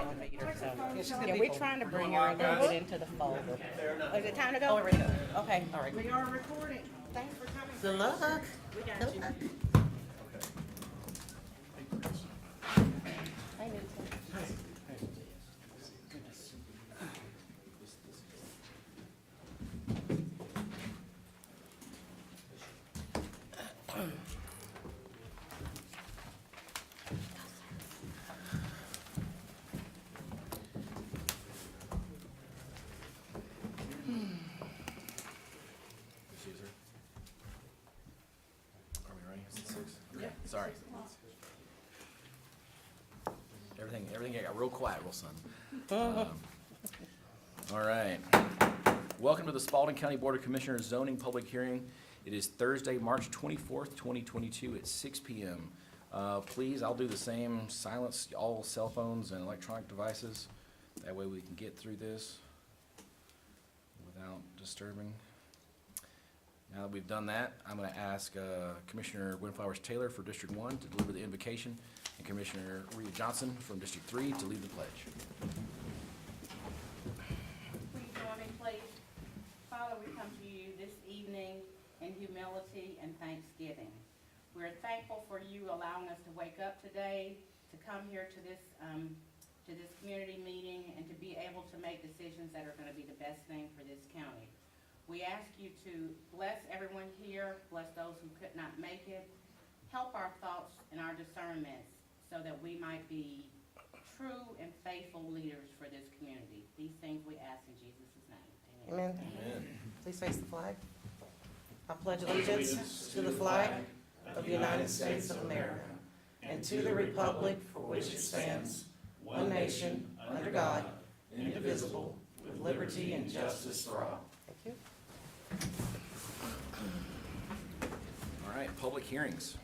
activator, so. Yeah, we're trying to bring her a little bit into the fold. Is it time to go? Oh, we're ready to go. Okay, All right. we are recording. Thanks for coming. Good luck. We got Good you. luck. Hey, Newton. Are we ready? Is it 6? Okay, sorry. Everything got real quiet, real sudden. All right. Welcome to the Spalding County Board of Commissioners zoning public hearing. It is Thursday, March 24th, 2022 at 6 p.m. Please, I'll do the same. Silence all cell phones and electronic devices. That way we can get through this without disturbing. Now that we've done that, I'm going to ask Commissioner Winflowers Taylor for District 1 to deliver the invocation, and Commissioner Rita Johnson from District 3 to lead the pledge. Please join me, please. Father, we come to you this evening in humility and thanksgiving. We're thankful for you allowing us to wake up today, to come here to this community meeting, and to be able to make decisions that are going to be the best thing for this county. We ask you to bless everyone here, bless those who could not make it, help our thoughts and our discernments so that we might be true and faithful leaders for this community. These things we ask in Jesus' name. Amen. Amen. Please face the flag. I pledge allegiance to the flag of the United States of America and to the republic for which it stands, one nation, under God, indivisible, with liberty and justice for all. Thank you. All right, public hearings.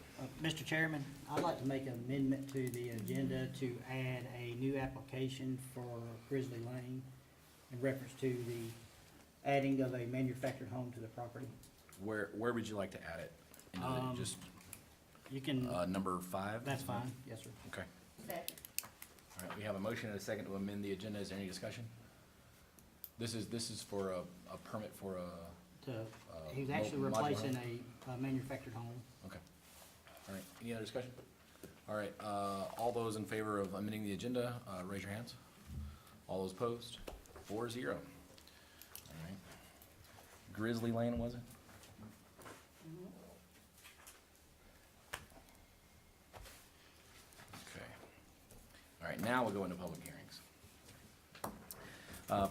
Mr. Chairman, I'd like to make an amendment to the agenda to add a new application for Grizzly Lane in reference to the adding of a manufactured home to the property. Where would you like to add it? Into just You can, number 5? that's fine, yes, sir. Okay. Second. All right, we have a motion and a second to amend the agenda. Is there any discussion? This is for a permit for a, He's actually modular replacing home? a manufactured home. okay. All right, any other discussion? All right, all those in favor of amending the agenda, raise your hands. All those opposed? 4-0. All right. Grizzly Lane, was it? Okay. All right, now we'll go into public hearings.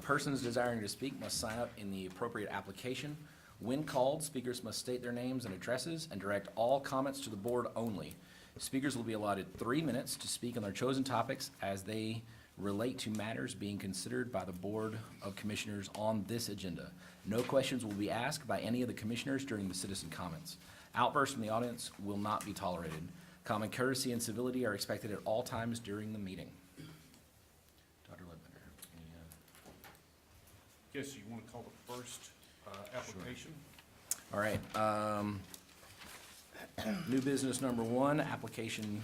Persons desiring to speak must sign up in the appropriate application. When called, speakers must state their names and addresses and direct all comments to the board only. Speakers will be allotted 3 minutes to speak on their chosen topics as they relate to matters being considered by the Board of Commissioners on this agenda. No questions will be asked by any of the commissioners during the citizen comments. Outbursts from the audience will not be tolerated. Common courtesy and civility are expected at all times during the meeting. Dr. Ledbetter, Yes, you want to call the first application? all right, new business number 1, application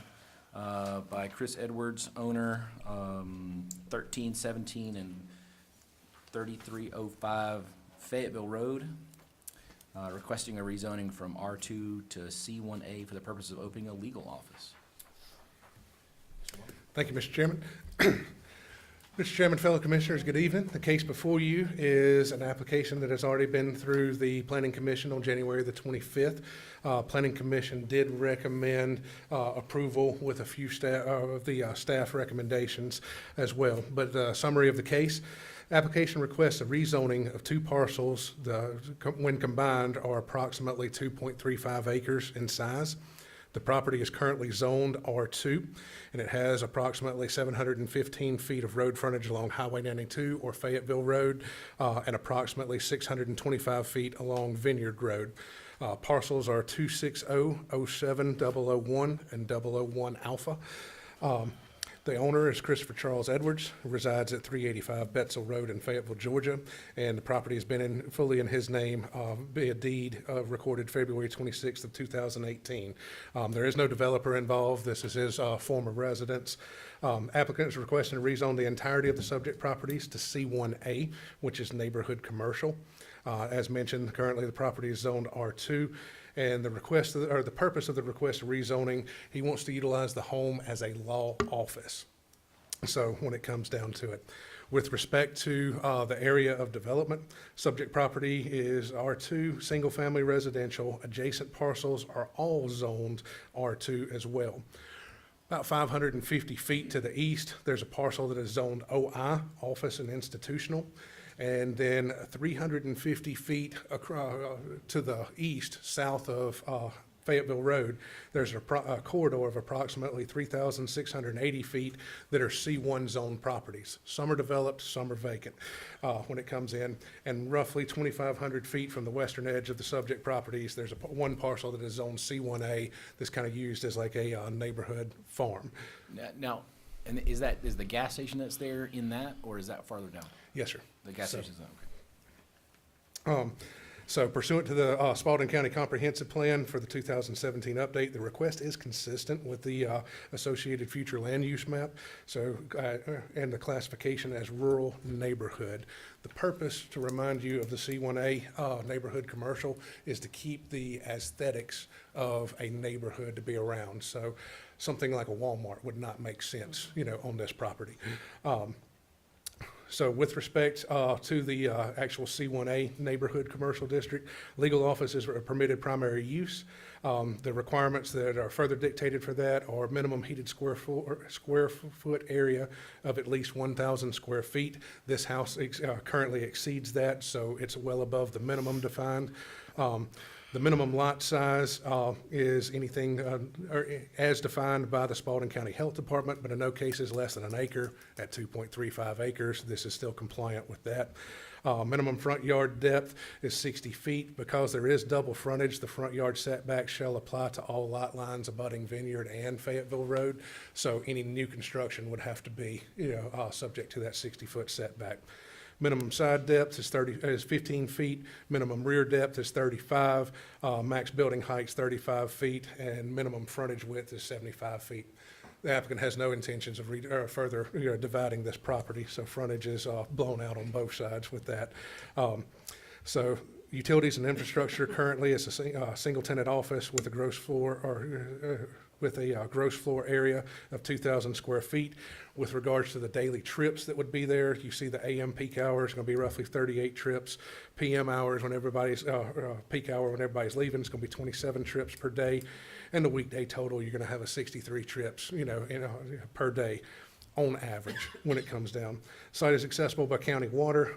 by Chris Edwards, owner, 1317 and 3305 Fayetteville Road, requesting a rezoning from R2 to C1A for the purpose of opening a legal office. Thank you, Mr. Chairman. Mr. Chairman, fellow commissioners, good evening. The case before you is an application that has already been through the Planning Commission on January the 25th. Planning Commission did recommend approval with a few staff recommendations as well. But summary of the case, application requests a rezoning of 2 parcels, when combined are approximately 2.35 acres in size. The property is currently zoned R2, and it has approximately 715 feet of road frontage along Highway 92 or Fayetteville Road, and approximately 625 feet along Vineyard Road. Parcels are 260, 07, 001, and 001 Alpha. The owner is Christopher Charles Edwards, who resides at 385 Betzel Road in Fayetteville, Georgia, and the property has been fully in his name via deed recorded February 26th of 2018. There is no developer involved. This is his former residence. Applicant is requesting to rezone the entirety of the subject properties to C1A, which is neighborhood commercial. As mentioned, currently the property is zoned R2. And the purpose of the request of rezoning, he wants to utilize the home as a law office. So when it comes down to it, with respect to the area of development, subject property is R2, single-family residential. Adjacent parcels are all zoned R2 as well. About 550 feet to the east, there's a parcel that is zoned OI, office and institutional. And then 350 feet to the east, south of Fayetteville Road, there's a corridor of approximately 3,680 feet that are C1 zone properties. Some are developed, some are vacant when it comes in. And roughly 2,500 feet from the western edge of the subject properties, there's one parcel that is zoned C1A that's kind of used as like a neighborhood farm. Now, and is the gas station that's there in that, or is that farther down? Yes, sir. The gas station's down, okay. So pursuant to the Spalding County Comprehensive Plan for the 2017 update, the request is consistent with the associated future land use map, so and the classification as rural neighborhood. The purpose, to remind you of the C1A neighborhood commercial, is to keep the aesthetics of a neighborhood to be around. So something like a Walmart would not make sense, on this property. So with respect to the actual C1A neighborhood commercial district, legal office is a permitted primary use. The requirements that are further dictated for that are minimum heated square foot area of at least 1,000 square feet. This house currently exceeds that, so it's well above the minimum defined. The minimum lot size is anything as defined by the Spalding County Health Department, but in no cases less than an acre at 2.35 acres. This is still compliant with that. Minimum front yard depth is 60 feet. Because there is double frontage, the front yard setback shall apply to all lot lines abutting Vineyard and Fayetteville Road. So any new construction would have to be, subject to that 60-foot setback. Minimum side depth is 15 feet, minimum rear depth is 35, max building height is 35 feet, and minimum frontage width is 75 feet. The applicant has no intentions of further dividing this property, so frontage is blown out on both sides with that. So utilities and infrastructure currently is a single tenant office with a gross floor gross floor area of 2,000 square feet. With regards to the daily trips that would be there, you see the AM peak hour is going to be roughly 38 trips. PM hours when everybody's peak hour when everybody's leaving is going to be 27 trips per day, and the weekday total you're going to have a 63 trips, per day on average when it comes down. Site is accessible by county water.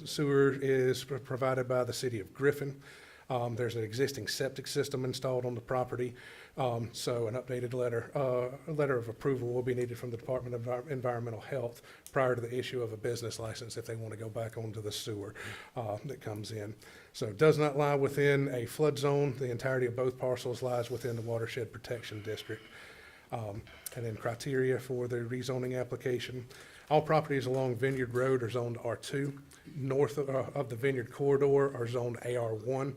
Sewer is provided by the city of Griffin. There's an existing septic system installed on the property. So an updated letter of approval will be needed from the Department of Environmental Health prior to the issue of a business license if they want to go back onto the sewer that comes in. So it does not lie within a flood zone. The entirety of both parcels lies within the watershed protection district. And then criteria for the rezoning application. All properties along Vineyard Road are zoned R2. North of the Vineyard corridor are zoned AR1.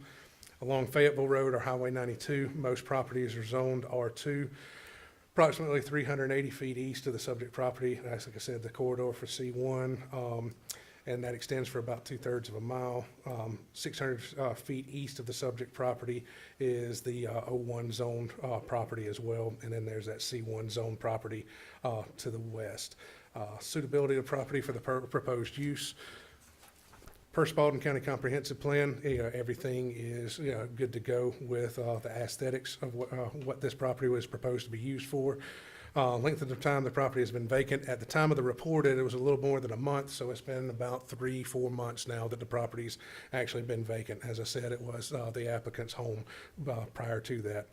Along Fayetteville Road or Highway 92, most properties are zoned R2. Approximately 380 feet east of the subject property, that's, like I said, the corridor for C1, and that extends for about 2/3 of a mile. 600 feet east of the subject property is the O1 zone property as well, and then there's that C1 zone property to the west. Suitability of property for the proposed use. Per Spalding County Comprehensive Plan, everything is good to go with the aesthetics of what this property was proposed to be used for. Length of the time the property has been vacant. At the time of the report, it was a little more than a month, so it's been about 3-4 months now that the property's actually been vacant. As I said, it was the applicant's home prior to that.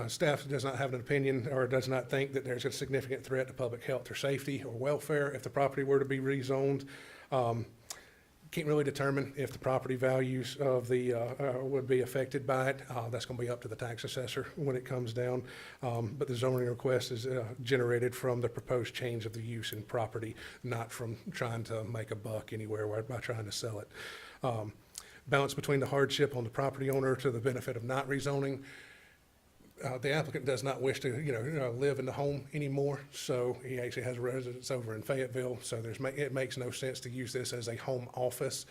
Staff does not have an opinion or does not think that there's a significant threat to public health or safety or welfare if the property were to be rezoned. Can't really determine if the property values of the, would be affected by it. That's gonna be up to the tax assessor when it comes down. But the zoning request is generated from the proposed change of the use in property, not from trying to make a buck anywhere by trying to sell it. Balance between the hardship on the property owner to the benefit of not rezoning. The applicant does not wish to, live in the home anymore, so he actually has a residence over in Fayetteville, so it makes no sense to use this as a home office.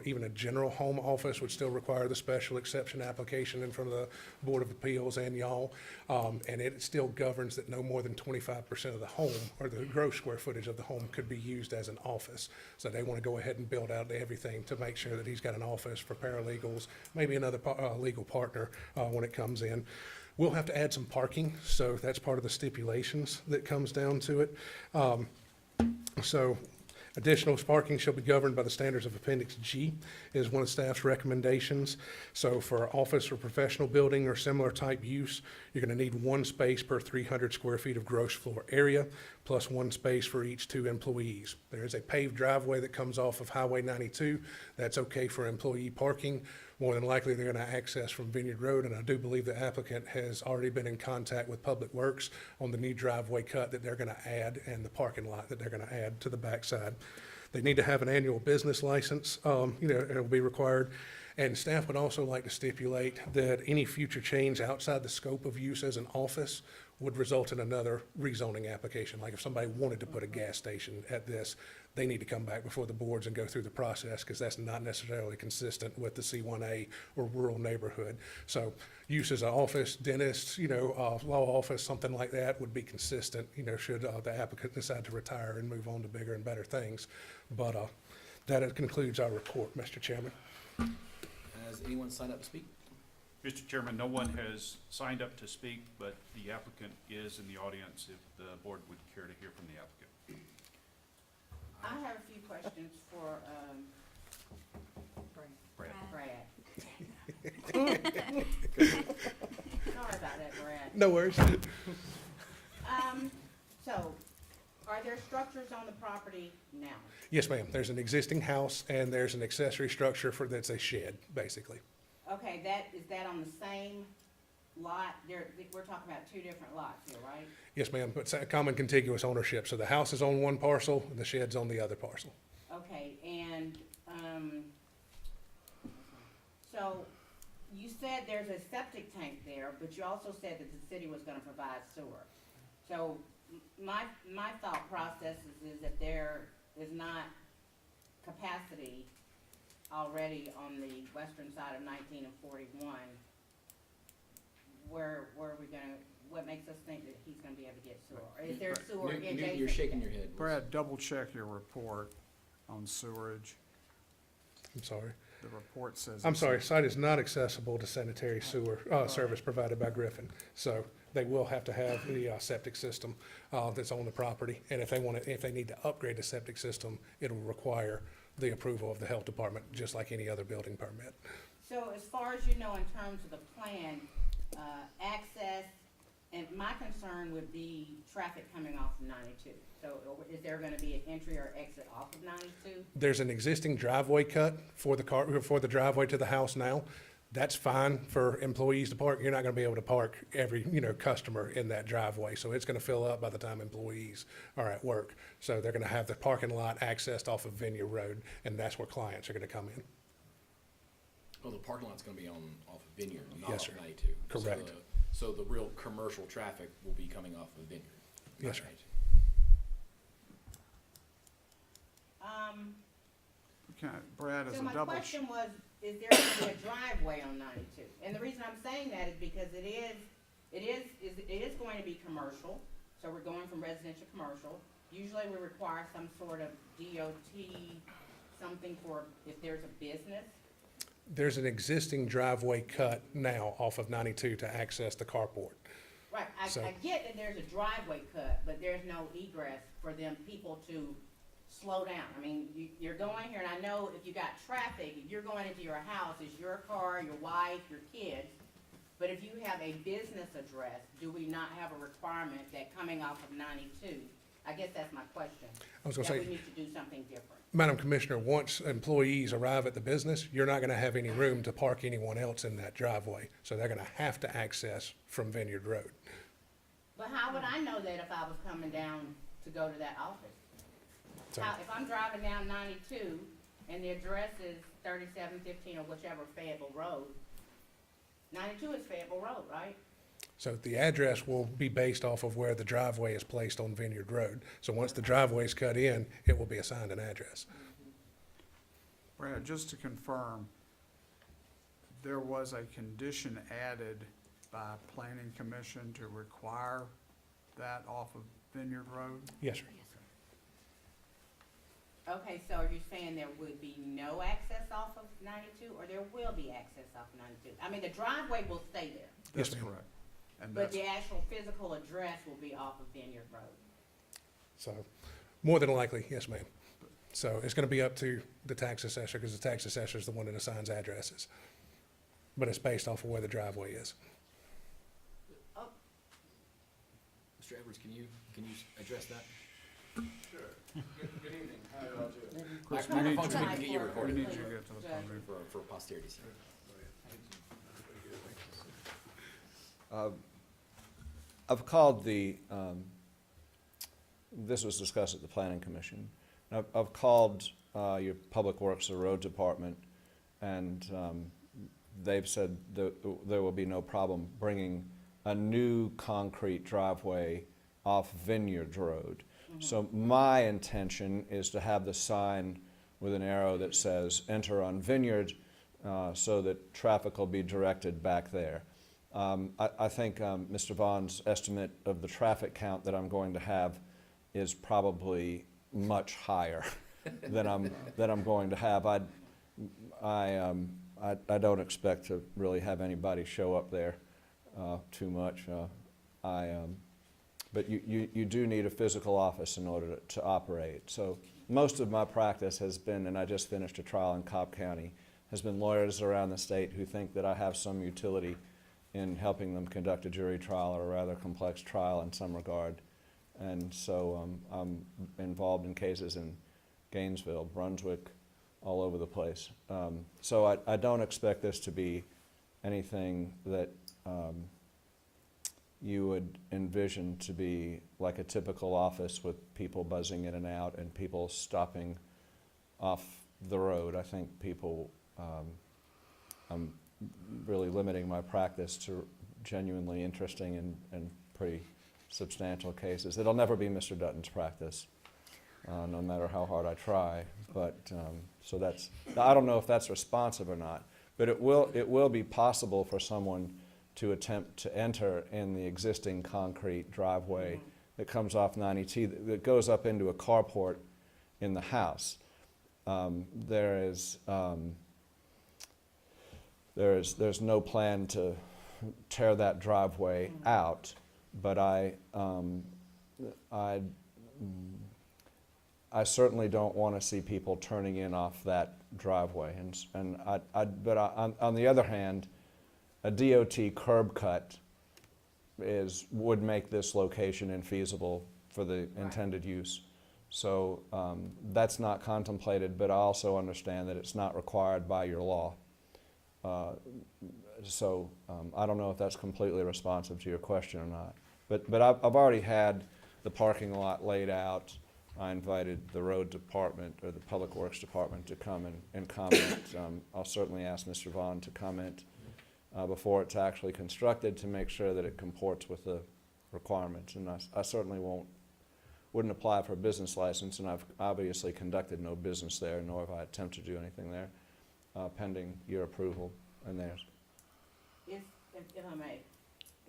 Even a general home office would still require the special exception application in front of the Board of Appeals and y'all. And it still governs that no more than 25% of the home, or the gross square footage of the home, could be used as an office. So they want to go ahead and build out everything to make sure that he's got an office for paralegals, maybe another legal partner when it comes in. We'll have to add some parking, so that's part of the stipulations that comes down to it. So additional parking shall be governed by the standards of Appendix G is one of staff's recommendations. So for office or professional building or similar type use, you're gonna need one space per 300 square feet of gross floor area, plus one space for each 2 employees. There is a paved driveway that comes off of Highway 92. That's okay for employee parking. More than likely, they're gonna access from Vineyard Road, and I do believe the applicant has already been in contact with Public Works on the new driveway cut that they're gonna add and the parking lot that they're gonna add to the backside. They need to have an annual business license, it'll be required. And staff would also like to stipulate that any future change outside the scope of use as an office would result in another rezoning application. Like if somebody wanted to put a gas station at this, they need to come back before the boards and go through the process, because that's not necessarily consistent with the C1A or rural neighborhood. So use as an office, dentist, law office, something like that would be consistent, should the applicant decide to retire and move on to bigger and better things. But that concludes our report, Mr. Chairman. Has anyone signed up to speak? Mr. Chairman, no one has signed up to speak, but the applicant is in the audience if the board would care to hear from the applicant. I have a few questions for, Brad. Brad. Sorry about that, Brad. No worries. So, are there structures on the property now? Yes, ma'am. There's an existing house and there's an accessory structure that's a shed, basically. Okay, is that on the same lot? We're talking about 2 different lots here, right? Yes, ma'am. It's a common contiguous ownership. So the house is on one parcel and the shed's on the other parcel. Okay, and, so you said there's a septic tank there, but you also said that the city was gonna provide sewer. So my thought process is that there is not capacity already on the western side of 19 and 41. Where are we gonna, what makes us think that he's gonna be able to get sewer? Or is there sewer adjacent? You're shaking your head. Brad, double check your report on sewerage. I'm sorry. The report says. I'm sorry, site is not accessible to sanitary sewer service provided by Griffin. So they will have to have the septic system that's on the property. And if they need to upgrade the septic system, it'll require the approval of the health department, just like any other building permit. So as far as you know, in terms of the plan, access, and my concern would be traffic coming off of 92. So is there gonna be an entry or exit off of 92? There's an existing driveway cut for the driveway to the house now. That's fine for employees to park. You're not gonna be able to park every, customer in that driveway. So it's gonna fill up by the time employees are at work. So they're gonna have the parking lot accessed off of Vineyard Road, and that's where clients are gonna come in. Oh, the parking lot's gonna be off of Vineyard, not Yes, off sir. 92. Correct. So the real commercial traffic will be coming off of Vineyard. Yes, sir. Right. Okay, Brad, as So a my double. question was, is there gonna be a driveway on 92? And the reason I'm saying that is because it is going to be commercial, so we're going from residential to commercial. Usually we require some sort of DOT, something for if there's a business. There's an existing driveway cut now off of 92 to access the carport. Right, So- I get that there's a driveway cut, but there's no egress for them people to slow down. I mean, you're going here, and I know if you got traffic, if you're going into your house, it's your car, your wife, your kids. But if you have a business address, do we not have a requirement that coming off of 92, I guess that's my question. I was gonna That say, we need to do something different. Madam Commissioner, once employees arrive at the business, you're not gonna have any room to park anyone else in that driveway. So they're gonna have to access from Vineyard Road. But how would I know that if I was coming down to go to that office? So- How, if I'm driving down 92 and the address is 3715 or whichever Fayetteville Road, 92 is Fayetteville Road, right? So the address will be based off of where the driveway is placed on Vineyard Road. So once the driveway is cut in, it will be assigned an address. Brad, just to confirm, there was a condition added by Planning Commission to require that off of Vineyard Road? Yes, sir. Okay, so are you saying there would be no access off of 92 or there will be access off 92? I mean, the driveway will stay there, Yes, That's ma'am. correct. And but that's, the actual physical address will be off of Vineyard Road. So more than likely, yes, ma'am. So it's gonna be up to the tax assessor, because the tax assessor is the one that assigns addresses. But it's based off of where the driveway is. Oh, Mr. Edwards, can you address that? Good evening. How are y'all doing? Chris, I'm we need Microphone so we you, can get you we recorded need you to get to the Judge. podium. for posterity's sake. I've called this was discussed at the Planning Commission. I've called your Public Works or Road Department, and they've said that there will be no problem bringing a new concrete driveway off Vineyard Road. So my intention is to have the sign with an arrow that says, enter on Vineyard, so that traffic will be directed back there. I think Mr. Vaughn's estimate of the traffic count that I'm going to have is probably much higher than I'm going to have. I don't expect to really have anybody show up there too much. But you do need a physical office in order to operate. So most of my practice has been, and I just finished a trial in Cobb County, has been lawyers around the state who think that I have some utility in helping them conduct a jury trial or a rather complex trial in some regard. And so I'm involved in cases in Gainesville, Brunswick, all over the place. So I don't expect this to be anything that you would envision to be like a typical office with people buzzing in and out and people stopping off the road. I think people, I'm really limiting my practice to genuinely interesting and pretty substantial cases. It'll never be Mr. Dutton's practice, no matter how hard I try. But so that's, I don't know if that's responsive or not, but it will be possible for someone to attempt to enter in the existing concrete driveway that comes off 90T, that goes up into a carport in the house. There's no plan to tear that driveway out, but I certainly don't want to see people turning in off that driveway. But on the other hand, a DOT curb cut would make this location infeasible for the intended use. So that's not contemplated, but I also understand that it's not required by your law. So I don't know if that's completely responsive to your question or not. But I've already had the parking lot laid out. I invited the road department or the Public Works Department to come and comment. I'll certainly ask Mr. Vaughn to comment before it's actually constructed to make sure that it comports with the requirements. And I certainly wouldn't apply for a business license, and I've obviously conducted no business there, nor have I attempted to do anything there, pending your approval and theirs. if I may,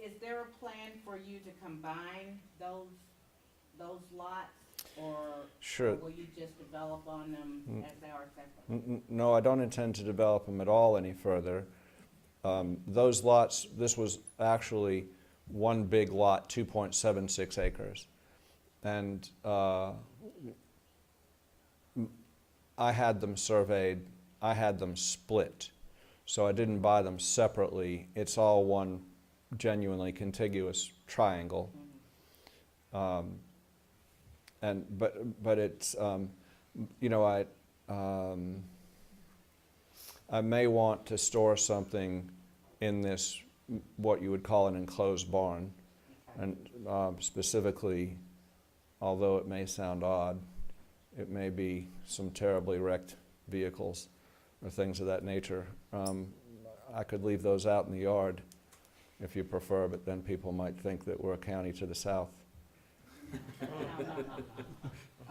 is there a plan for you to combine those lots? Or Sure. or will you just develop on them as they are separate? No, I don't intend to develop them at all any further. Those lots, this was actually one big lot, 2.76 acres. And I had them surveyed, I had them split. So I didn't buy them separately. It's all one genuinely contiguous triangle. but it's, you know, I may want to store something in this, what you would call an enclosed barn. And specifically, although it may sound odd, it may be some terribly wrecked vehicles or things of that nature. I could leave those out in the yard if you prefer, but then people might think that we're a county to the south. No.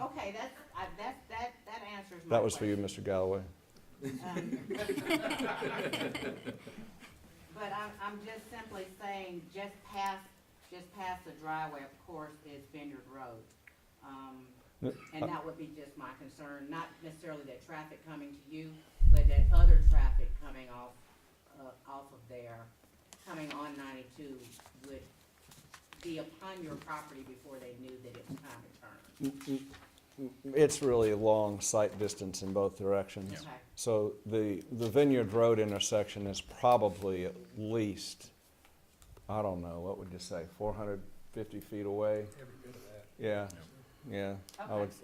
Okay, that answers my That was for you, question. Mr. Galloway. But I'm just simply saying, just past the driveway, of course, is Vineyard Road. And that would be just my concern, not necessarily that traffic coming to you, but that other traffic coming off of there, coming on 92 would be upon your property before they knew that it was time to turn. It's really a long sight distance in both directions. Okay. So the Vineyard Road intersection is probably at least, I don't know, what would you say, 450 feet away? Every bit of that. Yeah,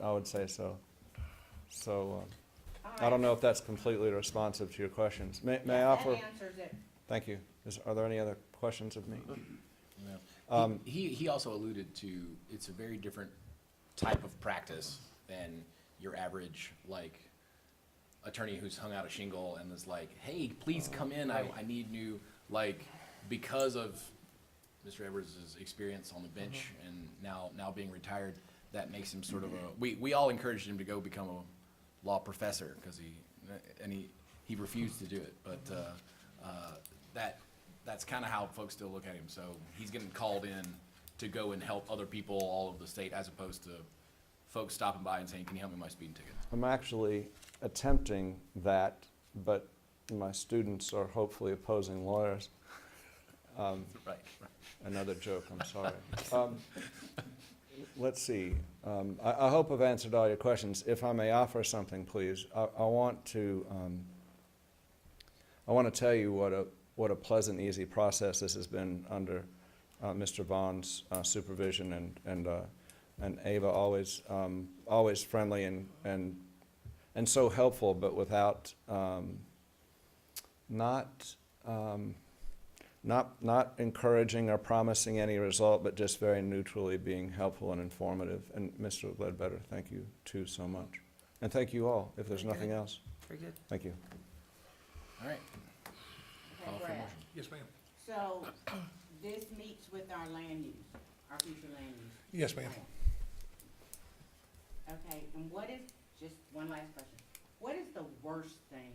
I would say so. So, All I don't right. know if that's completely responsive to your questions. May I That offer? answers it. Thank you. Are there any other questions of me? No. He also alluded to, it's a very different type of practice than your average, like, attorney who's hung out a shingle and is like, hey, please come in, I need new, like, because of Mr. Edwards' experience on the bench and now being retired, that makes him sort of we all encouraged him to go become a law professor, because he refused to do it, but that's kind of how folks still look at him. So he's getting called in to go and help other people all over the state, as opposed to folks stopping by and saying, can you help me with my speeding ticket? I'm actually attempting that, but my students are hopefully opposing lawyers. Right. Another joke, I'm sorry. Let's see. I hope I've answered all your questions. If I may offer something, please. I want to tell you what a pleasant, easy process this has been under Mr. Vaughn's supervision, and Ava always friendly and so helpful, but without not encouraging or promising any result, but just very neutrally being helpful and informative. And Mr. Ledbetter, thank you too so much. And thank you all, if there's nothing else. Very good. Thank you. All right. Okay, Call for a Brad. motion. Yes, ma'am. So this meets with our land use, our future land use. Yes, ma'am. Okay, and what is, just one last question, what is the worst thing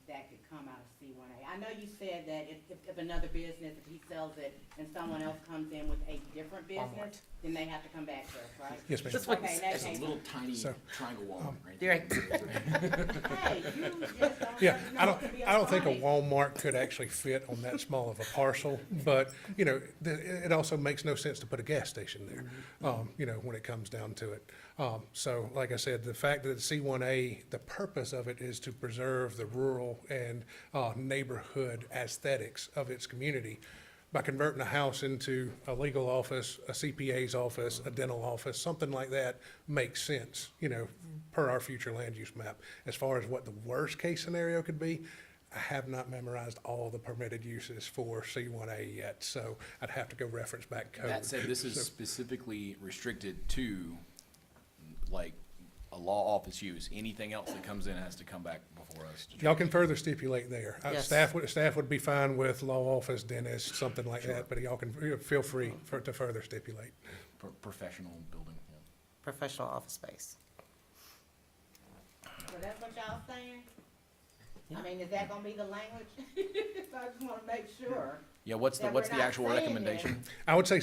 that could come out of C1A? I know you said that if another business, if he sells it and someone else comes in with a different business, then they have to come back to us, right? Yes, ma'am. That's what Okay, he that It's a case- little tiny So, triangle Walmart, right? You're there. Hey, you just don't Yeah, know I it could be don't think a funny. Walmart could actually fit on that small of a parcel, but, you know, it also makes no sense to put a gas station there, you know, when it comes down to it. So, like I said, the fact that it's C1A, the purpose of it is to preserve the rural and neighborhood aesthetics of its community. By converting a house into a legal office, a CPA's office, a dental office, something like that makes sense, you know, per our future land use map. As far as what the worst case scenario could be, I have not memorized all the permitted uses for C1A yet, so I'd have to go reference back code. That said, this is So- specifically restricted to, like, a law office use. Anything else that comes in has to come back before us. to Y'all can further stipulate there. Yes. Staff would be fine with law office, dentist, something like that, but y'all can feel free to further stipulate. Professional building, yeah. Professional office space. So that's what y'all saying? I mean, is that gonna be the language? So I just wanna make sure. Yeah, what's That the we're not actual saying recommendation? I would say,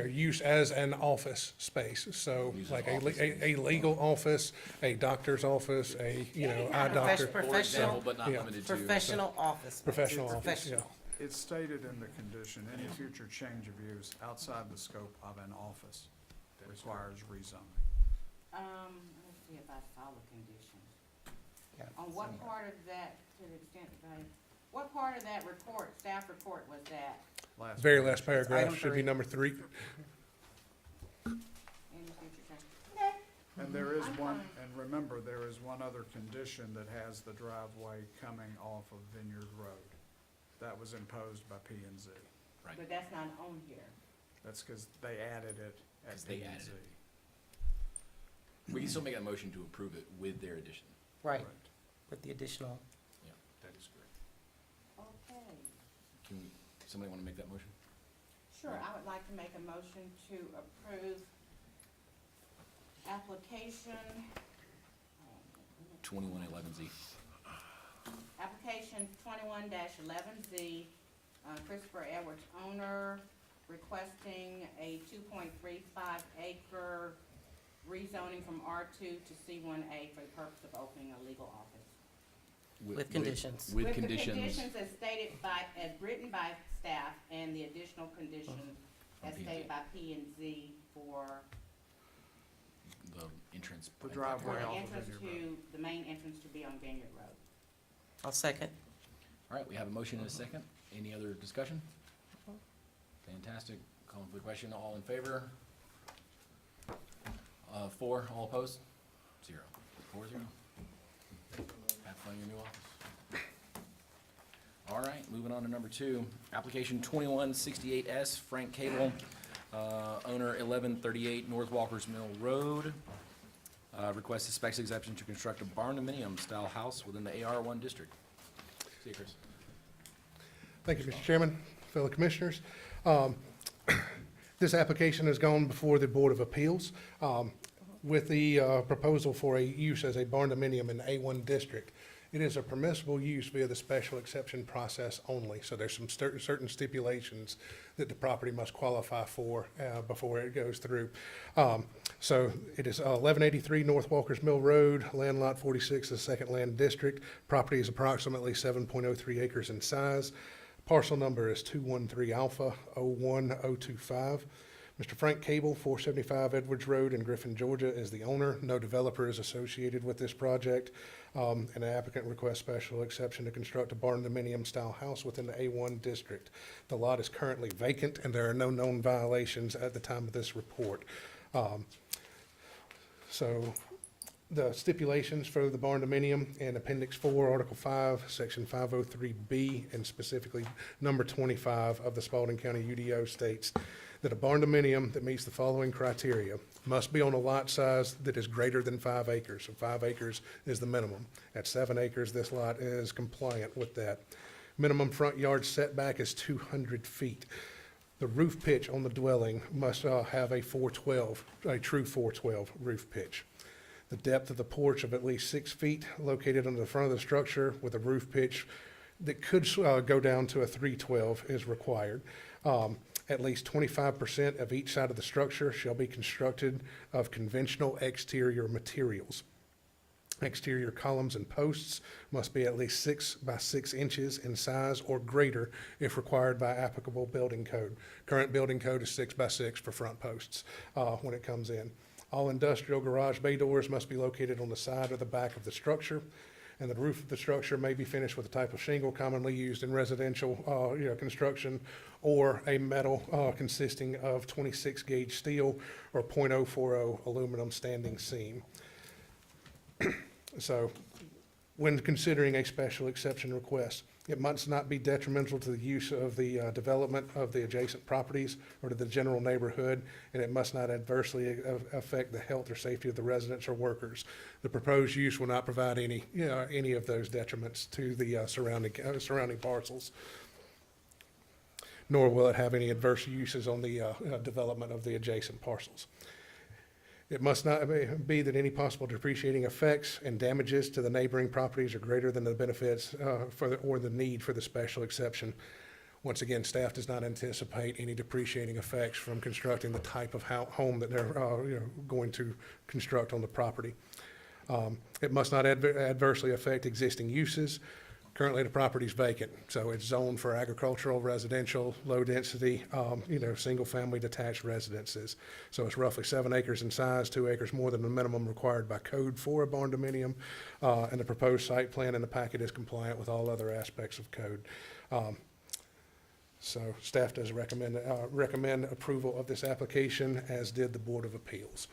use as an office space, so Use as like office a legal office, a doctor's office, eye Yeah, doctor. For Professional- example, but not yeah. limited to. Professional office space. Professional office, yeah. Professional. It's stated in the condition, any future change of use outside the scope of an office requires rezoning. Let's see if I saw the conditions. Yeah. On what part of that, to the extent that what part of that report, staff report was that? Very page. last paragraph Item should be three. number 3. Any future change? And there is I'm one, fine. and remember, there is one other condition that has the driveway coming off of Vineyard Road. That was imposed by P and Z. Right. But that's not on here. That's because they added it 'Cause at they P and added Z. We can still make a motion to approve it with their addition. Right, Correct. with the additional, That is correct. Okay. Can we, somebody want to make that motion? Sure, I would like to make a motion to approve application, 2111Z. application 21-11Z, Christopher Edwards, owner, requesting a 2.35 acre rezoning from R2 to C1A for the purpose of opening a legal office. with conditions. With the conditions. conditions as stated by, as written by staff, and the additional conditions From as P&Z. stated by P and Z for The entrance. The point. driveway. for the off of entrance Vineyard to, the main entrance to be on Vineyard Road. I'll second. All right, we have a motion and a second. Any other discussion? Fantastic. Calling for the question. All in favor? 4, all opposed? 0. 4-0. Have fun in your new office. All right, moving on to number 2. Application 2168S, Frank Cable, owner 1138 North Walker's Mill Road. Requests a specs exemption to construct a barn-dominium style house within the AR1 district. See you, Chris. Thank you, Mr. Chairman, fellow commissioners. This application has gone before the Board of Appeals with the proposal for a use as a barn-dominium in A1 district. It is a permissible use via the special exception process only, so there's some certain stipulations that the property must qualify for before it goes through. So it is 1183 North Walker's Mill Road, land lot 46, the second land district. Property is approximately 7.03 acres in size. Parcel number is 213 Alpha 01025. Mr. Frank Cable, 475 Edwards Road in Griffin, Georgia, is the owner. No developer is associated with this project. And the applicant requests special exception to construct a barn-dominium style house within the A1 district. The lot is currently vacant, and there are no known violations at the time of this report. So the stipulations for the barn-dominium in Appendix 4, Article 5, Section 503B, and specifically number 25 of the Spalding County UDO states that a barn-dominium that meets the following criteria must be on a lot size that is greater than 5 acres. So 5 acres is the minimum. At 7 acres, this lot is compliant with that. Minimum front yard setback is 200 feet. The roof pitch on the dwelling must have a 412, a true 412 roof pitch. The depth of the porch of at least 6 feet located on the front of the structure with a roof pitch that could go down to a 312 is required. At least 25% of each side of the structure shall be constructed of conventional exterior materials. Exterior columns and posts must be at least 6 by 6 inches in size or greater if required by applicable building code. Current building code is 6 by 6 for front posts when it comes in. All industrial garage bay doors must be located on the side or the back of the structure, and the roof of the structure may be finished with a type of shingle commonly used in residential construction, or a metal consisting of 26 gauge steel or .040 aluminum standing seam. So when considering a special exception request, it must not be detrimental to the use of the development of the adjacent properties or to the general neighborhood, and it must not adversely affect the health or safety of the residents or workers. The proposed use will not provide any of those detriments to the surrounding parcels, nor will it have any adverse uses on the development of the adjacent parcels. It must not be that any possible depreciating effects and damages to the neighboring properties are greater than the benefits or the need for the special exception. Once again, staff does not anticipate any depreciating effects from constructing the type of home that they're going to construct on the property. It must not adversely affect existing uses. Currently, the property is vacant, so it's zoned for agricultural, residential, low-density, single-family detached residences. So it's roughly 7 acres in size, 2 acres more than the minimum required by code for a barn-dominium, and the proposed site plan in the packet is compliant with all other aspects of code. So staff does recommend approval of this application, as did the Board of Appeals.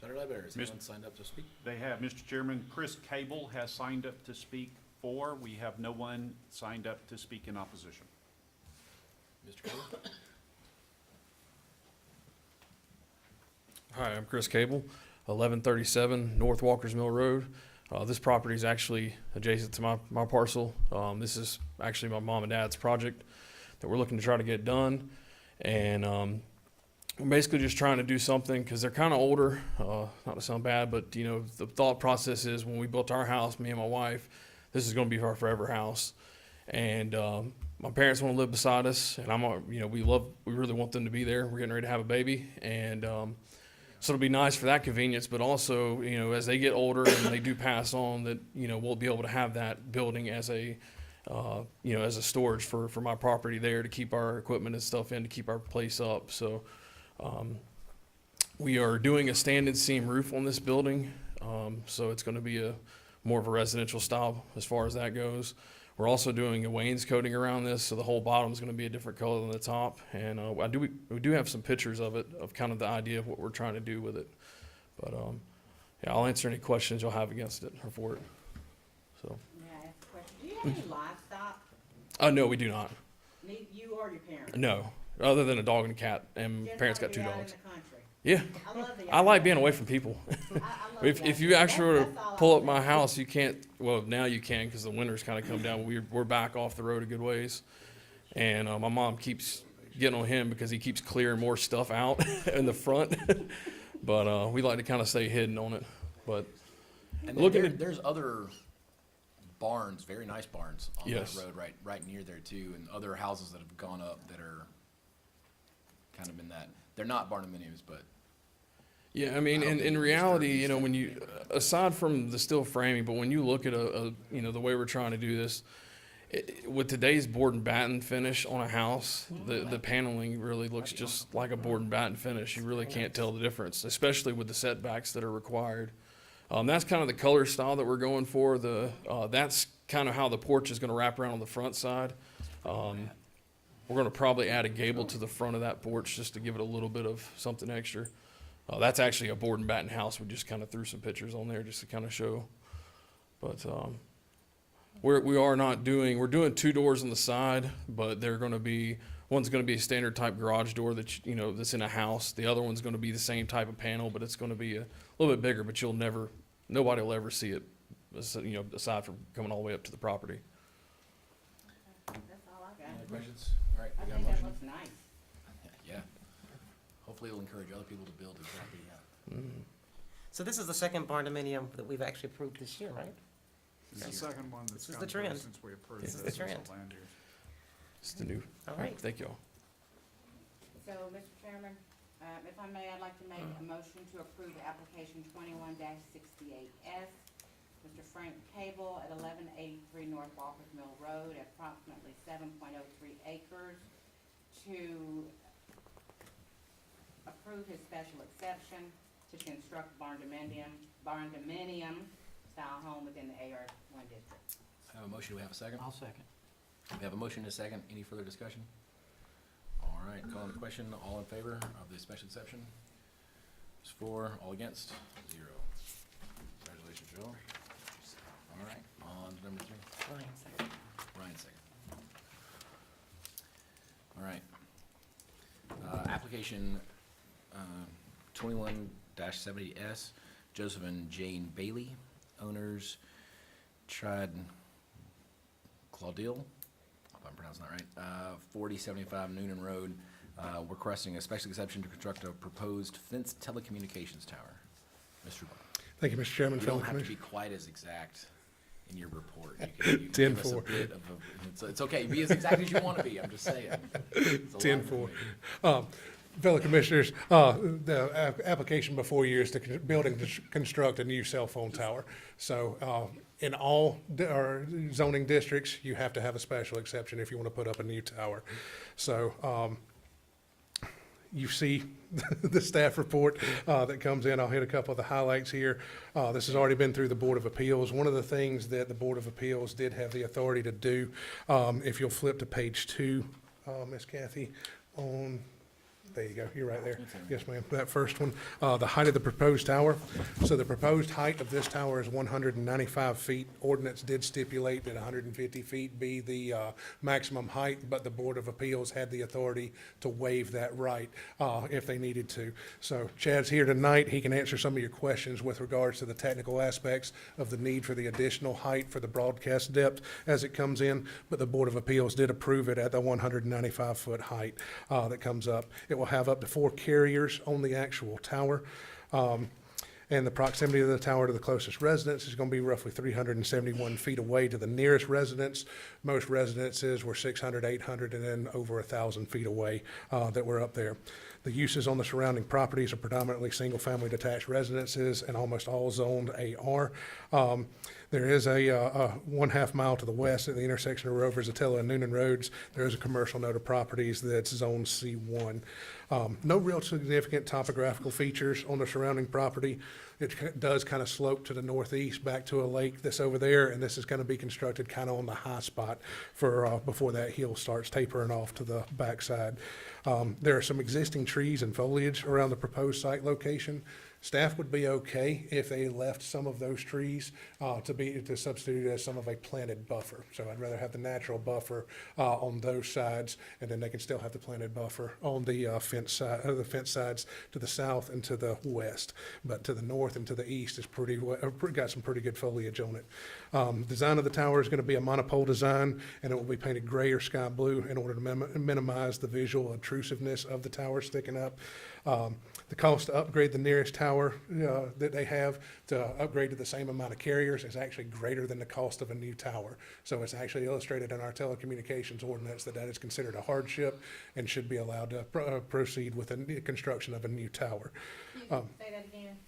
Better library, has Mis- anyone signed up to speak? They have, Mr. Chairman, Chris Cable has signed up to speak for. We have no one signed up to speak in opposition. Mr. Cable? Hi, I'm Chris Cable, 1137 North Walkers Mill Road. This property is actually adjacent to my parcel. This is actually my mom and dad's project that we're looking to try to get done. And we're basically just trying to do something because they're kind of older, not to sound bad, but you know, the thought process is when we built our house, me and my wife, this is going to be our forever house. And my parents want to live beside us, and you know, we really want them to be there. We're getting ready to have a baby, and so it'll be nice for that convenience, but also, you know, as they get older and they do pass on, that, you know, we'll be able to have that building as a, you know, as a storage for my property there to keep our equipment and stuff in, to keep our place up. So, we are doing a stand and seam roof on this building. So it's going to be more of a residential style as far as that goes. We're also doing a wainscoting around this, so the whole bottom is going to be a different color than the top. And we do have some pictures of it, of kind of the idea of what we're trying to do with it. But yeah, I'll answer any questions you'll have against it or for it. So, May I ask a question? Do you have any livestock? no, we do not. Need you or your parents? No, other than a dog and a cat, and Just parents wanna got 2 be out in dogs. the country. Yeah, I love the I like idea. being away from people. I love If the you idea. actually were to That's all I pull up want. my house, you can't, well, now you can because the winter's kind of come down. We're back off the road a good ways. And my mom keeps getting on him because he keeps clearing more stuff out in the front. But we like to kind of stay hidden on it. But And Looking then at- there's other barns, very nice barns on Yes. that road, right near there too, and other houses that have gone up that are kind of in that, they're not barndominiums, but yeah, I mean, I don't in think it's reality, disturbing you know, stuff. when you, aside from the steel framing, but when you look at you know, the way we're trying to do this, with today's board and batten finish on a house, the paneling really looks just like a board and batten finish. You really can't tell the difference, especially with the setbacks that are required. That's kind of the color style that we're going for. That's kind of how the porch is going to wrap around on the front side. We're going to probably add a gable to the front of that porch just to give it a little bit of something extra. That's actually a board and batten house. We just kind of threw some pictures on there just to kind of show. But we're doing 2 doors on the side, but they're going to be, one's going to be a standard type garage door that, you know, that's in a house. The other one's going to be the same type of panel, but it's going to be a little bit bigger, but nobody will ever see it, you know, aside from coming all the way up to the property. That's all I any other got. questions? All right, I we got a think that motion? looks nice. Yeah. Hopefully it'll encourage other people to build exactly that. So this is the second barndominium that we've actually approved this year, right? It's the second one that's This is come the through trend. since we approved This this is the as a trend. land use. It's the new. All right. Thank y'all. So, Mr. Chairman, if I may, I'd like to make a motion to approve application 21-68S. Mr. Frank Cable at 1183 North Walkers Mill Road, at approximately 7.03 acres, to approve his special exception to construct barndominium style home within the AR1 district. I have a motion, do we have a second? I'll second. We have a motion and a second, any further discussion? All right, calling the question, all in favor of the special exception? There's 4, all against, 0. Congratulations, Joel. All right, on to number 3. Ryan, second. Ryan, second. All right. Application 21-70S, Joseph and Jane Bailey, owners tried Claudille, if I'm pronouncing that right, 4075 Noonan Road, requesting a special exception to construct a proposed fenced telecommunications tower. Mr. Bond. Thank you, Mr. Chairman, You fellow don't have to be commissioners. quite as exact in your report. You can give us a 10-4. bit of it's okay, be as exact as you want to be, I'm just saying. It's a lot 10-4. Fellow commissioners, the application before you is to construct a new cell phone tower. So in all our zoning districts, you have to have a special exception if you want to put up a new tower. So you see the staff report that comes in. I'll hit a couple of the highlights here. This has already been through the Board of Appeals. One of the things that the Board of Appeals did have the authority to do, if you'll flip to page 2, Ms. Kathy, on There you go, you're right there. Yes, ma'am, that first one, the height of the proposed tower. So the proposed height of this tower is 195 feet. Ordinance did stipulate that 150 feet be the maximum height, but the Board of Appeals had the authority to waive that right if they needed to. So Chad's here tonight. He can answer some of your questions with regards to the technical aspects of the need for the additional height for the broadcast depth as it comes in, but the Board of Appeals did approve it at the 195-foot height that comes up. It will have up to 4 carriers on the actual tower. And the proximity of the tower to the closest residence is going to be roughly 371 feet away to the nearest residence. Most residences were 600, 800, and then over 1,000 feet away that were up there. The uses on the surrounding properties are predominantly single-family detached residences and almost all zoned AR. There is a 1/2 mile to the west at the intersection of Rovers, Attila, and Noonan Roads. There is a commercial node of properties that's zone C1. No real significant topographical features on the surrounding property. It does kind of slope to the northeast back to a lake that's over there, and this is going to be constructed kind of on the high spot for before that hill starts tapering off to the backside. There are some existing trees and foliage around the proposed site location. Staff would be okay if they left some of those trees to substitute as some of a planted buffer. So I'd rather have the natural buffer on those sides, and then they can still have the planted buffer on the fence sides to the south and to the west. But to the north and to the east is got some pretty good foliage on it. Design of the tower is going to be a monopole design, and it will be painted gray or sky blue in order to minimize the visual intrusiveness of the tower sticking up. The cost to upgrade the nearest tower that they have to upgrade to the same amount of carriers is actually greater than the cost of a new tower. So it's actually illustrated in our telecommunications ordinance that is considered a hardship and should be allowed to proceed with the construction of a new tower. Say that again?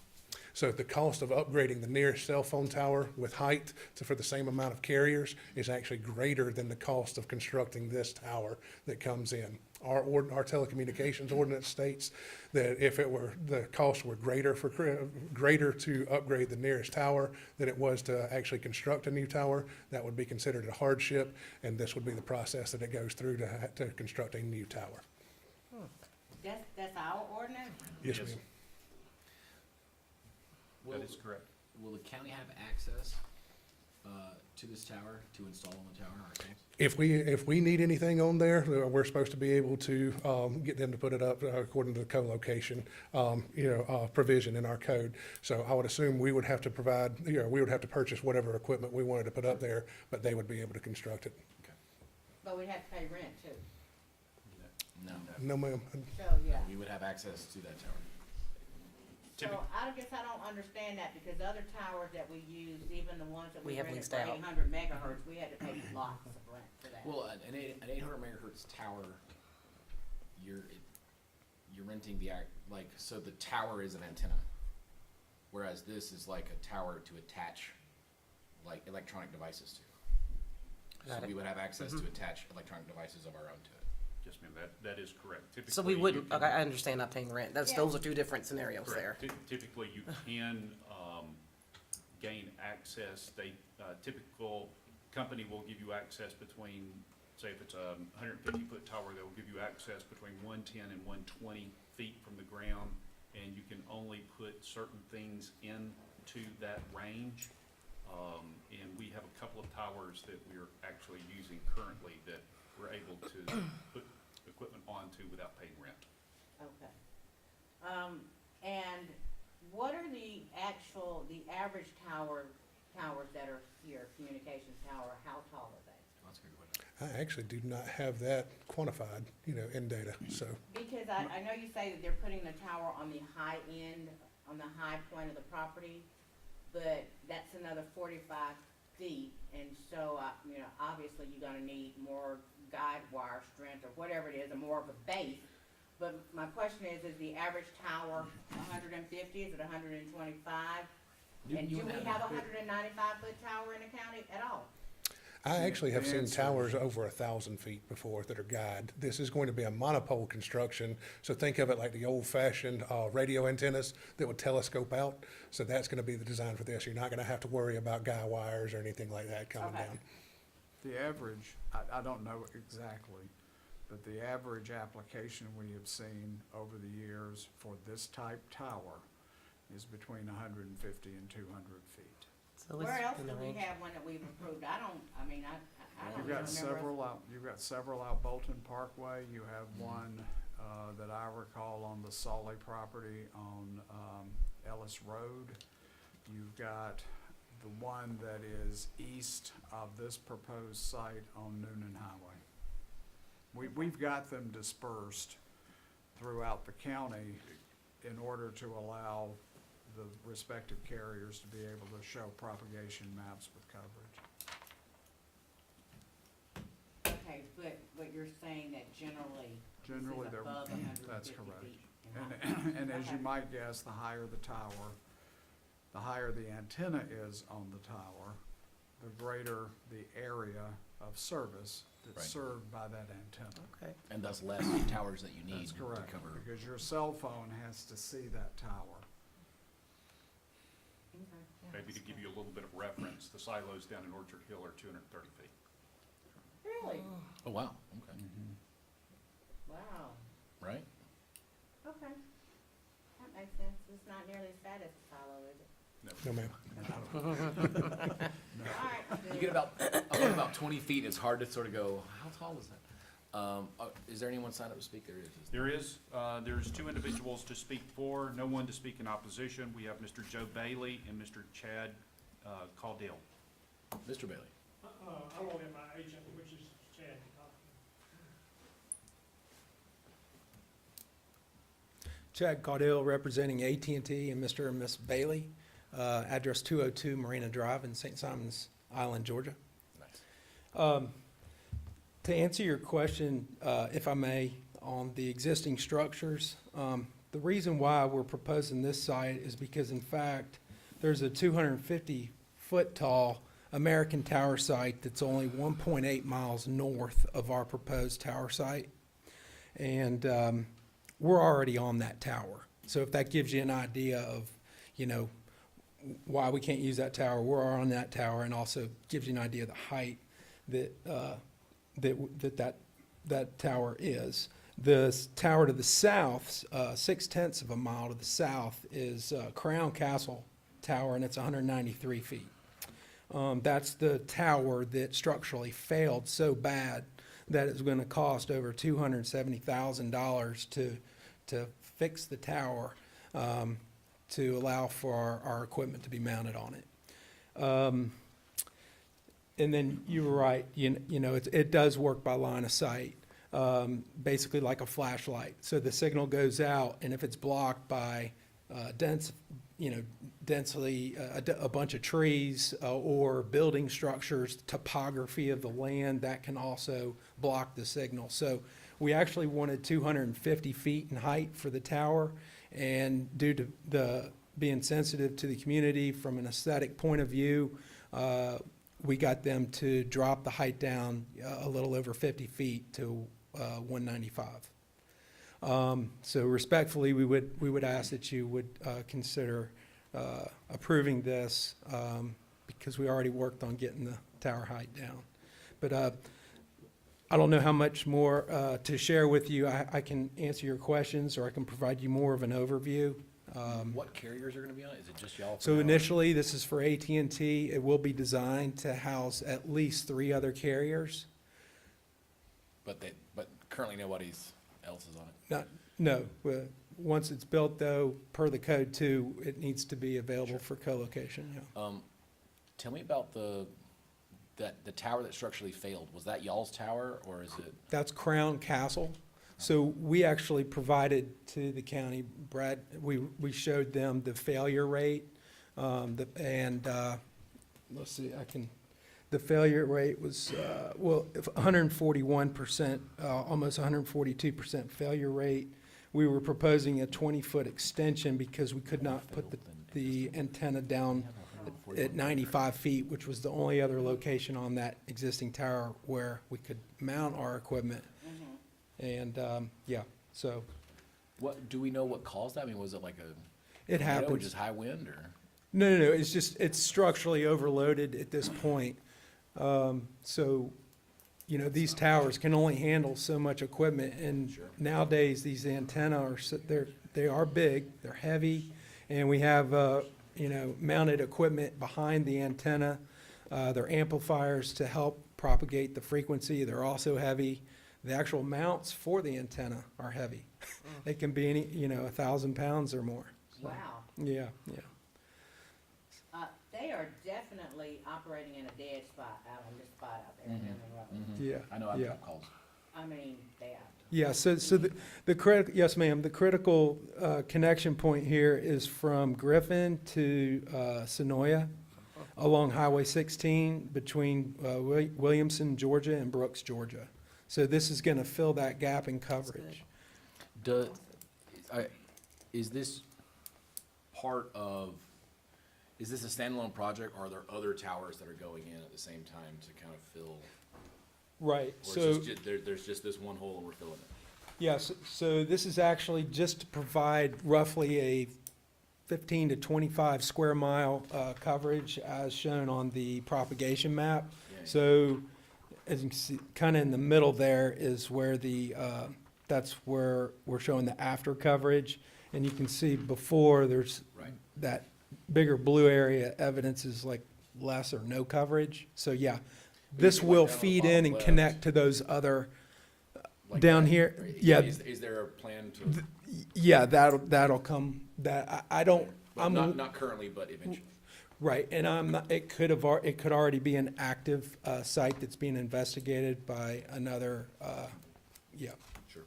So the cost of upgrading the nearest cell phone tower with height for the same amount of carriers is actually greater than the cost of constructing this tower that comes in. Our telecommunications ordinance states that if the costs were greater to upgrade the nearest tower than it was to actually construct a new tower, that would be considered a hardship, and this would be the process that it goes through to construct a new tower. That's our ordinance? Yes, Yes. ma'am. That is correct. Will the county have access to this tower to install on the tower ourselves? If we need anything on there, we're supposed to be able to get them to put it up according to the co-location, provision in our code. So I would assume we would have to provide, we would have to purchase whatever equipment we wanted to put up there, but they would be able to construct it. But we'd have to pay rent too. No. No, ma'am. So, yeah. We would have access to that tower. So I guess I don't understand that because other towers that we use, even the ones that We we have rented leased for out. 800 megahertz, we had to pay lots of rent for that. Well, an 800 megahertz tower, you're renting so the tower is an antenna, whereas this is like a tower to attach like electronic devices to. So Got it. we would have access to attach electronic devices of our own to it. Yes, ma'am, that is correct. So we Typically, wouldn't, you okay, can- I understand not paying rent. Yeah. Those are two different scenarios there. Correct. Typically, you can gain access. Typical company will give you access between, say if it's a 150-foot tower, they'll give you access between 110 and 120 feet from the ground, and you can only put certain things into that range. And we have a couple of towers that we're actually using currently that we're able to put equipment onto without paying rent. Okay. And what are the average towers that are here, communications tower, how tall are they? That's a good question. I actually do not have that quantified, in data, so. Because I know you say that they're putting the tower on the high end, on the high point of the property, but that's another 45 feet, and so, obviously you're gonna need more guide wire strength or whatever it is, or more of a base. But my question is the average tower 150, is it 125? And do we have a 195-foot tower in the county at all? I actually have The seen answer towers over 1,000 feet before that are guide. This is going to be a monopole construction, so think of it like the old-fashioned radio antennas that would telescope out. So that's going to be the design for this. You're not going to have to worry about guy wires or anything like that coming Okay. down. The average, I don't know exactly, but the average application we have seen over the years for this type tower is between 150 and 200 feet. So it's Where else in do the we range. have one that we've approved? I don't even You've got remember. several out Bolton Parkway. You have one that I recall on the Solly property on Ellis Road. You've got the one that is east of this proposed site on Noonan Highway. We've got them dispersed throughout the county in order to allow the respective carriers to be able to show propagation maps with coverage. Okay, but you're saying that generally this is Generally, they're, above 150 that's correct. feet. Am I- And as you Okay. might guess, the higher the tower, the higher the antenna is on the tower, the greater the area of service Right. that's served by that antenna. Okay. And thus less towers that you need That's to correct, cover. because your cell phone has to see that tower. Okay, yeah, Maybe to that's give good. you a little bit of reference, the silos down in Orchard Hill are 230 feet. Really? Oh, wow, okay, Wow. right? Okay. That makes sense. It's not nearly as fat as the silo, is it? No, ma'am. All right. You get about 20 feet, it's hard to sort of go, how tall is that? Is there anyone signed up to speak? There is. There's two individuals to speak for, no one to speak in opposition. We have Mr. Joe Bailey and Mr. Chad Caudill. Mr. Bailey. I don't have my agent, which is Chad. Chad Caudill, representing AT&T, and Mr. and Miss Bailey, address 202 Marina Drive in St. Simons Island, Georgia. Nice. To answer your question, if I may, on the existing structures, the reason why we're proposing this site is because, in fact, there's a 250-foot tall American Tower site that's only 1.8 miles north of our proposed tower site. And we're already on that tower. So if that gives you an idea of, you know, why we can't use that tower, we're on that tower, and also gives you an idea of the height that that tower is. The tower to the south, 6/10 of a mile to the south, is Crown Castle Tower, and it's 193 feet. That's the tower that structurally failed so bad that it's going to cost over $270,000 to fix the tower, to allow for our equipment to be mounted on it. And then you were right, you know, it does work by line of sight, basically like a flashlight. So the signal goes out, and if it's blocked by densely, a bunch of trees or building structures, topography of the land, that can also block the signal. So we actually wanted 250 feet in height for the tower, and due to the being sensitive to the community from an aesthetic point of view, we got them to drop the height down a little over 50 feet to 195. So respectfully, we would ask that you would consider approving this, because we already worked on getting the tower height down. But I don't know how much more to share with you. I can answer your questions, or I can provide you more of an overview. What carriers are gonna be on it? Is it just y'all? for So now? initially, this is for AT&T. It will be designed to house at least 3 other carriers. But currently nobody's else is on it. No, once it's built though, per the code too, it needs to be available for co-location, yeah. Tell me about the tower that structurally failed. Was that y'all's tower, or is it? That's Crown Castle. So we actually provided to the county, Brad, we showed them the failure rate, let's see, the failure rate was, 141%, almost 142% failure rate. We were proposing a 20-foot extension because we could not put the antenna down at 95 feet, which was the only other location on that existing tower where we could mount our equipment. And, yeah, so Do we know what caused that? I mean, was it like a? it tornado or happens. just high wind, or? No, it's structurally overloaded at this point. So, you know, these towers can only handle so much equipment, and Sure. nowadays, these antenna are, they are big, they're heavy, and we have, you know, mounted equipment behind the antenna. They're amplifiers to help propagate the frequency, they're also heavy. The actual mounts for the antenna are heavy. They can be any, you know, 1,000 pounds or more. Wow. Yeah, yeah. They are definitely operating in a dead spot out on this spot out there in Hammond Road. Yeah. I know I've yeah. got calls. I mean, bad. Yeah, so yes, ma'am, the critical connection point here is from Griffin to Sonoya along Highway 16 between Williamson, Georgia and Brooks, Georgia. So this is gonna fill that gap in coverage. Is this part of, is this a standalone project, or are there other towers that are going in at the same time to kind of fill? Right, Or so. is this there's just this one hole and we're filling it? Yes, so this is actually just to provide roughly a 15 to 25 square mile coverage as shown on the propagation map. Yeah. So as you can see, kind of in the middle there is where that's where we're showing the after coverage. And you can see before there's Right. that bigger blue area evidence is like less or no coverage. So yeah, this can, like, will down on the feed bottom in and left. connect to those other, Like down that? here, Or yeah. Is there a plan to, yeah, that'll come, I don't, but I'm. not currently, but eventually? Right, and I'm not, it could already be an active site that's being investigated by another, yeah. Sure.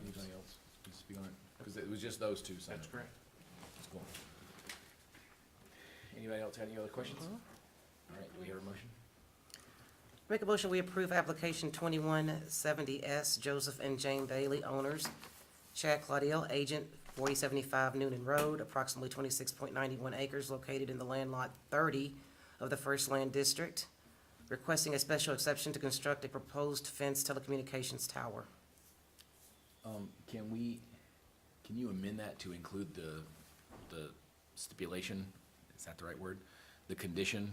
Anybody else to speak on it? Because it was just those two, so. That's correct. That's cool. Anybody else have any other questions? All right, do we hear a motion? Make a motion, we approve application 2170S, Joseph and Jane Bailey, owners. Chad Claudel, agent, 4075 Noonan Road, approximately 26.91 acres, located in the land lot 30 of the First Land District, requesting a special exception to construct a proposed fenced telecommunications tower. Can you amend that to include the stipulation? Is that the right word? The condition,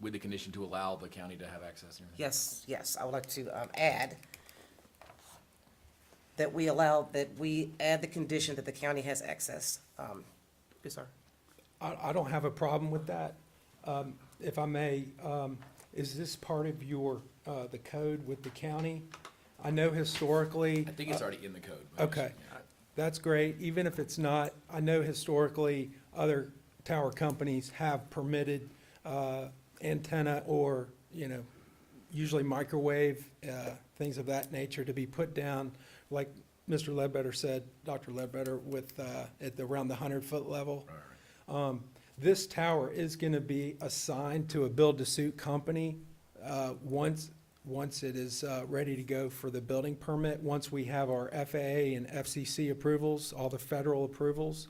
with the condition to allow the county to have access and everything? Yes, I would like to add that we add the condition that the county has access. Yes, sir. I don't have a problem with that. If I may, is this part of your, the code with the county? I know historically. I think it's already in the code. but I just- Okay, that's great. Even if it's not, I know historically, other tower companies have permitted antenna or, you know, usually microwave, things of that nature to be put down, like Mr. Ledbetter said, Dr. Ledbetter, with, at around the 100-foot level. Right. This tower is gonna be assigned to a build-to-suit company, once it is, ready to go for the building permit. Once we have our FAA and FCC approvals, all the federal approvals.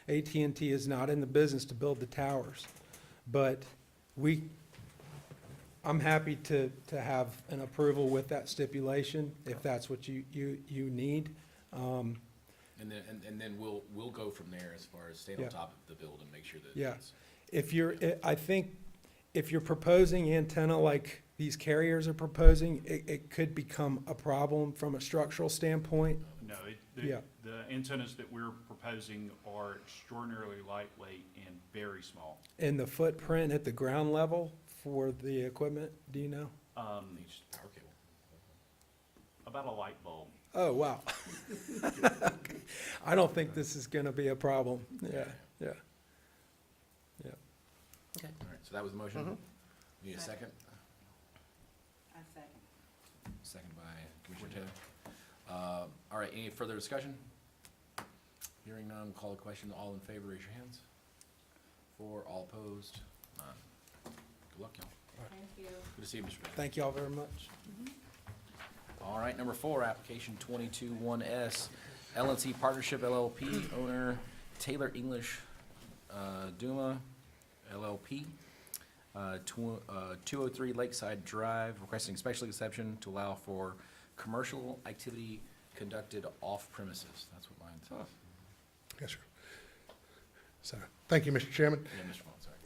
AT&T is not in the business to build the towers, but I'm happy to have an approval with that stipulation, if that's what you need. And then we'll go from there as far as staying on Yeah. top of the build and make sure that Yeah. it's. I think if you're proposing antenna like these carriers are proposing, it could become a problem from a structural standpoint. No, Yeah. the antennas that we're proposing are extraordinarily lightweight and very small. And the footprint at the ground level for the equipment, do you know? I think it's just power cable. About a light bulb. Oh, wow. I don't think this is gonna be a problem. Yeah. All right, so that was the motion. Need a second? I second. Second by Commissioner Taylor. All right, any further discussion? Hearing none, call the question. All in favor, raise your hands. 4, all opposed, none. Good luck, y'all. Thank you. Good to see you, Mr. Bailey. Thank you all very much. All right, number 4, application 22-1S, LNC Partnership LLP, owner Taylor English Duma LLP, 203 Lakeside Drive, requesting special exception to allow for commercial activity conducted off premises. That's what mine says. Yes, sir. So, thank you, Mr. Chairman. Yeah, Mr. Vaughn, sorry.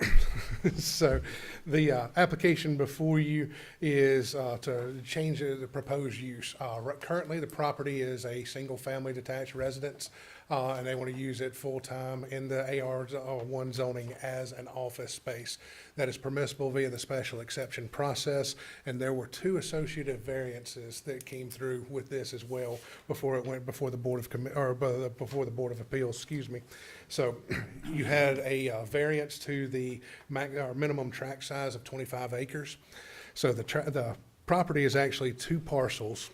So the application before you is to change the proposed use. Currently, the property is a single-family detached residence, and they want to use it full-time in the AR1 zoning as an office space. That is permissible via the special exception process, and there were 2 associative variances that came through with this as well before it went before the Board of before the Board of Appeals, excuse me. So you had a variance to the minimum tract size of 25 acres. So the property is actually 2 parcels.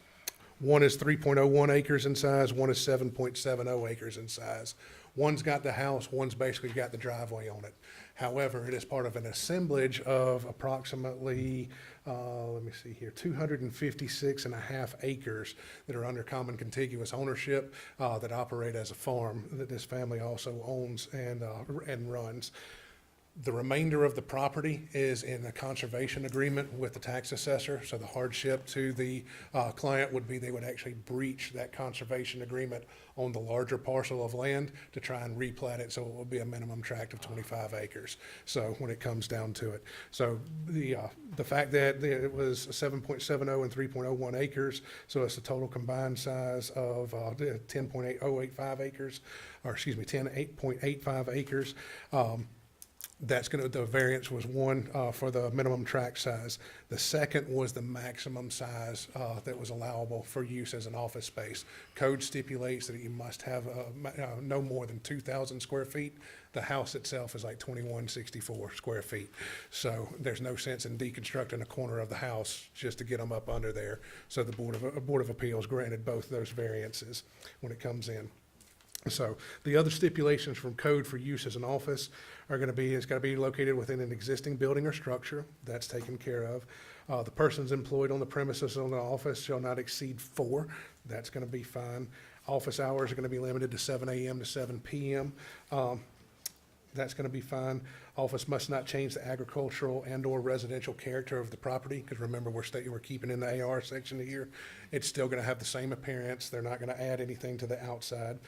One is 3.01 acres in size, one is 7.70 acres in size. One's got the house, one's basically got the driveway on it. However, it is part of an assemblage of approximately, let me see here, 256.5 acres that are under common contiguous ownership that operate as a farm that this family also owns and runs. The remainder of the property is in a conservation agreement with the tax assessor. So the hardship to the client would be they would actually breach that conservation agreement on the larger parcel of land to try and replat it, so it will be a minimum tract of 25 acres. So when it comes down to it. So the fact that it was 7.70 and 3.01 acres, so it's a total combined size of 10.8085 acres, or excuse me, 10.85 acres. The variance was one for the minimum tract size. The second was the maximum size that was allowable for use as an office space. Code stipulates that you must have no more than 2,000 square feet. The house itself is like 2164 square feet. So there's no sense in deconstructing a corner of the house just to get them up under there. So the Board of Appeals granted both those variances when it comes in. So the other stipulations from code for use as an office are going to be, it's got to be located within an existing building or structure. That's taken care of. The persons employed on the premises on the office shall not exceed 4. That's going to be fine. Office hours are going to be limited to 7 a.m. to 7 p.m. That's going to be fine. Office must not change the agricultural and/or residential character of the property, because remember, we're keeping in the AR section here. It's still going to have the same appearance. They're not going to add anything to the outside.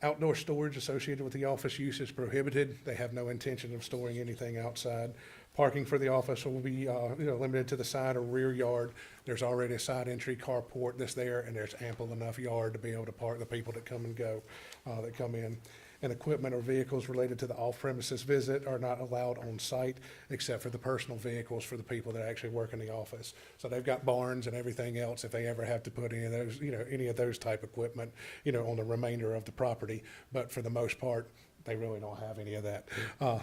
Outdoor storage associated with the office use is prohibited. They have no intention of storing anything outside. Parking for the office will be limited to the side or rear yard. There's already a side entry carport that's there, and there's ample enough yard to be able to park the people that come and go, that come in. And equipment or vehicles related to the off-premises visit are not allowed on site, except for the personal vehicles for the people that actually work in the office. So they've got barns and everything else if they ever have to put any of those type equipment, on the remainder of the property. But for the most part, they really don't have any of that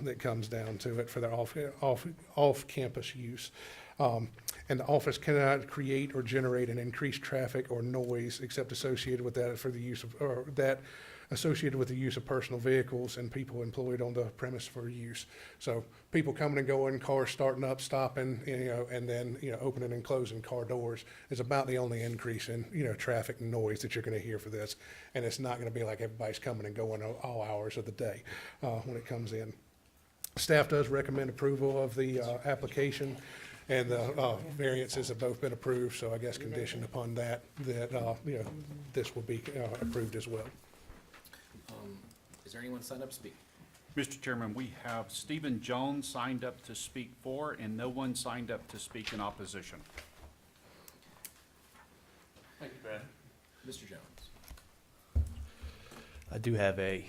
that comes down to it for their off-campus use. And the office cannot create or generate an increased traffic or noise except associated with that for the use of, or that associated with the use of personal vehicles and people employed on the premise for use. So people coming and going, cars starting up, stopping, and then, opening and closing car doors is about the only increase in, traffic and noise that you're going to hear for this. And it's not going to be like everybody's coming and going all hours of the day when it comes in. Staff does recommend approval of the application, and the variances have both been approved. So I guess conditioned upon that this will be approved as well. Is there anyone signed up to speak? Mr. Chairman, we have Stephen Jones signed up to speak for, and no one signed up to speak in opposition. Thank you, Brad. Mr. Jones. I do have a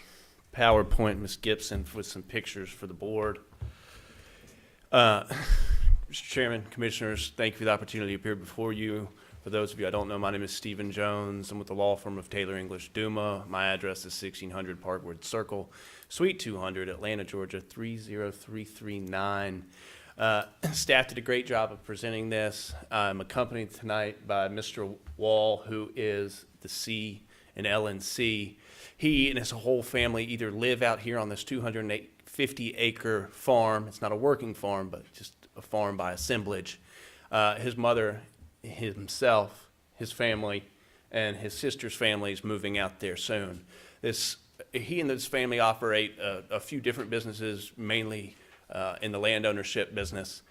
PowerPoint, Ms. Gibson, with some pictures for the board. Mr. Chairman, Commissioners, thank you for the opportunity to appear before you. For those of you I don't know, my name is Stephen Jones. I'm with the law firm of Taylor English Duma. My address is 1600 Parkwood Circle, Suite 200, Atlanta, Georgia 30339. Staff did a great job of presenting this. I'm accompanied tonight by Mr. Wall, who is the C in LNC. He and his whole family either live out here on this 250-acre farm. It's not a working farm, but just a farm by assemblage. His mother, himself, his family, and his sister's family is moving out there soon. He and his family operate a few different businesses, mainly in the land ownership business.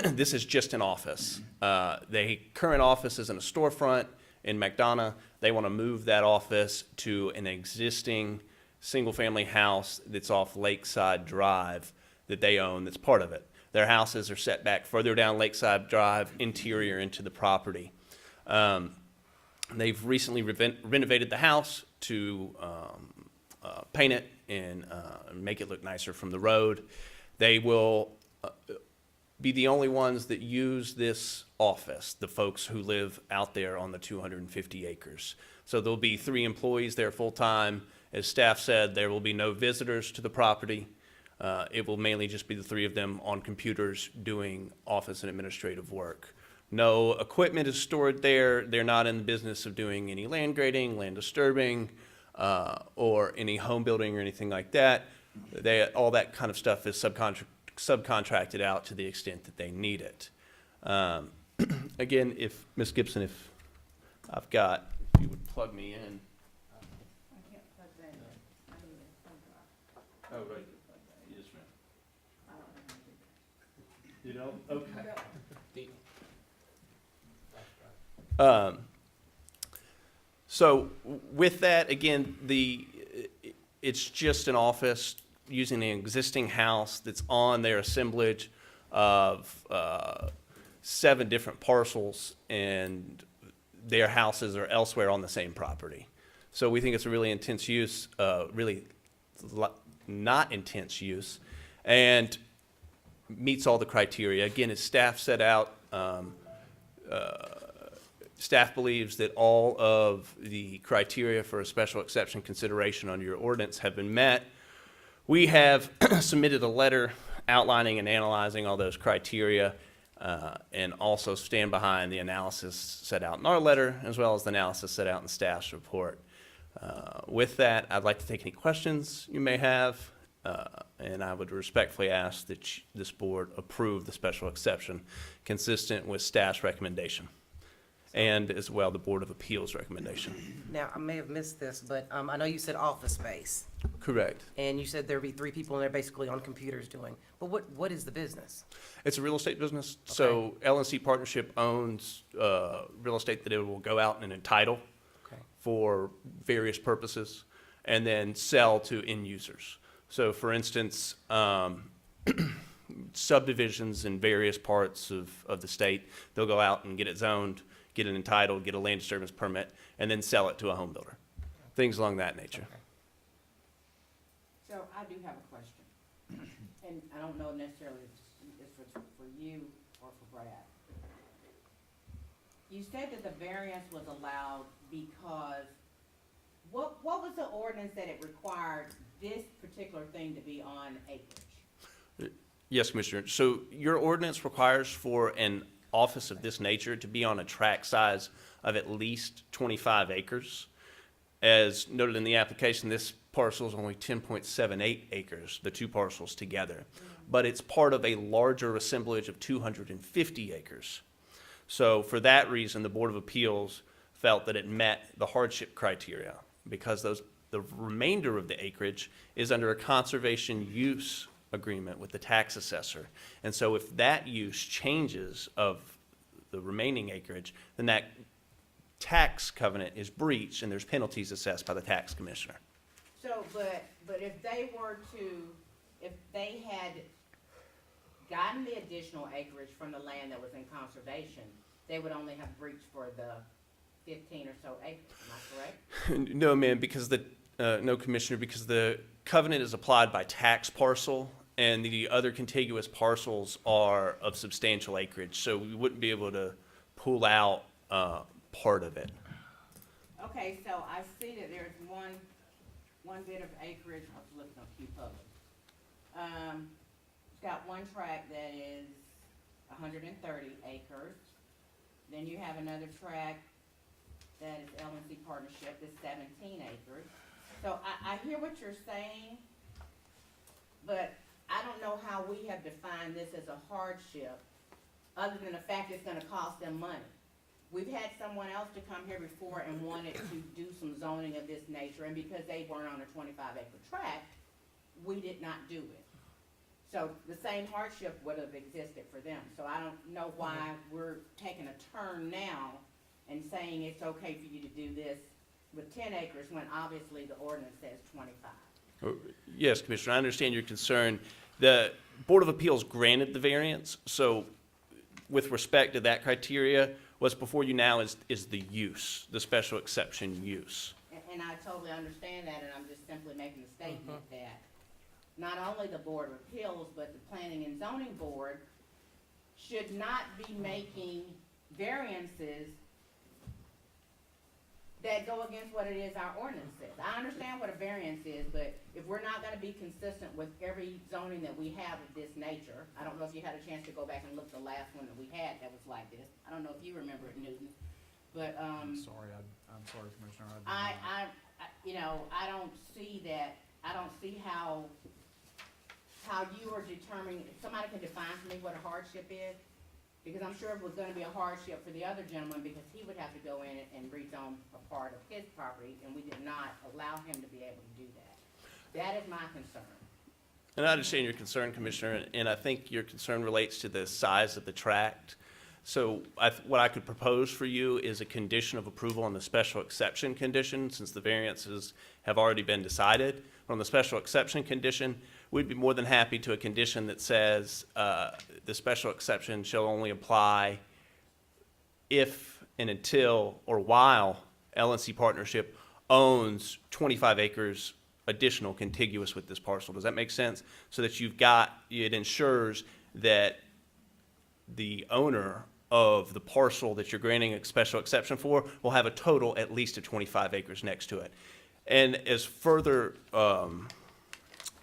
This is just an office. The current office is in a storefront in McDonough. They want to move that office to an existing single-family house that's off Lakeside Drive. that they own that's part of it. Their houses are set back further down Lakeside Drive, interior into the property. They've recently renovated the house to paint it and make it look nicer from the road. They will be the only ones that use this office, the folks who live out there on the 250 acres. So there'll be 3 employees there full-time. As staff said, there will be no visitors to the property. It will mainly just be the 3 of them on computers doing office and administrative work. No equipment is stored there. They're not in the business of doing any land grading, land disturbing, or any home building or anything like that. All that kind of stuff is subcontracted out to the extent that they need it. Again, if Ms. Gibson, if you would plug me in. I can't plug that in. I need a thumb drive. Oh, right. Yes, ma'am. You know? Okay. So with that, again, it's just an office using an existing house that's on their assemblage of 7 different parcels, and their houses are elsewhere on the same property. So we think it's a really intense use, not intense use, and meets all the criteria. Again, as staff set out, staff believes that all of the criteria for a special exception consideration under your ordinance have been met. We have submitted a letter outlining and analyzing all those criteria, and also stand behind the analysis set out in our letter, as well as the analysis set out in staff's report. With that, I'd like to take any questions you may have, and I would respectfully ask that this board approve the special exception consistent with staff's recommendation, and as well the Board of Appeals recommendation. Now, I may have missed this, but I know you said office space, Correct. and you said there'd be 3 people in there basically on computers doing, but what is the business? It's a real estate business. So LNC Partnership owns real estate that it will go out and entitle Okay. for various purposes and then sell to end users. So for instance, subdivisions in various parts of the state, they'll go out and get it zoned, get it entitled, get a land disturbance permit, and then sell it to a home builder. Things along that nature. Okay. So I do have a question, and I don't know necessarily if it's for you or for Brad. You said that the variance was allowed because, what was the ordinance that it required this particular thing to be on acreage? Yes, Commissioner. So your ordinance requires for an office of this nature to be on a tract size of at least 25 acres. As noted in the application, this parcel is only 10.78 acres, the 2 parcels together. But it's part of a larger assemblage of 250 acres. So for that reason, the Board of Appeals felt that it met the hardship criteria because the remainder of the acreage is under a conservation use agreement with the tax assessor. And so if that use changes of the remaining acreage, then that tax covenant is breached and there's penalties assessed by the tax commissioner. So, but if they had gotten the additional acreage from the land that was in conservation, they would only have breached for the 15 or so acres, am I correct? No, ma'am, because no, Commissioner, because the covenant is applied by tax parcel and the other contiguous parcels are of substantial acreage, so we wouldn't be able to pull out part of it. Okay, so I see that there's one bit of acreage, I was looking up Q Public. It's got one tract that is 130 acres. Then you have another tract that is LNC Partnership, that's 17 acres. So I hear what you're saying, but I don't know how we have defined this as a hardship, other than the fact it's gonna cost them money. We've had someone else to come here before and wanted to do some zoning of this nature, and because they weren't on a 25-acre tract, we did not do it. So the same hardship would have existed for them. So I don't know why we're taking a turn now and saying it's okay for you to do this with 10 acres when obviously the ordinance says 25. Yes, Commissioner, I understand your concern. The Board of Appeals granted the variance, so with respect to that criteria, what's before you now is the use, the special exception use. And I totally understand that, and I'm just simply making the statement that not only the Board of Appeals, but the Planning and Zoning Board should not be making variances that go against what it is our ordinance says. I understand what a variance is, but if we're not gonna be consistent with every zoning that we have of this nature, I don't know if you had a chance to go back and look the last one that we had that was like this. I don't know if you remember it, Newton, but, I'm sorry, Commissioner. I don't see that, I don't see how you are determining, if somebody can define for me what a hardship is, because I'm sure it was gonna be a hardship for the other gentleman, because he would have to go in and rezone a part of his property, and we did not allow him to be able to do that. That is my concern. And I understand your concern, Commissioner, and I think your concern relates to the size of the tract. So what I could propose for you is a condition of approval on the special exception condition, since the variances have already been decided. On the special exception condition, we'd be more than happy to a condition that says the special exception shall only apply if and until or while LNC Partnership owns 25 acres additional contiguous with this parcel. Does that make sense? So that it ensures that the owner of the parcel that you're granting a special exception for will have a total at least of 25 acres next to it. And as further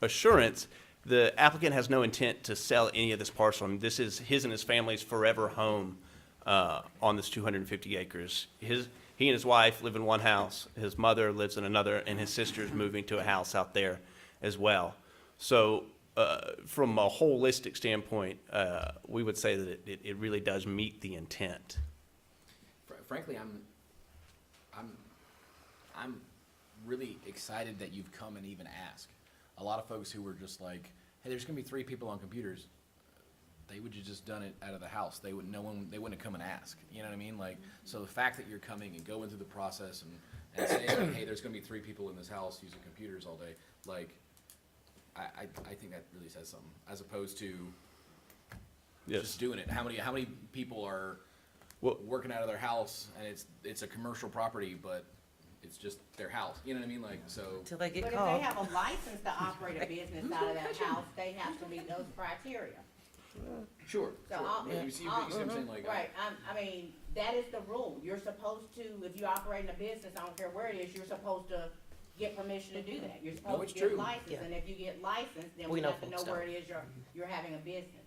assurance, the applicant has no intent to sell any of this parcel. I mean, this is his and his family's forever home on this 250 acres. He and his wife live in one house, his mother lives in another, and his sister's moving to a house out there as well. So from a holistic standpoint, we would say that it really does meet the intent. Frankly, I'm really excited that you've come and even asked. A lot of folks who were just like, hey, there's gonna be 3 people on computers, they would have just done it out of the house. They wouldn't have come and ask. You know what I mean? Like, so the fact that you're coming and going through the process and saying, like, hey, there's gonna be 3 people in this house using computers all day, like, I think that really says something, as opposed to just doing it. How many people are working out of their house and it's a commercial property, but it's just their house, you know what I mean? Like, so. Till they get But if caught. they have a license to operate a business out of that house, they have to meet those criteria. Sure. So You see what I'm saying? Like, Right, I mean, that is the rule. You're supposed to, if you're operating a business, I don't care where it is, you're supposed to get permission to do that. You're supposed it's to get true. licensed, Yeah. and if you get licensed, then We we know have to know folks where don't. it is you're having a business.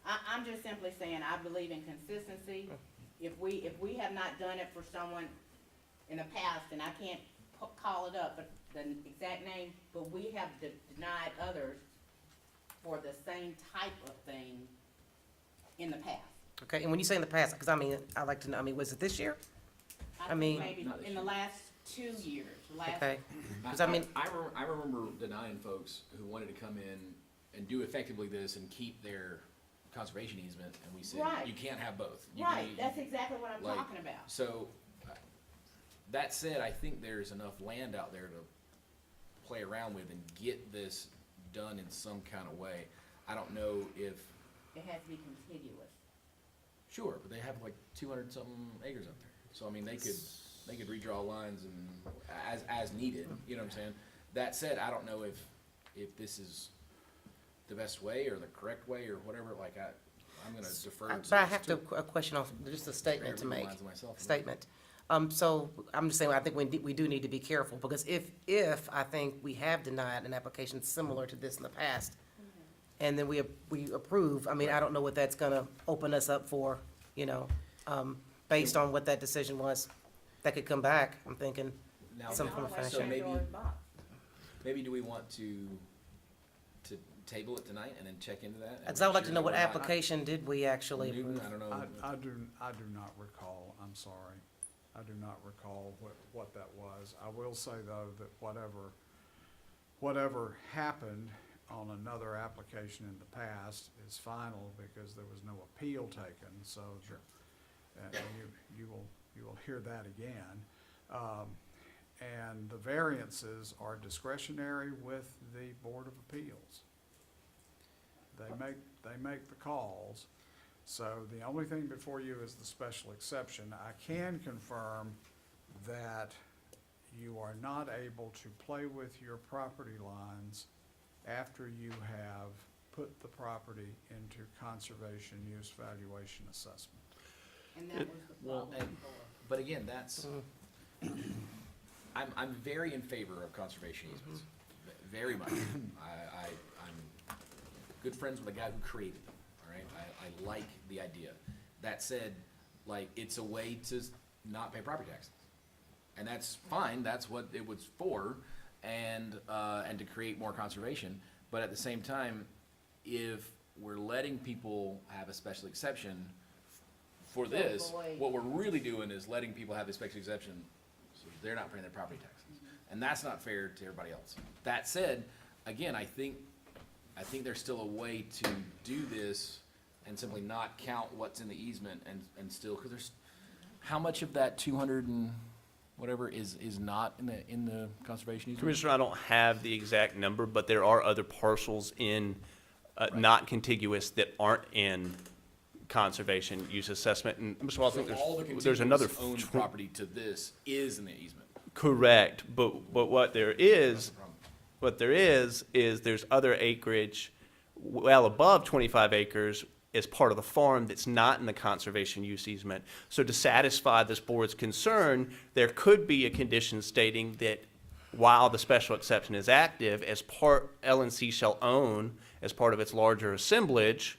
I'm just simply saying, I believe in consistency. If we have not done it for someone in the past, and I can't call it up, but the exact name, but we have denied others for the same type of thing in the past. Okay, and when you say in the past, because I mean, I'd like to know, I mean, was it this year? I mean- Maybe Not this in the year. last 2 years, Okay, because I mean, I remember denying folks who wanted to come in and do effectively this and keep their conservation easement, and we said, Right. you can't have both. You right, can- that's exactly what I'm like, talking about. So, that said, I think there's enough land out there to play around with and get this done in some kind of way. I don't know if, It has to be contiguous. sure, but they have like 200 something acres up there. So, I mean, they could redraw lines and as needed, you know what I'm saying? That said, I don't know if this is the best way or the correct way or whatever, like I'm gonna defer to. but I have a question on, just a statement to make. Statement. So I'm just saying, I think we do need to be careful, because if I think we have denied an application similar to this in the past, and then we approve, I mean, I don't know what that's gonna open us up for, you know, based on what that decision was. That could come back, I'm thinking, Now, some from a Always fashion. So check maybe- Dora's box. maybe do we want to table it tonight and then check into that? and because I would make like to sure know what that we're not- application did we actually Newton, approve? I don't know. I do not recall, I'm sorry. I do not recall what that was. I will say, though, that whatever happened on another application in the past is final, because there was no appeal taken, so. Sure. And you will hear that again. And the variances are discretionary with the Board of Appeals. they make the calls. So the only thing before you is the special exception. I can confirm that you are not able to play with your property lines after you have put the property into conservation use valuation assessment. And that was the Well, problem and- before. But again, that's, I'm very in favor of conservation easements, very much. I'm good friends with the guy who created them, all right? I like the idea. That said, like, it's a way to not pay property taxes. And that's fine, that's what it was for, and to create more conservation. But at the same time, if we're letting people have a special exception for To this, avoid- what we're really doing is letting people have a special exception so they're not paying their property taxes. And that's not fair to everybody else. That said, again, I think there's still a way to do this and simply not count what's in the easement and still, because there's, how much of that 200 and whatever is not in the conservation easement? Commissioner, I don't have the exact number, but there are other parcels in, not contiguous that aren't in conservation use assessment. And Mr. Wall, I think So all the there's another. contiguous owned property to this is in the easement. Correct, but what there That's is, the problem. what there is there's other acreage well above 25 acres as part of the farm that's not in the conservation use easement. So to satisfy this board's concern, there could be a condition stating that while the special exception is active, as part, LNC shall own, as part of its larger assemblage,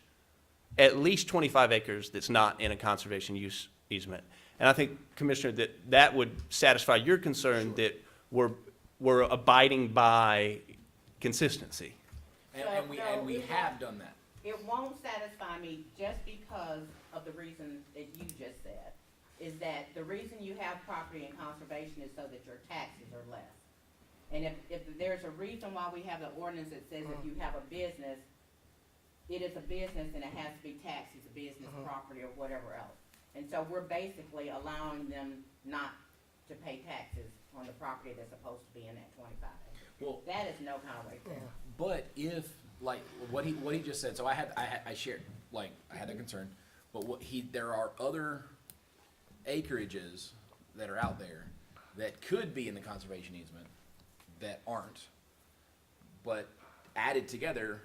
at least 25 acres that's not in a conservation use easement. And I think, Commissioner, that would satisfy your concern that we're abiding by consistency. And we have done that. It won't satisfy me just because of the reason that you just said, is that the reason you have property in conservation is so that your taxes are less. And if there's a reason why we have the ordinance that says if you have a business, it is a business and it has to be taxed as a business property or whatever else. And so we're basically allowing them not to pay taxes on the property that's supposed to be in that 25 acres. Well, That is no kind of way fair. but if, like, what he just said, so I shared, like, I had that concern, but there are other acreages that are out there that could be in the conservation easement that aren't, but added together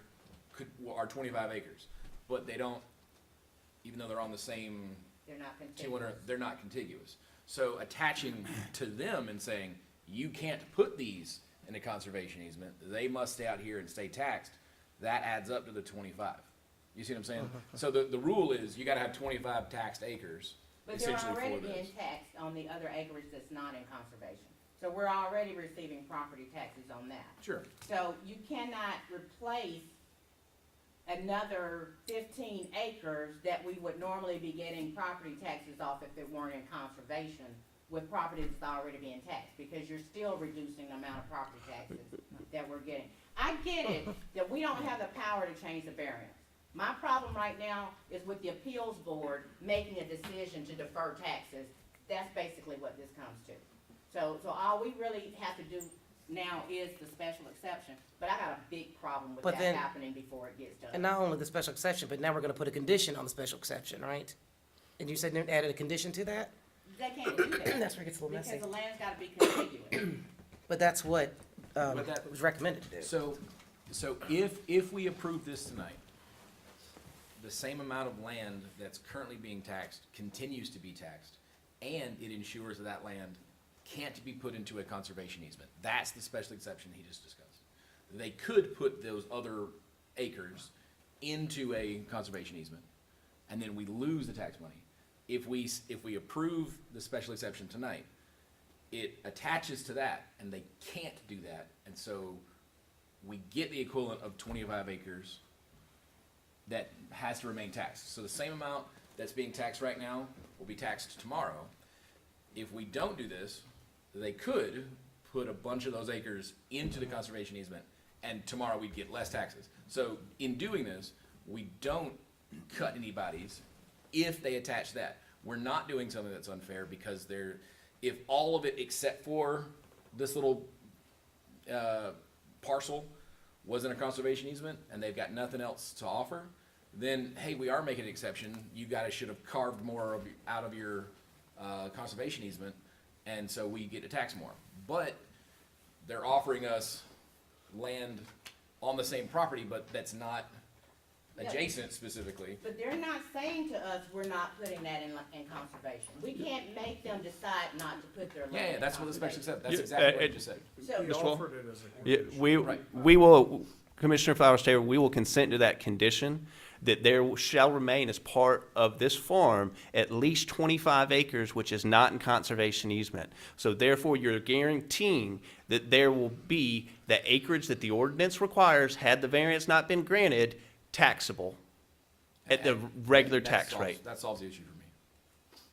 are 25 acres, but they don't, even though they're on the same They're not 200, contiguous. they're not contiguous. So attaching to them and saying, you can't put these in a conservation easement, they must stay out here and stay taxed, that adds up to the 25. You see what I'm saying? So the rule is, you gotta have 25 taxed acres, But they're essentially already for this. being taxed on the other acreage that's not in conservation. So we're already receiving property taxes on that. Sure. So you cannot replace another 15 acres that we would normally be getting property taxes off if it weren't in conservation with property that's already being taxed, because you're still reducing the amount of property taxes that we're getting. I get it that we don't have the power to change the variance. My problem right now is with the appeals board making a decision to defer taxes. That's basically what this comes to. So all we really have to do now is the special exception, but I got a big problem with But that then- happening before it gets done. And not only the special exception, but now we're gonna put a condition on the special exception, right? And you said you added a condition to that? They can't do that, That's where it gets a little because messy. the land's gotta be contiguous. But that's what, But that- was recommended to do. So if we approve this tonight, the same amount of land that's currently being taxed continues to be taxed, and it ensures that that land can't be put into a conservation easement. That's the special exception he just discussed. They could put those other acres into a conservation easement, and then we lose the tax money. If we approve the special exception tonight, it attaches to that, and they can't do that, and so we get the equivalent of 25 acres that has to remain taxed. So the same amount that's being taxed right now will be taxed tomorrow. If we don't do this, they could put a bunch of those acres into the conservation easement, and tomorrow we'd get less taxes. So in doing this, we don't cut anybody's if they attach that. We're not doing something that's unfair, because if all of it except for this little parcel was in a conservation easement and they've got nothing else to offer, then, hey, we are making an exception. You guys should have carved more out of your conservation easement, and so we get to tax more. But they're offering us land on the same property, but that's not adjacent specifically. But they're not saying to us, we're not putting that in conservation. We can't make them decide not to put their land Yeah, in that's what the special conservation. exception, that's Yeah, exactly what it- you just said. So, We Mr. Wall? offered it as a Yeah, condition. we will, Commissioner Flowers Taylor, we will consent to that condition, that there shall remain as part of this farm at least 25 acres, which is not in conservation easement. So therefore, you're guaranteeing that there will be the acreage that the ordinance requires, had the variance not been granted, taxable at the regular That tax solves- rate. That solves the issue for me.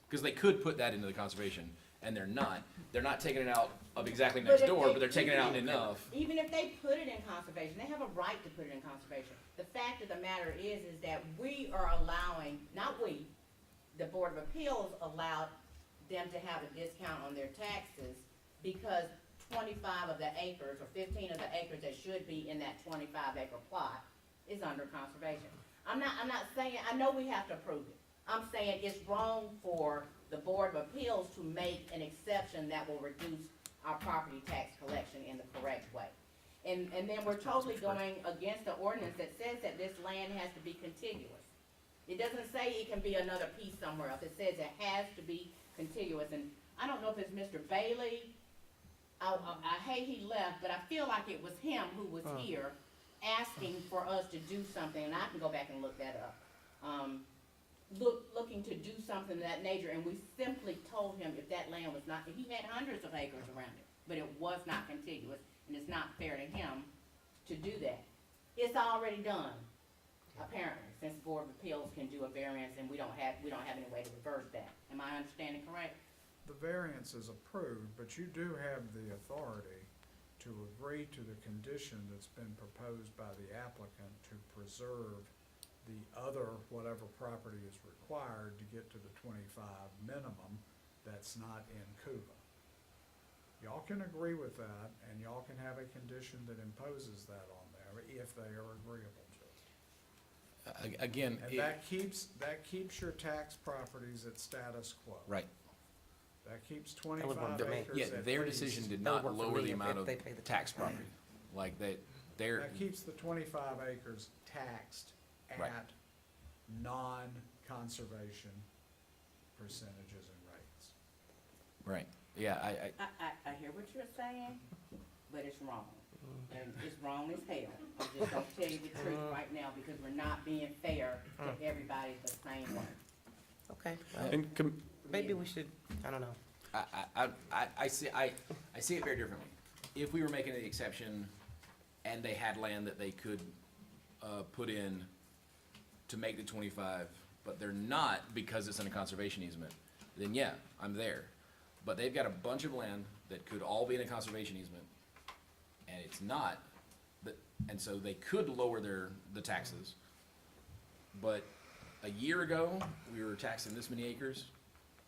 Because they could put that into the conservation, and they're not. They're not taking it out of exactly But next if door, they- but they're taking it out enough. even if they put it in conservation, they have a right to put it in conservation. The fact of the matter is that we are allowing, not we, the Board of Appeals allowed them to have a discount on their taxes because 25 of the acres, or 15 of the acres that should be in that 25-acre plot is under conservation. I'm not saying, I know we have to approve it. I'm saying it's wrong for the Board of Appeals to make an exception that will reduce our property tax collection in the correct way. And then we're totally going against the ordinance that says that this land has to be contiguous. It doesn't say it can be another piece somewhere else. It says it has to be contiguous. And I don't know if it's Mr. Bailey. I hate he left, but I feel like it was him who was here asking for us to do something, and I can go back and look that up. Looking to do something of that nature, and we simply told him if that land was not, he had hundreds of acres around it, but it was not contiguous, and it's not fair to him to do that. It's already done, apparently, since the Board of Appeals can do a variance and we don't have any way to reverse that. Am I understanding correct? The variance is approved, but you do have the authority to agree to the condition that's been proposed by the applicant to preserve the other, whatever property is required to get to the 25 minimum that's not in CUBA. Y'all can agree with that, and y'all can have a condition that imposes that on there if they are agreeable to it. Again, And that keeps your tax properties at status quo. right. That keeps would work 25 for me. acres Yeah, at their least. decision did That would not work for lower me the if amount of they pay the tax property. Like they're, That keeps the 25 acres taxed Right. at non-conservation percentages and rates. right. Yeah, I hear what you're saying, but it's wrong. And it's wrong as hell. I'm just gonna tell you the truth right now, because we're not being fair to everybody the same way. Okay, well, And maybe we should, I don't know. I see it very differently. If we were making an exception and they had land that they could, put in to make the 25, but they're not because it's in a conservation easement, then yeah, I'm there. But they've got a bunch of land that could all be in a conservation easement, and it's not, and so they could lower the taxes. But a year ago, we were taxing this many acres,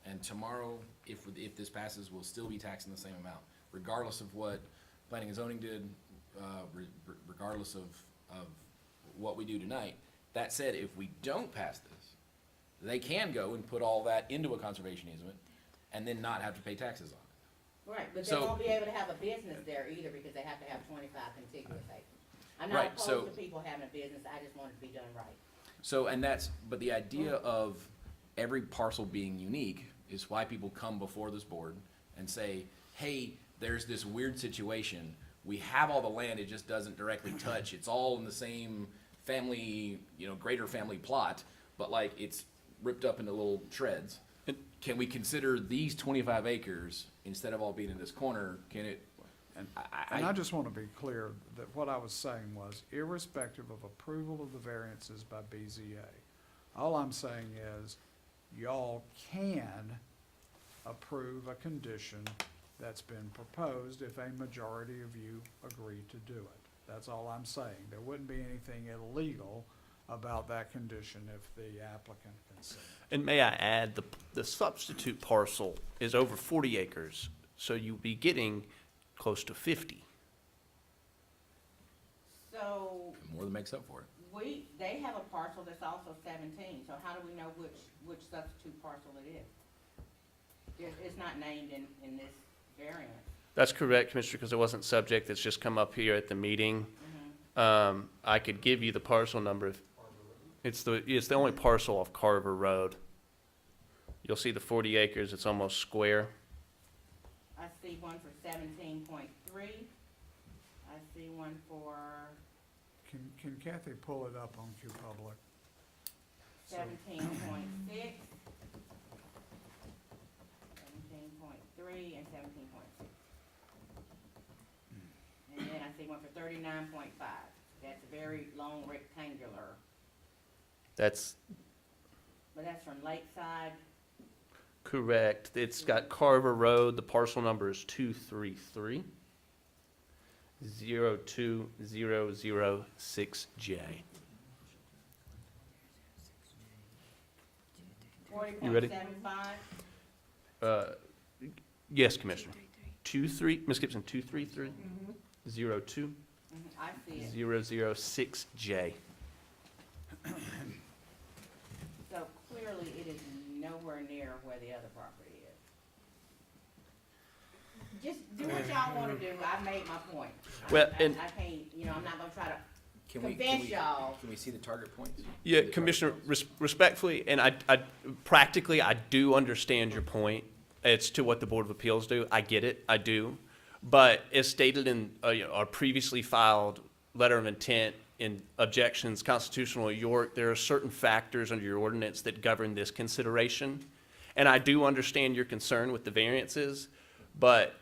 and tomorrow, if this passes, we'll still be taxing the same amount, regardless of what planning and zoning did, regardless of what we do tonight. That said, if we don't pass this, they can go and put all that into a conservation easement and then not have to pay taxes on it. Right, but they So- won't be able to have a business there either, because they have to have 25 contiguous acres. I'm Right, not so- opposed to people having a business, I just want it to be done right. So, but the idea of every parcel being unique is why people come before this board and say, hey, there's this weird situation. We have all the land, it just doesn't directly touch. It's all in the same family, greater family plot, but like it's ripped up into little shreds. Can we consider these 25 acres, instead of all being in this corner, can it? And I just want to be clear that what I was saying was irrespective of approval of the variances by BZA, all I'm saying is y'all can approve a condition that's been proposed if a majority of you agree to do it. That's all I'm saying. There wouldn't be anything illegal about that condition if the applicant consented. And may I add, the substitute parcel is over 40 acres, so you'll be getting close to 50. So More than makes up for it. they have a parcel that's also 17, so how do we know which substitute parcel it is? It's not named in this variance. That's correct, Commissioner, because it wasn't subject, it's just come up here at the meeting. I could give you the parcel number. It's the only parcel off Carver Road. You'll see the 40 acres, it's almost square. I see one for 17.3. I see one for Can Kathy pull it up on Q Public? 17.6, 17.3, and 17.6. And then I see one for 39.5. That's a very long rectangular, That's but that's from Lakeside. correct. It's got Carver Road, the parcel number is 233 02006J. You ready? 40.75. Yes, Commissioner. 23, Ms. Gibson, 233 02 I see it. 006J. So clearly it is nowhere near where the other property is. Just do what y'all wanna do. I made my point. Well, I and- can't, I'm not gonna try to Can convince y'all. Can we see the target points? Yeah, Commissioner, respectfully, and I practically, I do understand your point. It's to what the Board of Appeals do. I get it, I do. But as stated in our previously filed letter of intent in objections constitutional of York, there are certain factors under your ordinance that govern this consideration. And I do understand your concern with the variances, but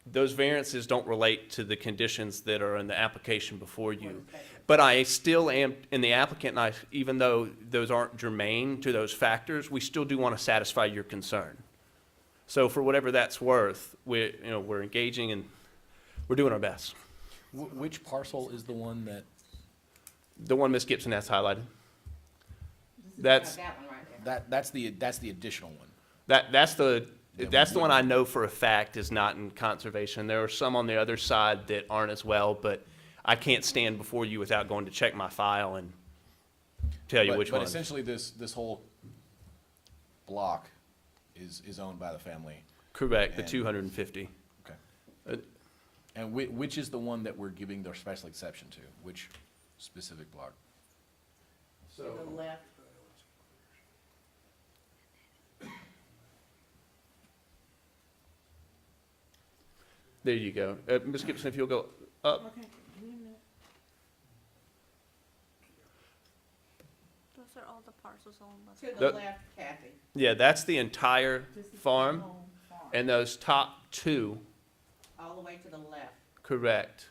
those variances don't relate to the conditions that are in the application before you. But I still am, in the applicant, and even though those aren't germane to those factors, we still do want to satisfy your concern. So for whatever that's worth, we're engaging and we're doing our best. Which parcel is the one that, The one Ms. Gibson has highlighted. That's, That one right there. that's the additional one? that's the one I know for a fact is not in conservation. There are some on the other side that aren't as well, but I can't stand before you without going to check my file and tell you which But one. essentially, this whole block is owned by the family. Correct, the and- 250. Okay. Uh, And which is the one that we're giving the special exception to? Which specific block? To the left. There you go. Ms. Gibson, if you'll go up. Those are all the parcels owned by. To the The- left, Kathy. Yeah, that's the entire farm, and those top two, All the way to the left, correct,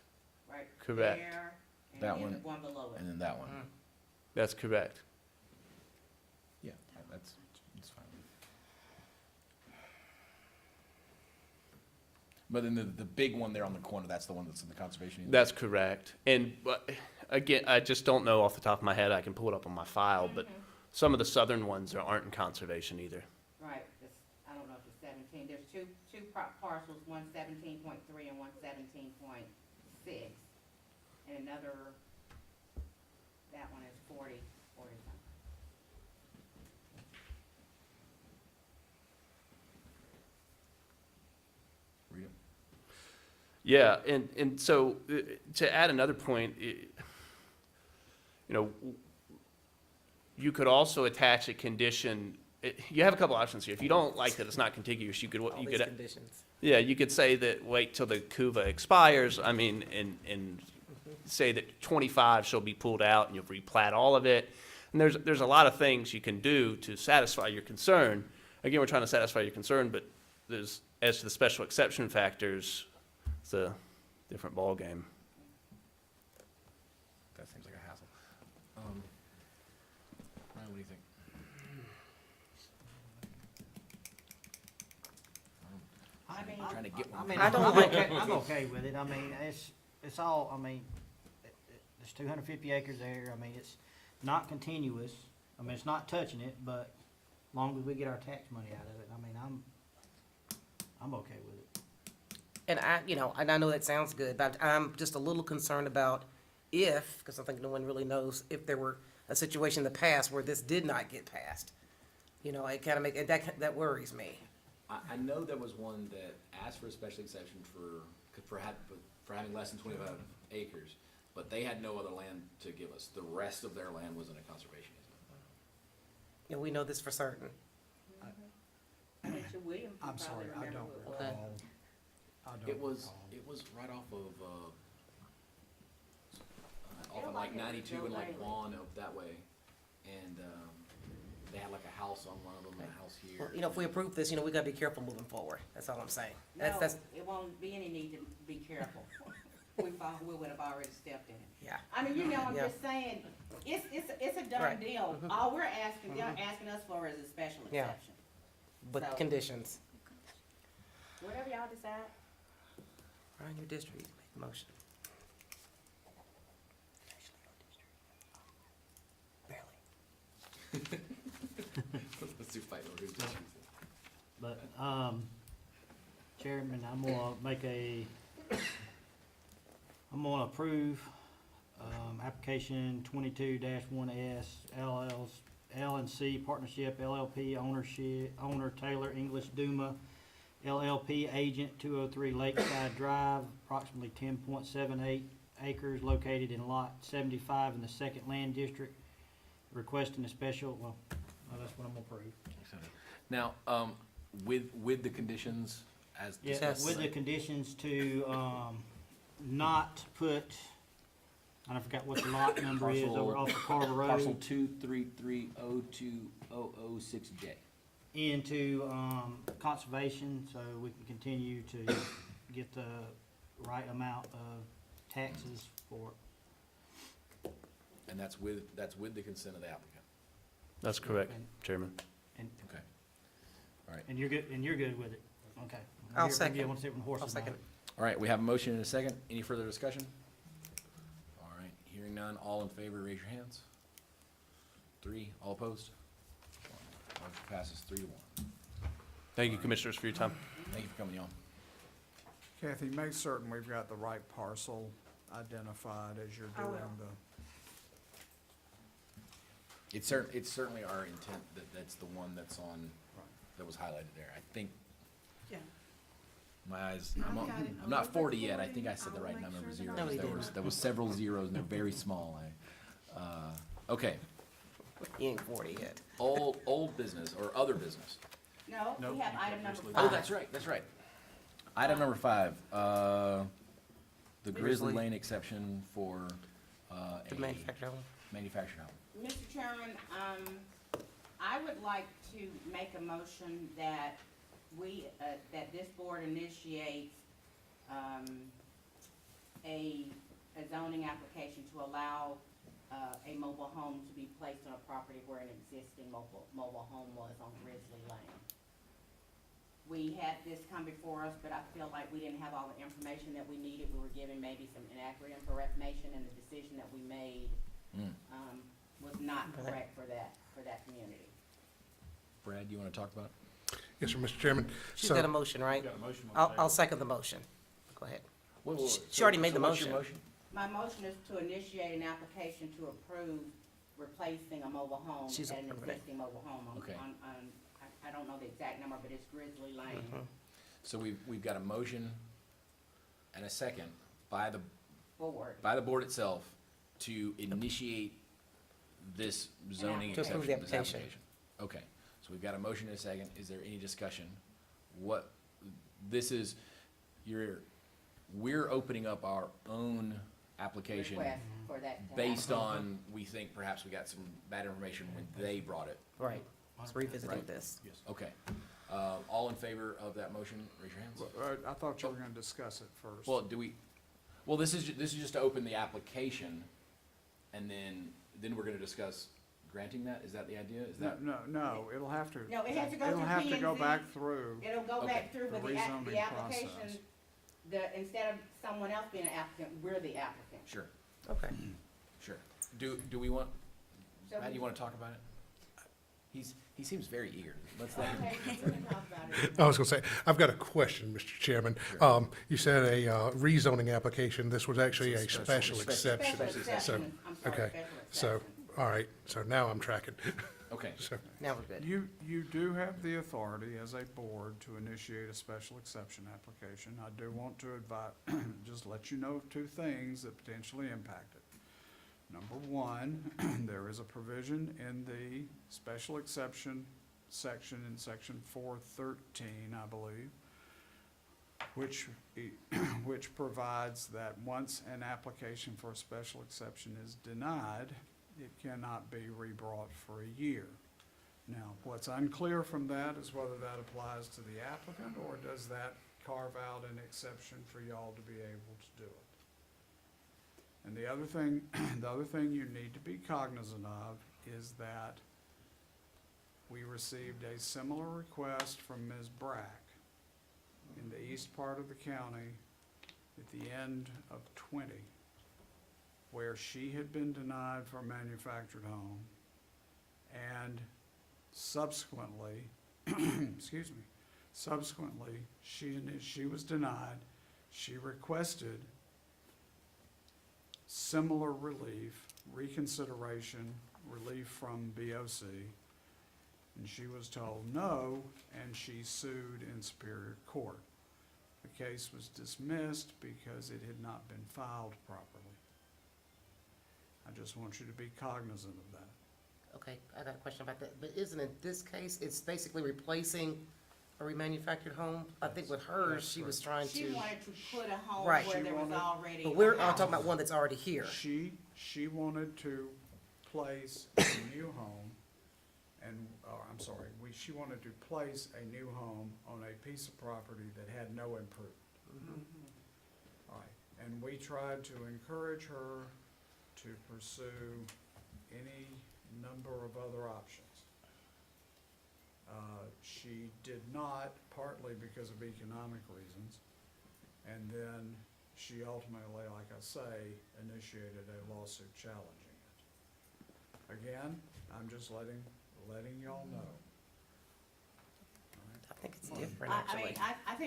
right Correct. there, and That then one. the one below it. And then that one? that's correct. Yeah, that's fine. But then the big one there on the corner, that's the one that's in the conservation easement? That's correct. And again, I just don't know off the top of my head. I can pull it up on my file, but some of the southern ones aren't in conservation either. Right, I don't know if it's 17, there's two parcels, one 17.3 and one 17.6. And another, that one is 40 something. Read it. Yeah, and so to add another point, you could also attach a condition. You have a couple options here. If you don't like that it's not contiguous, you could conditions. Yeah, you could say that wait till the CUVA expires, and say that 25 shall be pulled out and you'll replat all of it. And there's a lot of things you can do to satisfy your concern. Again, we're trying to satisfy your concern, but as to the special exception factors, it's a different ballgame. That seems like a hassle. Ryan, what do you think? I mean, Trying to get one. I'm okay with it. I mean, it's all, there's 250 acres there. I mean, it's not continuous. I mean, it's not touching it, but as long as we get our tax money out of it, I mean, I'm okay with it. And I know that sounds good, but I'm just a little concerned about if, because I think no one really knows, if there were a situation in the past where this did not get passed. You know, it kind of that worries me. I know there was one that asked for a special exception for having less than 25 acres, but they had no other land to give us. The rest of their land was in a conservation easement. And we know this for certain. Mr. Williams, you I'm sorry, probably I remember don't who it was. recall. I don't It was recall. right off of, off Feel of like like it was 92 and Joe like Bailey. Vaughn up that way. And, they had like a house on one of them and a house Well, here. you know, if we approve this, you know, we gotta be careful moving forward. That's all I'm saying. No, That's, it won't be any need to be careful. We would have already stepped in it. yeah. I mean, you know, I'm Yeah. just saying, it's a done Right. deal. All we're asking, they're asking us for is a special Yeah. exception. But So- conditions. Whatever y'all decide. Ryan, your district, make the motion. Barely. Let's do fight over who's district. But, Chairman, I'm gonna approve, application 22-1S L&C Partnership LLP owner Taylor English Duma LLP agent 203 Lakeside Drive, approximately 10.78 acres located in lot 75 in the second land district, requesting a special, that's what I'm gonna approve. Now, with the conditions as Yeah, discussed. with the conditions to, not put, I forgot what the lot number is over off of Carver Parcel Road, 233020006J. into, conservation, so we can continue to get the right amount of taxes for it. And that's with the consent of the applicant. That's correct, Chairman. Okay. All right. And you're good with it? Okay. I'll second. I want to see it from the horse's I'll second. mouth. All right, we have a motion and a second. Any further discussion? All right, hearing none, all in favor, raise your hands. 3, all opposed? Motion passes 3-1. Thank you, Commissioners, for your time. Thank you for coming on. Kathy, make certain we've got the right parcel identified as you're I doing will. the. It's certainly our intent that that's the one that's on, that was highlighted there. I think, Yeah. my eyes, I've I'm got it. not I'm 40 looking yet. I for think it. I said the I'll right make number of sure that zeros. I No, you There didn't. was several zeros and they're very small. Okay, You ain't 40 yet. old business or other business. No, Nope, we have you item can't number just leave 5. Oh, that's right. Item number 5, the Grizzly Grizzly. Lane exception for, The a manufactured home. manufactured home. Mr. Chairman, I would like to make a motion that that this board initiates, a zoning application to allow, a mobile home to be placed on a property where an existing mobile home was on Grizzly Lane. We had this come before us, but I feel like we didn't have all the information that we needed. We were given maybe some inaccurate information, and the decision that we made, was not correct for that community. Brad, you want to talk about it? Yes, sir, Mr. Chairman. She's So- got a motion, right? Got a motion on the I'll table. second the motion. Go ahead. Wait, wait, wait. She already made the what's your motion. My motion is to initiate an application to approve replacing a mobile home She's at an approving it. existing mobile home Okay. I don't know the exact number, but it's Grizzly Lane. So we've got a motion and a second by the Forward. board itself to initiate this zoning To approve exception, the this application. application. Okay, so we've got a motion and a second. Is there any discussion? We're opening up our own application Request for that to based happen. on, we think perhaps we got some bad information when they brought it. Right. Let's revisit Right. this. Okay. All in favor of that motion, raise your hands. I thought you were gonna discuss it first. Well, this is just to open the application, and then we're gonna discuss granting that? Is that the idea? Is that? No, it'll have to. No, it has to go It'll through have to go P&Z. back through. It'll go Okay. back through, but The the rezoning application, process. instead of someone else being an applicant, we're the applicant. Sure, Okay. sure. Do we want, So Matt, you wanna talk about it? He seems very eager. Let's let him. Okay, we can talk about it. I was gonna say, I've got a question, Mr. Chairman. You said a rezoning application, this was actually a special exception. Special So, exception, I'm sorry, okay, special so, exception. all right, so now I'm tracking. Okay. So, Now we're good. You do have the authority as a board to initiate a special exception application. I do want to just let you know of two things that potentially impact it. Number one, there is a provision in the special exception section in section 413, I believe, which provides that once an application for a special exception is denied, it cannot be rebrought for a year. Now, what's unclear from that is whether that applies to the applicant, or does that carve out an exception for y'all to be able to do it? And the other thing you need to be cognizant of is that we received a similar request from Ms. Brack in the east part of the county at the end of 20, where she had been denied for a manufactured home, and subsequently, she was denied. She requested similar relief, reconsideration, relief from BOC, and she was told no, and she sued in Superior Court. The case was dismissed because it had not been filed properly. I just want you to be cognizant of that. Okay, I got a question about that, but isn't it this case, it's basically replacing a remanufactured home? I think with hers, That's she was trying to. She wanted to put a home Right. where She there was wanted- already But a we're house. talking about one that's already here. She wanted to place a new home, and, she wanted to place a new home on a piece of property that had no improvement. All right, and we tried to encourage her to pursue any number of other options. She did not, partly because of economic reasons, and then she ultimately, like I say, initiated a lawsuit challenging it. Again, I'm just letting y'all know. I think it's different, I actually.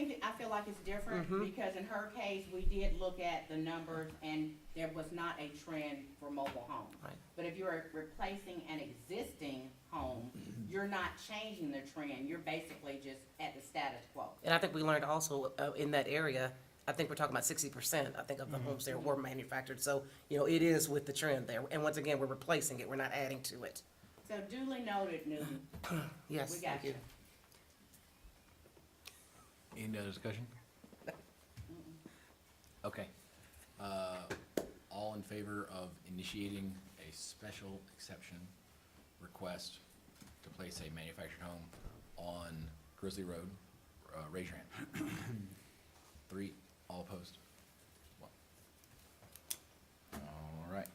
mean, I feel like it's different, Mhm. because in her case, we did look at the numbers, and there was not a trend for mobile homes. Right. But if you're replacing an existing home, you're not changing the trend, you're basically just at the status quo. And I think we learned also in that area, I think we're talking about 60%, I think, of the homes there were manufactured. So, it is with the trend there. And once again, we're replacing it, we're not adding to it. So duly noted, Newton. Yes, We got thank you. you. Any other discussion? Okay. All in favor of initiating a special exception request to place a manufactured home on Grizzly Road, raise your hand. 3, all opposed? 1. All right,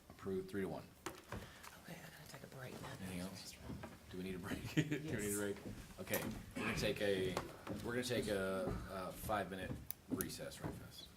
approved 3 to 1. Okay, I gotta take a break now. Anything else? Do we need a break? Do we need a break? Okay, we're gonna take a 5-minute recess right fast.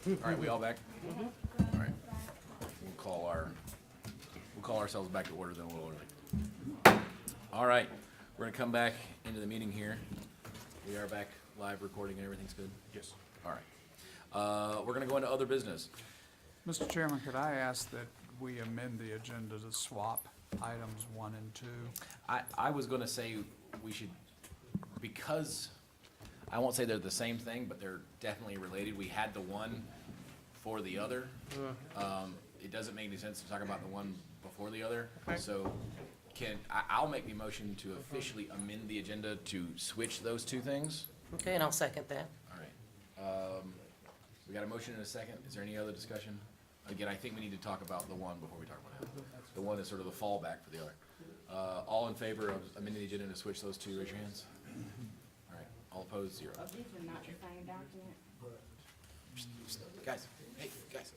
All right, we all back? All right. We'll call ourselves back to order then a little early. All right, we're gonna come back into the meeting here. We are back live recording and everything's good? Yes. All right. We're gonna go into other business. Mr. Chairman, could I ask that we amend the agenda to swap items 1 and 2? I was gonna say we should, because, I won't say they're the same thing, but they're definitely related. We had the one for the other. It doesn't make any sense to talk about the one before the other. So I'll make the motion to officially amend the agenda to switch those two things. Okay, and I'll second that. All right. We got a motion and a second. Is there any other discussion? Again, I think we need to talk about the one before we talk about it. The one is sort of the fallback for the other. All in favor of amending the agenda to switch those two, raise your hands. All right, all opposed, 0. Oh, these are not the same document? Guys, hey, guys.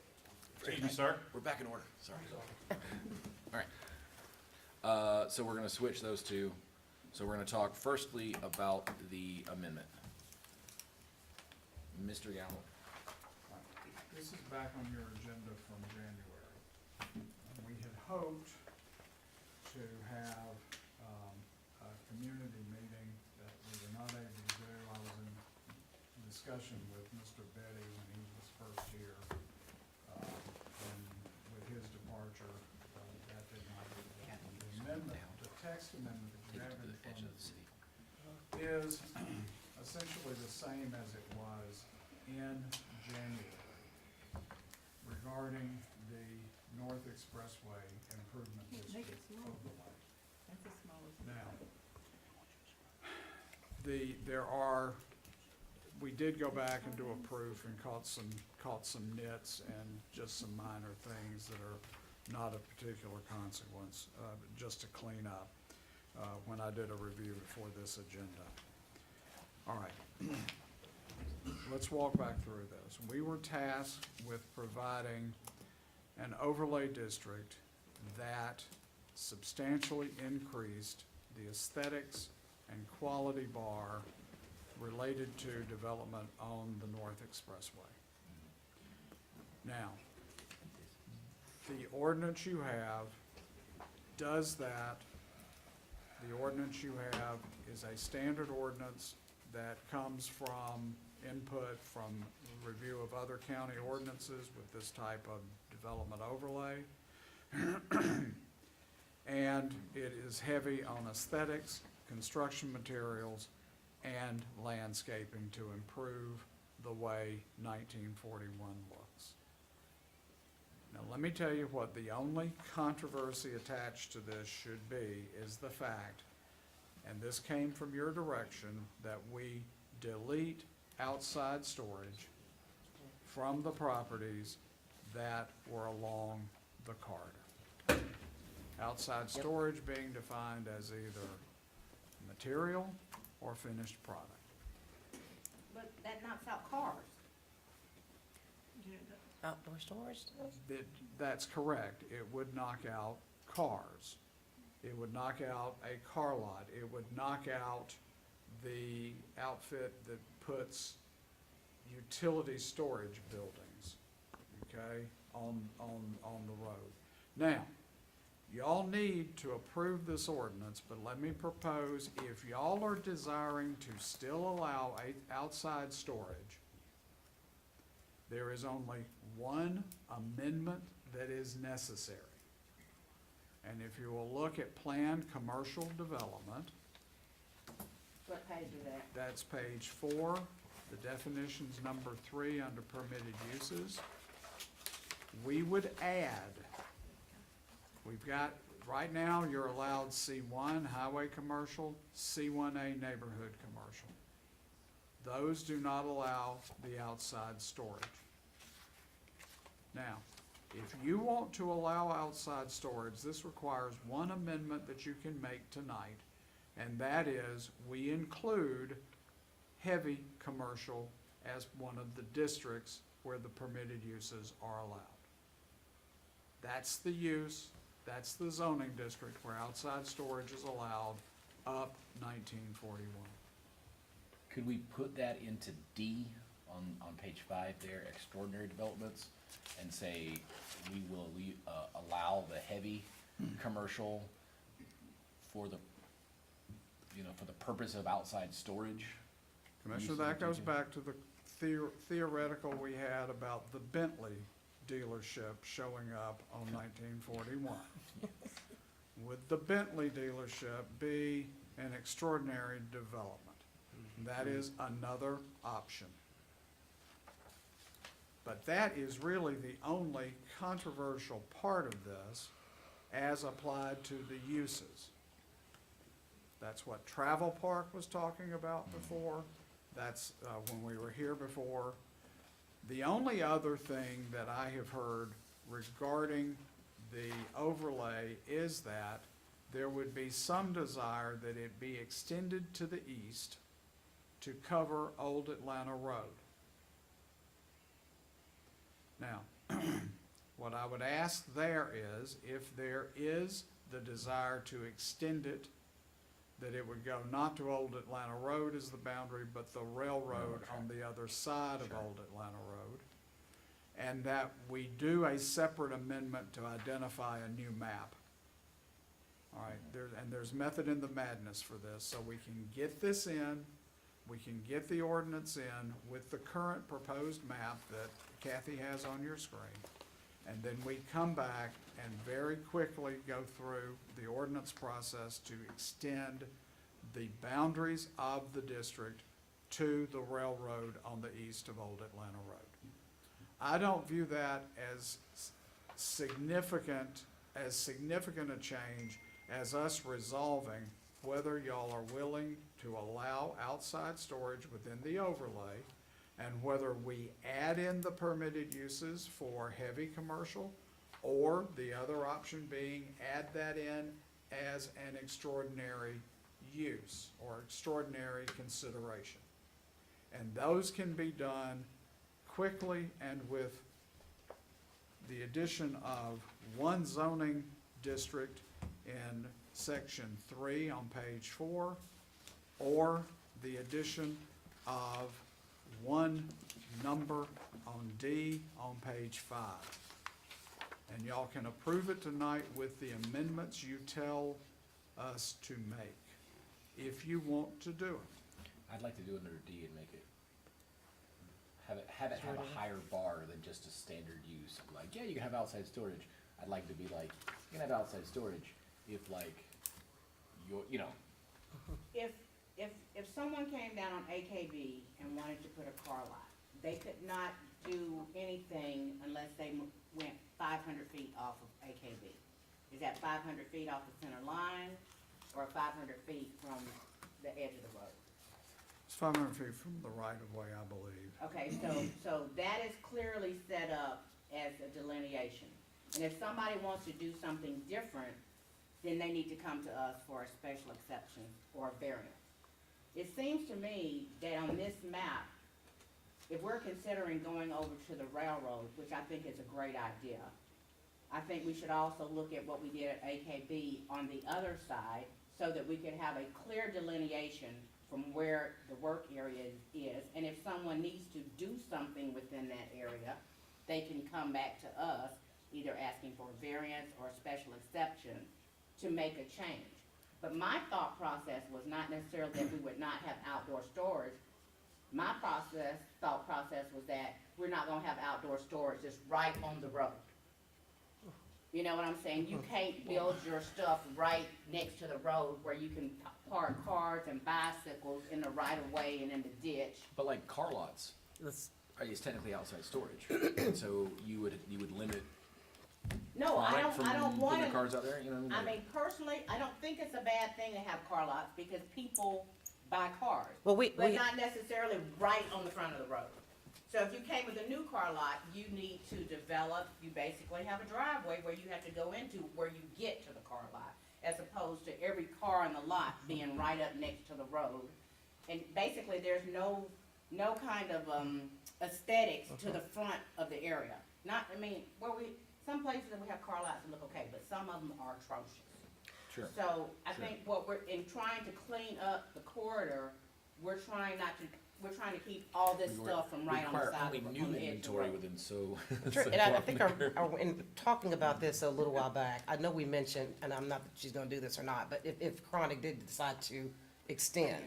Thank you, sir. We're back in order, sorry. All right. So we're gonna switch those two. So we're gonna talk firstly about the amendment. Mr. Gallo. This is back on your agenda from January. We had hoped to have a community meeting that we were not able to do. I was in discussion with Mr. Betty when he was first here. And with his departure, that did not happen. The amendment, the text amendment that you have in front of you is essentially the same as it was in January regarding the North Expressway Improvement District overlay. Now, we did go back and do a proof and caught some nits and just some minor things that are not of particular consequence, just to clean up, when I did a review for this agenda. All right. Let's walk back through this. We were tasked with providing an overlay district that substantially increased the aesthetics and quality bar related to development on the North Expressway. Now, the ordinance you have does that. The ordinance you have is a standard ordinance that comes from input from review of other county ordinances with this type of development overlay. And it is heavy on aesthetics, construction materials, and landscaping to improve the way 1941 looks. Now, let me tell you what the only controversy attached to this should be is the fact, and this came from your direction, that we delete outside storage from the properties that were along the corridor. Outside storage being defined as either material or finished product. But that knocks out cars. Outdoor storage does? That's correct. It would knock out cars. It would knock out a car lot. It would knock out the outfit that puts utility storage buildings, okay, on the road. Now, y'all need to approve this ordinance, but let me propose, if y'all are desiring to still allow outside storage, there is only one amendment that is necessary. And if you will look at planned commercial development, What page is that? that's page 4, the definitions number 3 under permitted uses. We would add, we've got, right now, you're allowed C1, highway commercial, C1A, neighborhood commercial. Those do not allow the outside storage. Now, if you want to allow outside storage, this requires one amendment that you can make tonight, and that is, we include heavy commercial as one of the districts where the permitted uses are allowed. That's the use, that's the zoning district where outside storage is allowed up 1941. Could we put that into D on page 5 there, extraordinary developments, and say we will allow the heavy commercial for the, for the purpose of outside storage. Commissioner, Uses that of goes teaching. back to the theoretical we had about the Bentley dealership showing up on 1941. Would the Bentley dealership be an extraordinary development? That is another option. But that is really the only controversial part of this as applied to the uses. That's what Travel Park was talking about before. That's when we were here before. The only other thing that I have heard regarding the overlay is that there would be some desire that it be extended to the east to cover Old Atlanta Road. Now, what I would ask there is, if there is the desire to extend it, that it would go not to Old Atlanta Road as the boundary, but the railroad on the other side of Old Atlanta Road. And that we do a separate amendment to identify a new map. All right, there's method in the madness for this, so we can get this in, we can get the ordinance in with the current proposed map that Kathy has on your screen. And then we come back and very quickly go through the ordinance process to extend the boundaries of the district to the railroad on the east of Old Atlanta Road. I don't view that as significant a change as us resolving whether y'all are willing to allow outside storage within the overlay, and whether we add in the permitted uses for heavy commercial, or the other option being add that in as an extraordinary use or extraordinary consideration. And those can be done quickly and with the addition of one zoning district in section 3 on page 4, or the addition of one number on D on page 5. And y'all can approve it tonight with the amendments you tell us to make, if you want to do it. I'd like to do it under D and make it, have a higher bar than just a standard use. Like, yeah, you can have outside storage. I'd like to be like, you can have outside storage if like, If someone came down on AKB and wanted to put a car lot, they could not do anything unless they went 500 feet off of AKB. Is that 500 feet off the center line, or 500 feet from the edge of the road? It's 500 feet from the right of way, I believe. Okay, so that is clearly set up as a delineation. And if somebody wants to do something different, then they need to come to us for a special exception or a variance. It seems to me that on this map, if we're considering going over to the railroad, which I think is a great idea, I think we should also look at what we did at AKB on the other side, so that we could have a clear delineation from where the work area is. And if someone needs to do something within that area, they can come back to us, either asking for a variance or a special exception to make a change. But my thought process was not necessarily that we would not have outdoor storage. My thought process was that we're not gonna have outdoor storage just right on the road. You know what I'm saying? You can't build your stuff right next to the road where you can park cars and bicycles in the right of way and in the ditch. but like car lots, is technically outside storage. And so you would limit No, I traffic don't from want putting to. the cars out there, you know what I I mean? mean, personally, I don't think it's a bad thing to have car lots because people buy cars. Well, But not necessarily right on the front of the road. So if you came with a new car lot, you need to develop, you basically have a driveway where you have to go into where you get to the car lot, as opposed to every car in the lot being right up next to the road. And basically, there's no kind of aesthetics to the front of the area. Some places that we have car lots that look okay, but some of them are atrocious. Sure. So I Sure. think what we're, in trying to clean up the corridor, we're trying we're trying to keep all this stuff from right on the Require side only of new the edge of the inventory road. within so. Sure, and I think in talking about this a little while back, I know we mentioned, and I'm not that she's gonna do this or not, but if Chronic did decide to extend,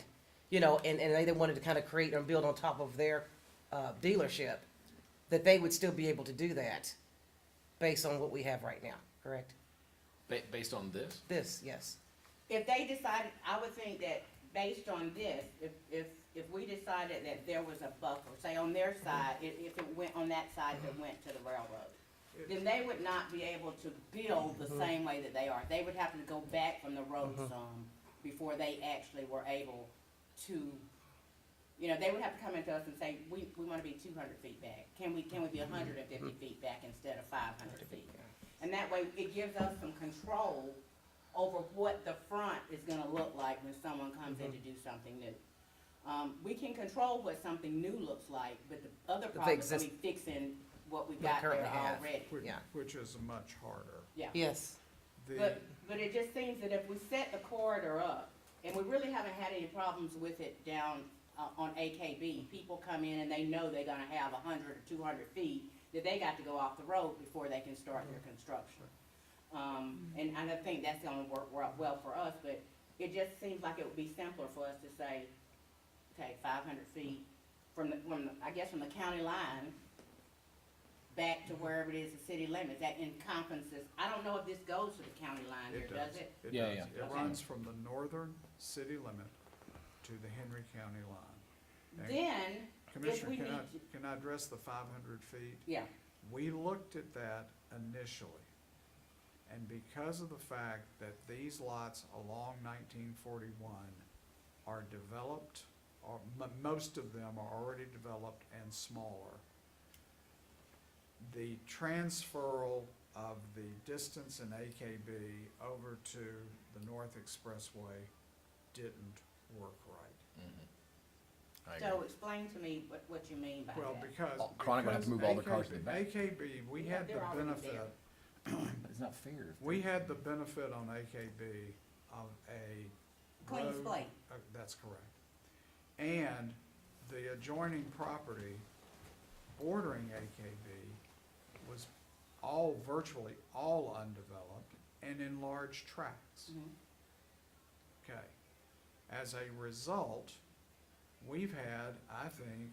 you know, and they wanted to kind of create and build on top of their, dealership, that they would still be able to do that based on what we have right now, correct? Based on this? This, yes. If they decided, I would think that based on this, if we decided that there was a buffer, say on their side, if it went on that side, if it went to the railroad, then they would not be able to build the same way that they are. They would have to go back from the road some before they actually were able to, you know, they would have to come into us and say, we wanna be 200 feet back. Can we be 150 feet back instead of 500 feet? And that way, it gives us some control over what the front is gonna look like when someone comes in to do something new. We can control what something new looks like, but the other problem is gonna be fixing what we got there currently have. already. Yeah. Which is much harder. Yeah. Yes. The, But it just seems that if we set the corridor up, and we really haven't had any problems with it down on AKB, people come in and they know they're gonna have 100 or 200 feet, that they got to go off the road before they can start their construction. And I think that's gonna work well for us, but it just seems like it would be simpler for us to say, okay, 500 feet from the county line back to wherever it is, the city limits, that encompasses, I don't know if this goes to the county line here, does it? It Yeah, does. yeah. It Okay. runs from the northern city limit to the Henry County line. And Then, Commissioner, we can I address the 500 feet? yeah, We looked at that initially, and because of the fact that these lots along 1941 are developed, or most of them are already developed and smaller, the transferal of the distance in AKB over to the North Expressway didn't work right. I so agree. explain to me what you mean by Well, that. because. Oh, Chronic would have to move all the cars to the back. AKB, we Yeah, had the they're already benefit, But it's not fair. if we they're- had the benefit on AKB of a Clean road- slate. That's correct. And the adjoining property bordering AKB was virtually all undeveloped and in large tracts. Mhm. Okay. As a result, we've had, I think,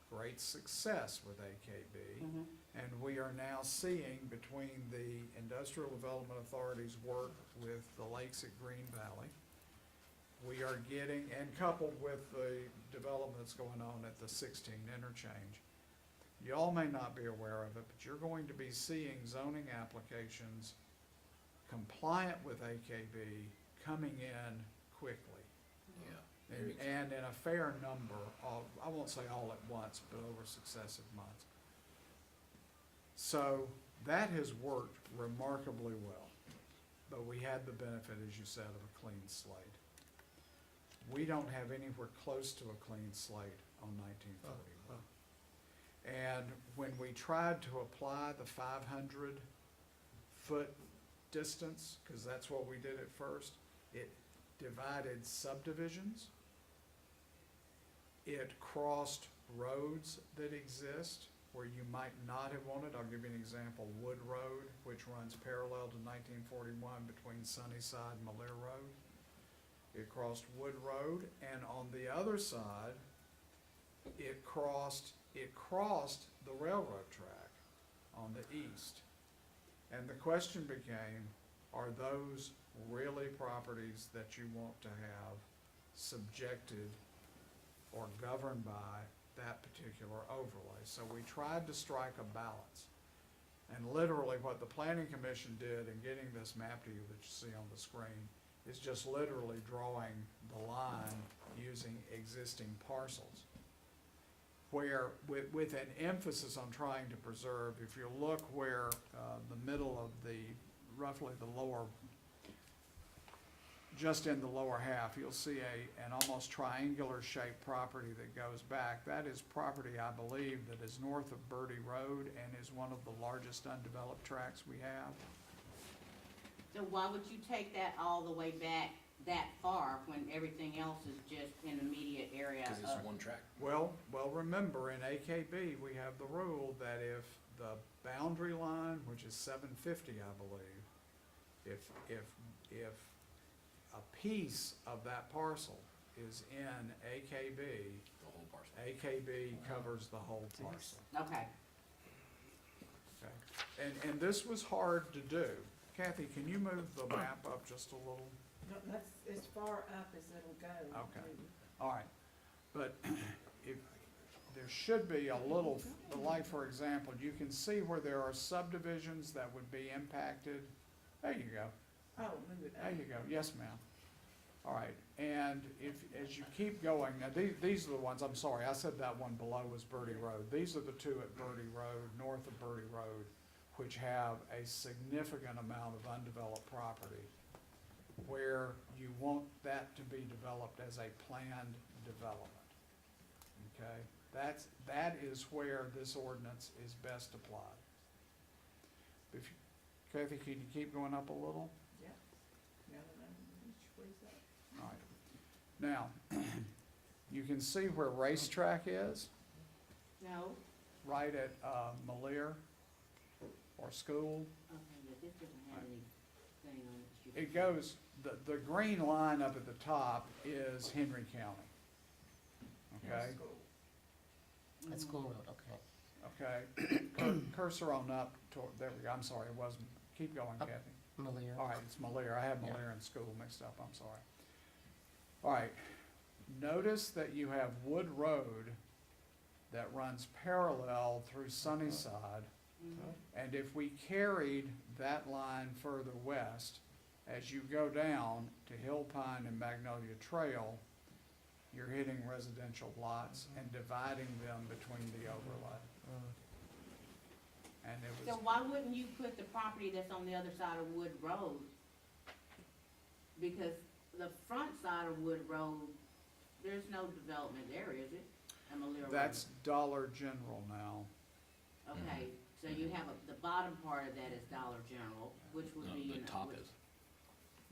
great success with AKB. Mhm. And we are now seeing between the Industrial Development Authority's work with the lakes at Green Valley, we are getting, and coupled with the development that's going on at the 16 interchange, you all may not be aware of it, but you're going to be seeing zoning applications compliant with AKB coming in quickly. Yeah. And in a fair number of, I won't say all at once, but over successive months. So that has worked remarkably well, but we had the benefit, as you said, of a clean slate. We don't have anywhere close to a clean slate on 1941. And when we tried to apply the 500-foot distance, because that's what we did at first, it divided subdivisions. It crossed roads that exist where you might not have wanted. I'll give you an example, Wood Road, which runs parallel to 1941 between Sunnyside and Malheur Road. It crossed Wood Road, and on the other side, it crossed the railroad track on the east. And the question became, are those really properties that you want to have subjected or governed by that particular overlay? So we tried to strike a balance. And literally what the Planning Commission did in getting this map to you that you see on the screen is just literally drawing the line using existing parcels. Where, with an emphasis on trying to preserve, if you look where the middle of roughly the lower, just in the lower half, you'll see an almost triangular shaped property that goes back. That is property, I believe, that is north of Birdie Road and is one of the largest undeveloped tracts we have. So why would you take that all the way back that far when everything else is just in immediate area Because it's of? one track. Well, remember, in AKB, we have the rule that if the boundary line, which is 750, I believe, if a piece of that parcel is in AKB, The whole parcel. AKB covers the whole parcel. Okay, Okay, and this was hard to do. Kathy, can you move the map up just a little? No, that's as far up as it'll go. Okay. All right, but if, there should be a little, like, for example, you can see where there are subdivisions that would be impacted. There you go, Oh, move it up. there you go, yes, ma'am. All right, and if, as you keep going, now, these are the ones, I'm sorry, I said that one below was Birdie Road. These are the two at Birdie Road, north of Birdie Road, which have a significant amount of undeveloped property, where you want that to be developed as a planned development. Okay, that is where this ordinance is best applied. If you, Kathy, can you keep going up a little? Yeah. Now that I'm which way's up? All right. Now, you can see where racetrack is, no, right at Malier or school. okay, yeah, this doesn't have anything on it. It goes, the green line up at the top is Henry County. Okay? That's School Road, okay. Okay, cursor on up toward, there we go, I'm sorry, it wasn't, keep going, Kathy. Malier. All right, it's Malier, I have Malier and school mixed up, I'm sorry. All right, notice that you have Wood Road that runs parallel through Sunnyside, Mhm. and if we carried that line further west, as you go down to Hill Pine and Magnolia Trail, you're hitting residential lots and dividing them between the overlay. And it So was, why wouldn't you put the property that's on the other side of Wood Road? Because the front side of Wood Road, there's no development there, is it? On Malier Road? that's Dollar General now. Okay, so you have the bottom part of that is Dollar General, which would No, be. the top is.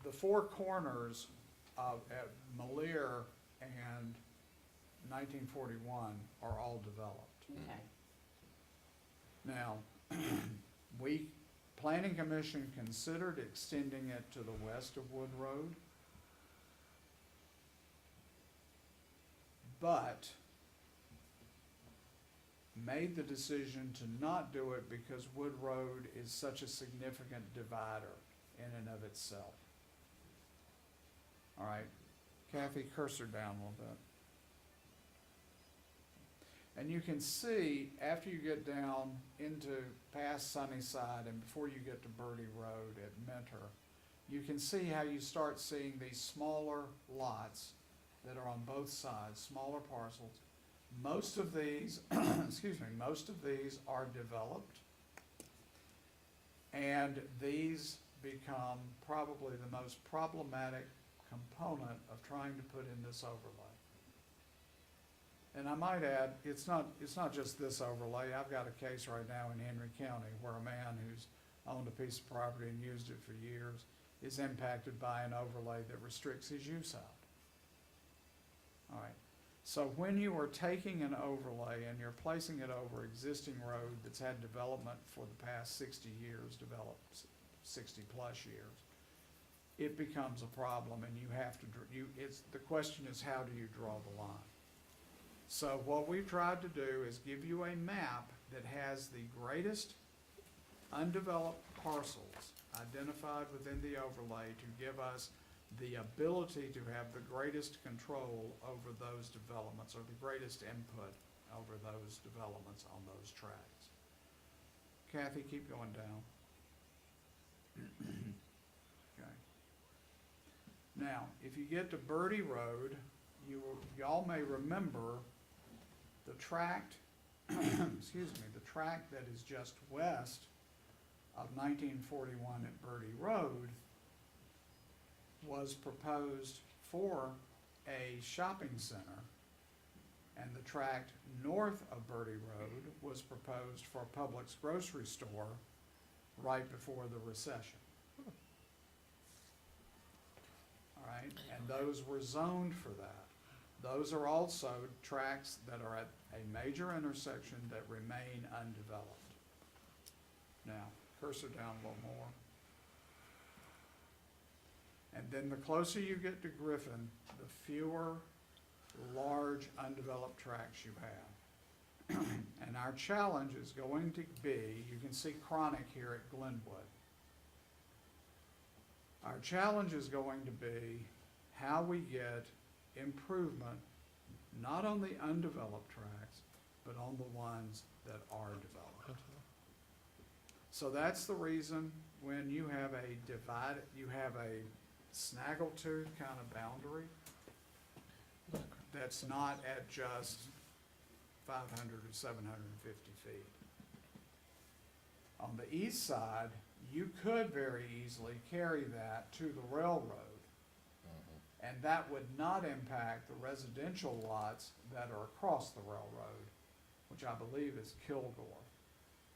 The four corners of, at Malier and 1941 are all developed. Okay, Now, Planning Commission considered extending it to the west of Wood Road, but made the decision to not do it because Wood Road is such a significant divider in and of itself. All right, Kathy, cursor down a little bit. And you can see, after you get down into past Sunnyside and before you get to Birdie Road at Mentor, you can see how you start seeing these smaller lots that are on both sides, smaller parcels. Most of these, excuse me, most of these are developed. And these become probably the most problematic component of trying to put in this overlay. And I might add, it's not just this overlay. I've got a case right now in Henry County where a man who's owned a piece of property and used it for years is impacted by an overlay that restricts his use out. All right, so when you are taking an overlay and you're placing it over existing road that's had development for the past 60 years, developed 60 plus years, it becomes a problem and you have to, the question is, how do you draw the line? So what we've tried to do is give you a map that has the greatest undeveloped parcels identified within the overlay to give us the ability to have the greatest control over those developments, or the greatest input over those developments on those tracts. Kathy, keep going down. Okay. Now, if you get to Birdie Road, y'all may remember the tract, excuse me, the tract that is just west of 1941 at Birdie Road was proposed for a shopping center, and the tract north of Birdie Road was proposed for a Publix grocery store right before the recession. All right? And those were zoned for that. Those are also tracks that are at a major intersection that remain undeveloped. Now, cursor down a little more. And then the closer you get to Griffin, the fewer large undeveloped tracks you have. And our challenge is going to be, you can see Chronic here at Glenwood. Our challenge is going to be how we get improvement, not on the undeveloped tracks, but on the ones that are developed. So that's the reason when you have a divided, you have a snaggletooth kind of boundary that's not at just 500 or 750 feet. On the east side, you could very easily carry that to the railroad, and that would not impact the residential lots that are across the railroad, which I believe is Kilgore.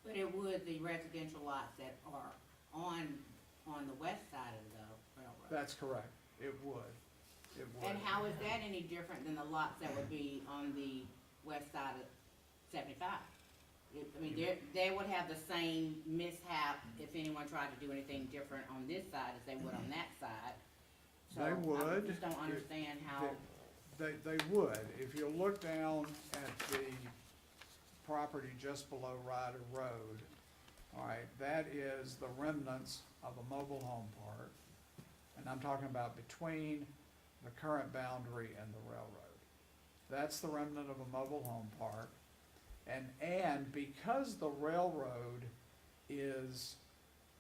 But it would the residential lots that are on the west side of the railroad. That's correct. It would. It would. And how is that any different than the lots that would be on the west side of 75? I mean, they would have the same mishap if anyone tried to do anything different on this side as they would on that side. So They would. I just don't understand how. They would. If you look down at the property just below Ryder Road, all right, that is the remnants of a mobile home park. And I'm talking about between the current boundary and the railroad. That's the remnant of a mobile home park. And because the railroad is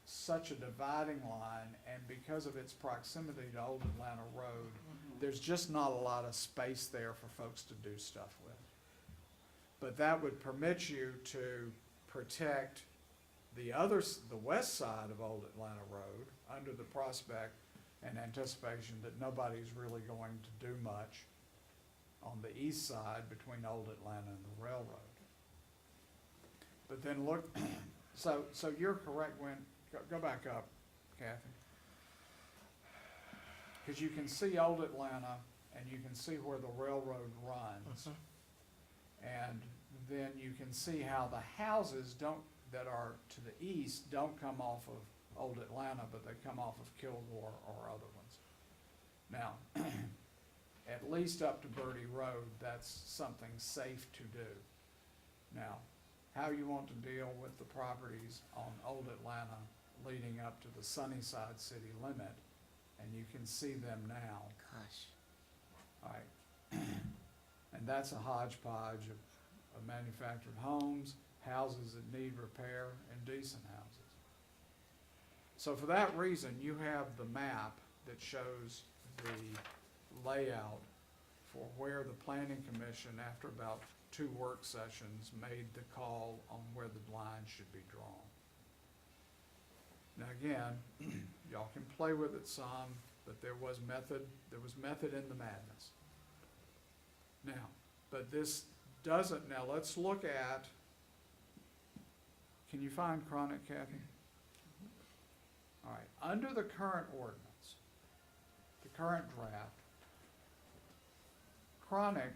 such a dividing line, and because of its proximity to Old Atlanta Road, there's just not a lot of space there for folks to do stuff with. But that would permit you to protect the west side of Old Atlanta Road under the prospect and anticipation that nobody's really going to do much on the east side between Old Atlanta and the railroad. But then look, so you're correct when, go back up, Kathy. Because you can see Old Atlanta and you can see where the railroad runs. And then you can see how the houses that are to the east don't come off of Old Atlanta, but they come off of Kilgore or other ones. Now, at least up to Birdie Road, that's something safe to do. Now, how you want to deal with the properties on Old Atlanta leading up to the Sunnyside city limit, and you can see them now. Gosh. All right. And that's a hodgepodge of manufactured homes, houses that need repair, and decent houses. So for that reason, you have the map that shows the layout for where the Planning Commission, after about 2 work sessions, made the call on where the line should be drawn. Now again, y'all can play with it some, but there was method in the madness. Now, but this doesn't, now let's look at, can you find Chronic, Kathy? All right, under the current ordinance, the current draft, Chronic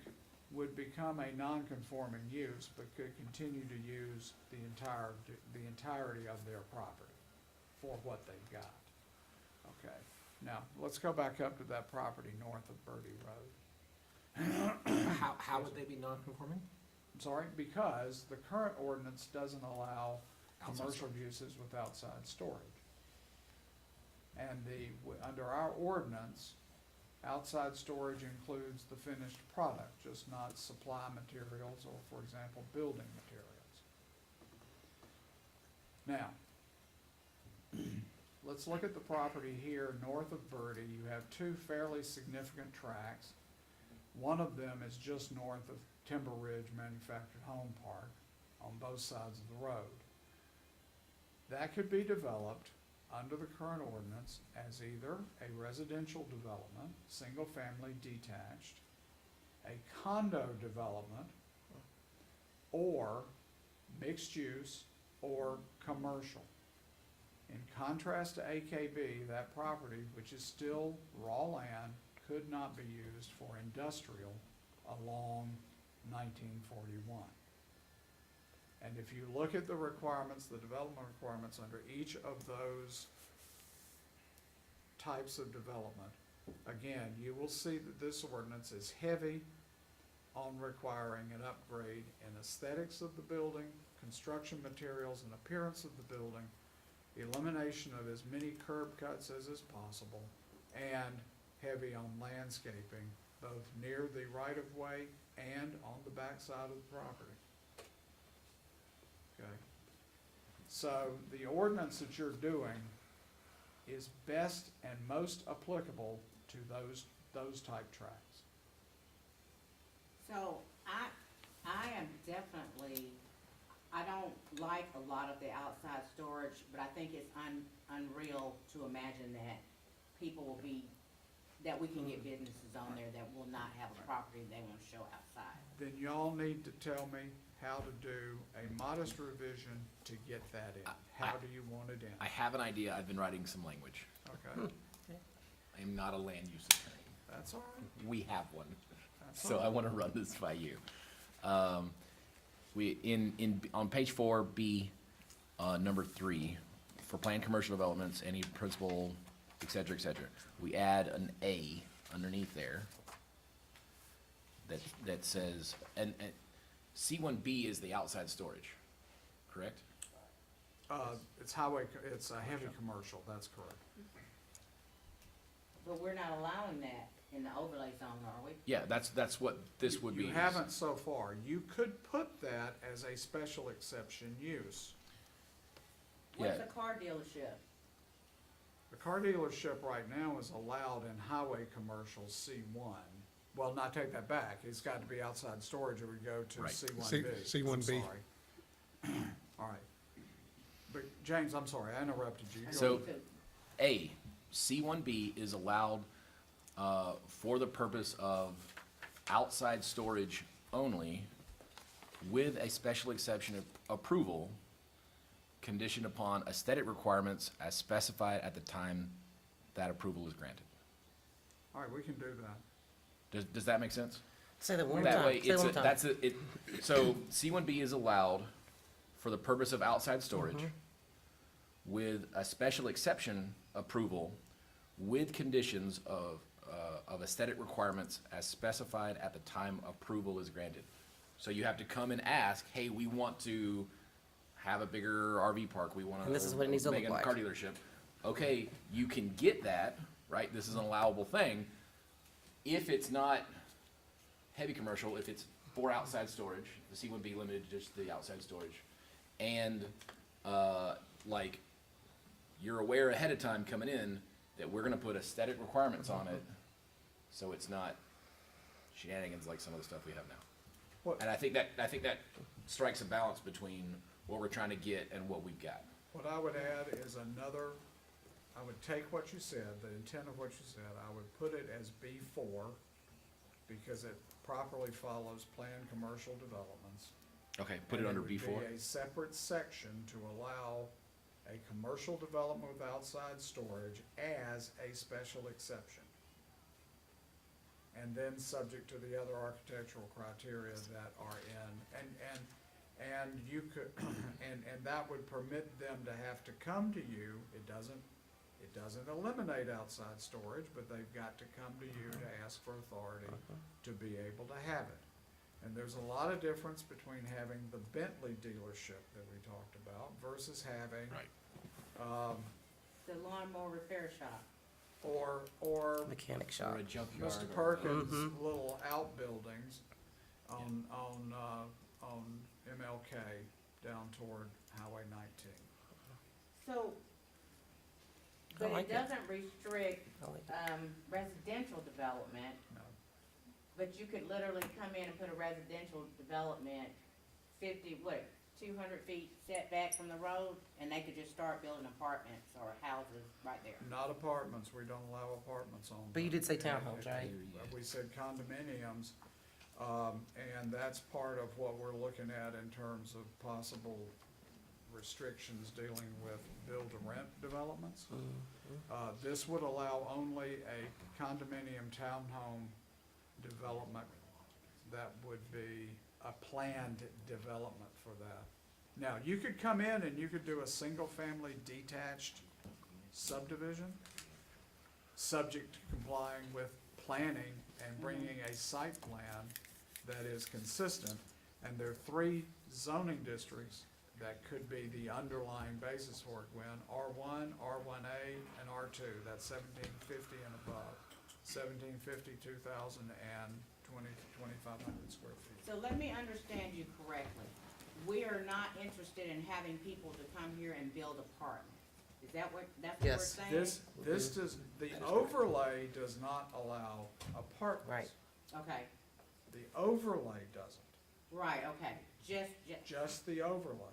would become a non-conforming use, but could continue to use the entirety of their property for what they've got. Okay, now let's go back up to that property north of Birdie Road. How would they be non-conforming? I'm sorry, because the current ordinance doesn't allow commercial uses with outside storage. And under our ordinance, outside storage includes the finished product, just not supply materials or, for example, building materials. Now, let's look at the property here north of Birdie. You have 2 fairly significant tracts. One of them is just north of Timber Ridge Manufactured Home Park on both sides of the road. That could be developed under the current ordinance as either a residential development, single-family detached, a condo development, or mixed use or commercial. In contrast to AKB, that property, which is still raw land, could not be used for industrial along 1941. And if you look at the requirements, the development requirements under each of those types of development, again, you will see that this ordinance is heavy on requiring an upgrade in aesthetics of the building, construction materials and appearance of the building, elimination of as many curb cuts as is possible, and heavy on landscaping, both near the right-of-way and on the backside of the property. Okay? So the ordinance that you're doing is best and most applicable to those type tracks. So I am definitely, I don't like a lot of the outside storage, but I think it's unreal to imagine that people will be, that we can get businesses on there that will not have a property they want to show outside. Then y'all need to tell me how to do a modest revision to get that in. How do you want it in? I have an idea. I've been writing some language. Okay, I am not a land use attorney. that's all right. We have one. That's So all I right. want to run this by you. On page 4B, number 3, for planned commercial developments, any principal, et cetera, we add an A underneath there that says, and C1B is the outside storage, correct? It's highway, it's a heavy commercial, that's correct. But we're not allowing that in the overlay zone, are we? Yeah, that's what this would be. You haven't so far. You could put that as a special exception use. What's Yeah. a car dealership? The car dealership right now is allowed in highway commercial C1. Well, not take that back. It's got to be outside storage or we go to Right. C1B. C1B. I'm sorry. All right. But James, I'm sorry, I interrupted you. Go So- ahead. A, C1B is allowed for the purpose of outside storage only with a special exception of approval conditioned upon aesthetic requirements as specified at the time that approval is granted. All right, we can do that. Does that make sense? Say that one more That time. way, Say that one more time. so C1B is allowed for the purpose of outside storage with a special exception approval with conditions of aesthetic requirements as specified at the time approval is granted. So you have to come and ask, hey, we want to have a bigger RV park, we want to. And this is what it needs to look make a like. car dealership. Okay, you can get that, right? This is an allowable thing. If it's not heavy commercial, if it's for outside storage, the C1B limited to just the outside storage. And, like, you're aware ahead of time coming in that we're gonna put aesthetic requirements on it, so it's not shenanigans like some of the stuff we have now. What- And I think that strikes a balance between what we're trying to get and what we've got. What I would add is I would take what you said, the intent of what you said, I would put it as B4 because it properly follows planned commercial developments. Okay, put it under B4. It would be a separate section to allow a commercial development with outside storage as a special exception. And then subject to the other architectural criteria that are in, and you could, and that would permit them to have to come to you. It doesn't eliminate outside storage, but they've got to come to you to ask for authority to be able to have it. And there's a lot of difference between having the Bentley dealership that we talked about versus having, Right. The lawnmower repair shop. or Mechanic shop. Or a junkyard. Mr. or- Perkins' Mhm. little outbuildings on MLK down toward Highway 19. So, I but like it it. doesn't restrict, I like it. residential development, No. but you could literally come in and put a residential development 200 feet setback from the road, and they could just start building apartments or houses right there. Not apartments, we don't allow apartments on. But you did say townhomes, right? We said condominiums, and that's part of what we're looking at in terms of possible restrictions dealing with build-to-rent developments. This would allow only a condominium townhome development that would be a planned development for that. Now, you could come in and you could do a single-family detached subdivision, subject to complying with planning and bringing a site plan that is consistent. And there are 3 zoning districts that could be the underlying basis for it, Gwen: R1, R1A, and R2. That's 1750 and above. 1750, 2,000, and 2,500 square feet. So let me understand you correctly. We are not interested in having people to come here and build apartments. Is that what, that's what we're Yes. saying? This does, the overlay does not allow apartments. Right. Okay, The overlay doesn't, right, okay, just the overlay.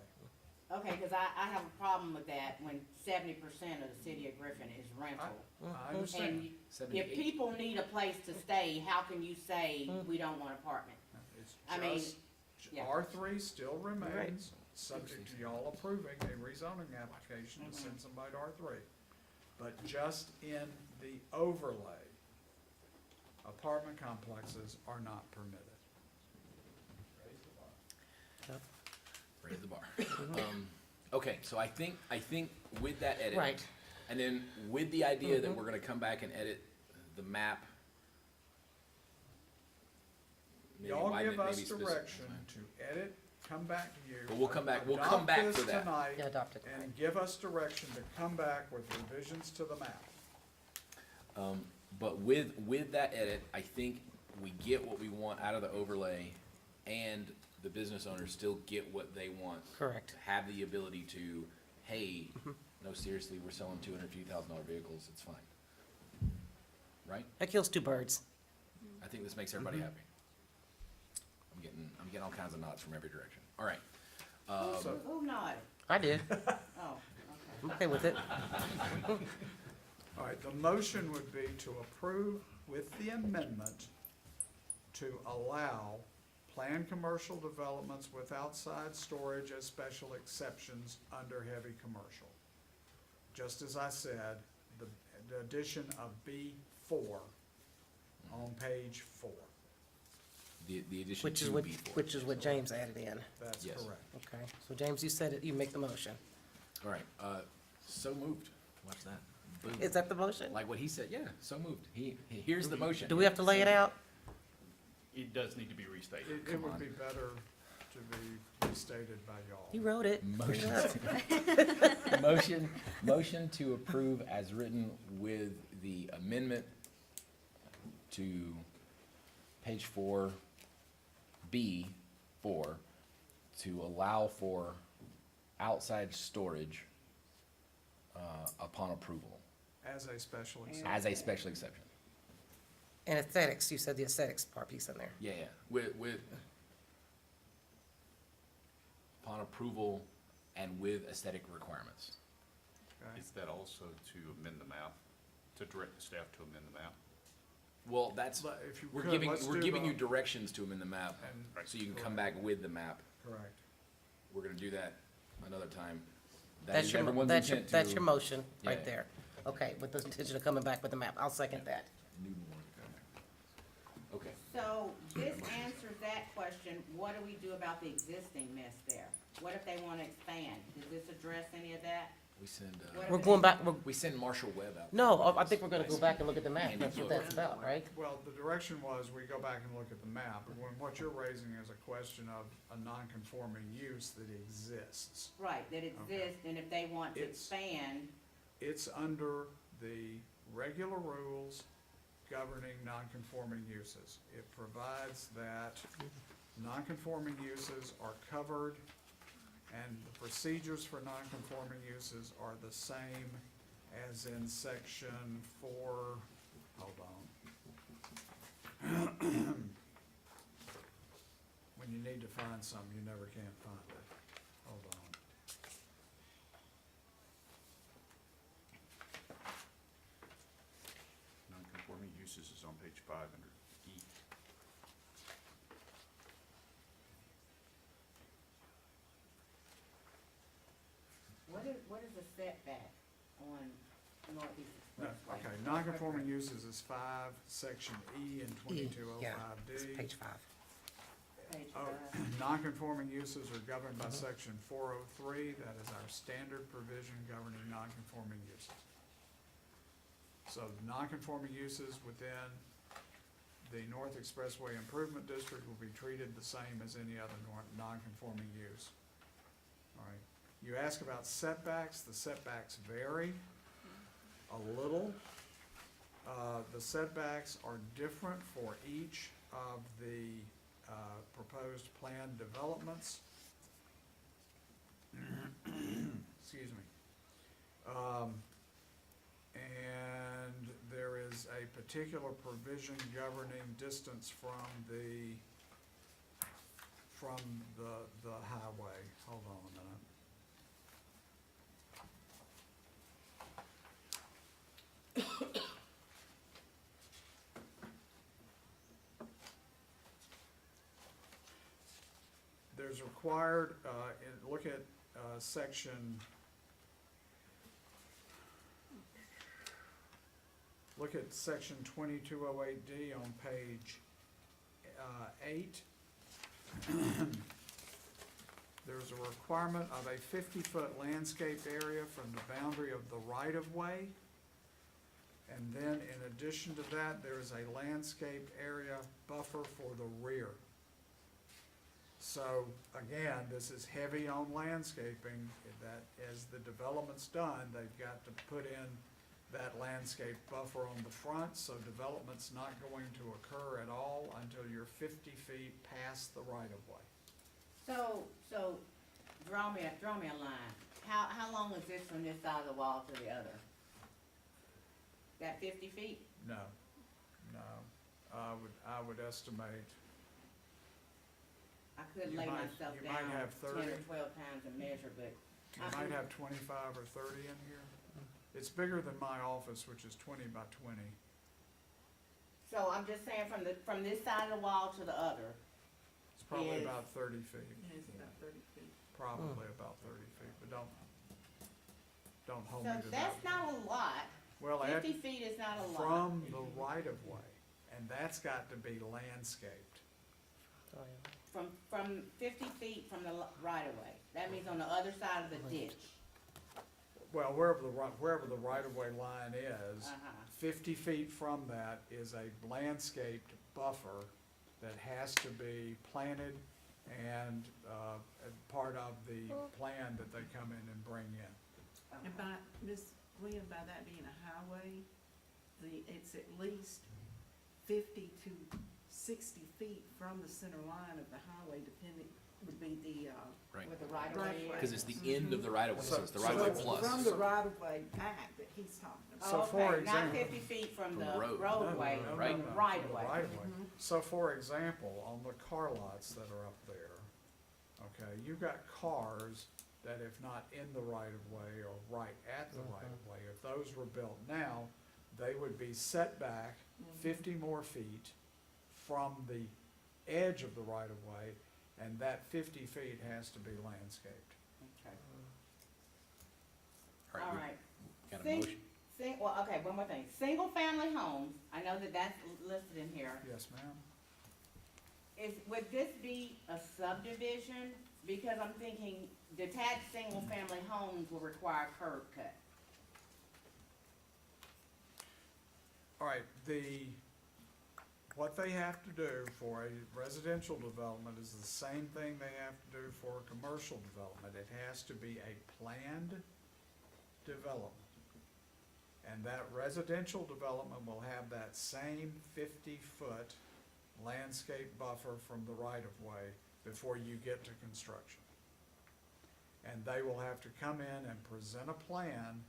okay, cause I have a problem with that when 70% of the city of Griffin is rental. I understand. And if people need a place to stay, how can you say we don't want apartment? It's I mean, just, yeah. R3 still remains, subject to y'all approving a rezoning application to send somebody to R3. But just in the overlay, apartment complexes are not permitted. Raise the bar. Okay, so I think with that edit. Right. And then with the idea that we're gonna come back and edit the map. maybe Y'all widen give it, us maybe specific- direction to edit, come back to you. But we'll come back adopt for this that. tonight, Yeah, adopt it. and give us direction to come back with revisions to the map. But with that edit, I think we get what we want out of the overlay, and the business owners still get what they want. Correct. Have the ability to, hey, no, seriously, we're selling $250,000 vehicles, it's fine. Right? That kills 2 birds. I think this makes everybody happy. I'm getting all kinds of nods from every direction. All right. Who nodded? I did. Oh, okay. I'm okay with it. All right, the motion would be to approve with the amendment to allow planned commercial developments with outside storage as special exceptions under heavy commercial. Just as I said, the addition of B4 on page 4. The addition Which is to what, B4. which is what James added in. That's Yes. correct. Okay, so James, you said it, you make the motion. All right, so moved. Watch that. Boom. Is that the motion? Like what he said, yeah, so moved. Here's the motion. Do we have to lay it out? It does need to be restated. It Come would on. be better to be restated by y'all. You wrote it. Motion to approve as written with the amendment to page 4, B4, to allow for outside storage upon approval, As a special exception. as a special exception. And aesthetics, you said the aesthetics part piece in there. Yeah, with upon approval and with aesthetic requirements. Okay. Is that also to amend the map, to direct the staff to amend the map? Well, that's, But if you we're could, giving, let's we're do giving the- you directions to amend the map, And- so you can come back with the map. Correct. We're gonna do that another time. That That's is your, everyone's that's your, intent that's to- your motion, Yeah. right there. Okay, with the intention of coming back with the map. I'll second that. Okay. So this answers that question. What do we do about the existing mess there? What if they wanna expand? Does this address any of that? We send, What We're if going they- back, we send Marshall Webb out. no, I think we're gonna go back and look at the map. That's what that's about, right? Well, the direction was we go back and look at the map, and when what you're raising is a question of a non-conforming use that exists. Right, that exists, and if they want to It's- expand, It's under the regular rules governing non-conforming uses. It provides that non-conforming uses are covered, and the procedures for non-conforming uses are the same as in section 4, hold on. When you need to find something, you never can find it. Hold on. Non-conforming uses is on page 5 under E. what is a setback on Northeast No, Expressway? okay, non-conforming uses is 5, section E and 2205D. It's page 5. Page Oh, five. non-conforming uses are governed by section 403, that is our standard provision governing non-conforming uses. So non-conforming uses within the North Expressway Improvement District will be treated the same as any other non-conforming use. All right, you ask about setbacks, the setbacks vary a little. The setbacks are different for each of the proposed planned developments. Excuse me. And there is a particular provision governing distance from the highway. Hold on a minute. There's required, look at section, look at section 2208D on page 8. There's a requirement of a 50-foot landscape area from the boundary of the right-of-way. And then in addition to that, there is a landscape area buffer for the rear. So again, this is heavy on landscaping, that as the development's done, they've got to put in that landscape buffer on the front, so development's not going to occur at all until you're 50 feet past the right-of-way. So, draw me a line. How long is this from this side of the wall to the other? That 50 feet? No, I would estimate, I could You lay might- myself you might down have 10 or 30. 12 times and measure, but. you might have 25 or 30 in here. It's bigger than my office, which is 20 by 20. So I'm just saying from this side of the wall to the other. It's probably Is- about 30 feet, It's about 30 feet. probably about 30 feet, but don't hold me So to that. that's not a lot. Well, 50 feet is not a lot. from the right-of-way, and that's got to be landscaped. From 50 feet from the right of way. That means on the other side of the ditch. Well, wherever the right-of-way line is, Uh-huh. 50 feet from that is a landscaped buffer that has to be planted and part of the plan that they come in and bring in. And by, Ms. Williams, by that being a highway, it's at least 50 to 60 feet from the center line of the highway, depending, would be the, Right. With the right of way. Right. Because it's the end of the right of way, so it's the So- right of way so plus. from the right of way back that he's talking about. So for Okay, not example- 50 feet from the From the road. roadway, No, no, no, right? no, no, right from of the way. right-of-way. So for example, on the car lots that are up there, okay, you've got cars that if not in the right-of-way or right at the right-of-way, if those were built now, they would be set back 50 more feet from the edge of the right-of-way, and that 50 feet has to be landscaped. Okay. All All right, right. we got a Sing- motion. Well, okay, one more thing. Single-family homes, I know that that's listed in here. Yes, ma'am? Would this be a subdivision? Because I'm thinking detached single-family homes will require curb cut. All right, what they have to do for a residential development is the same thing they have to do for a commercial development. It has to be a planned development. And that residential development will have that same 50-foot landscape buffer from the right-of-way before you get to construction. And they will have to come in and present a plan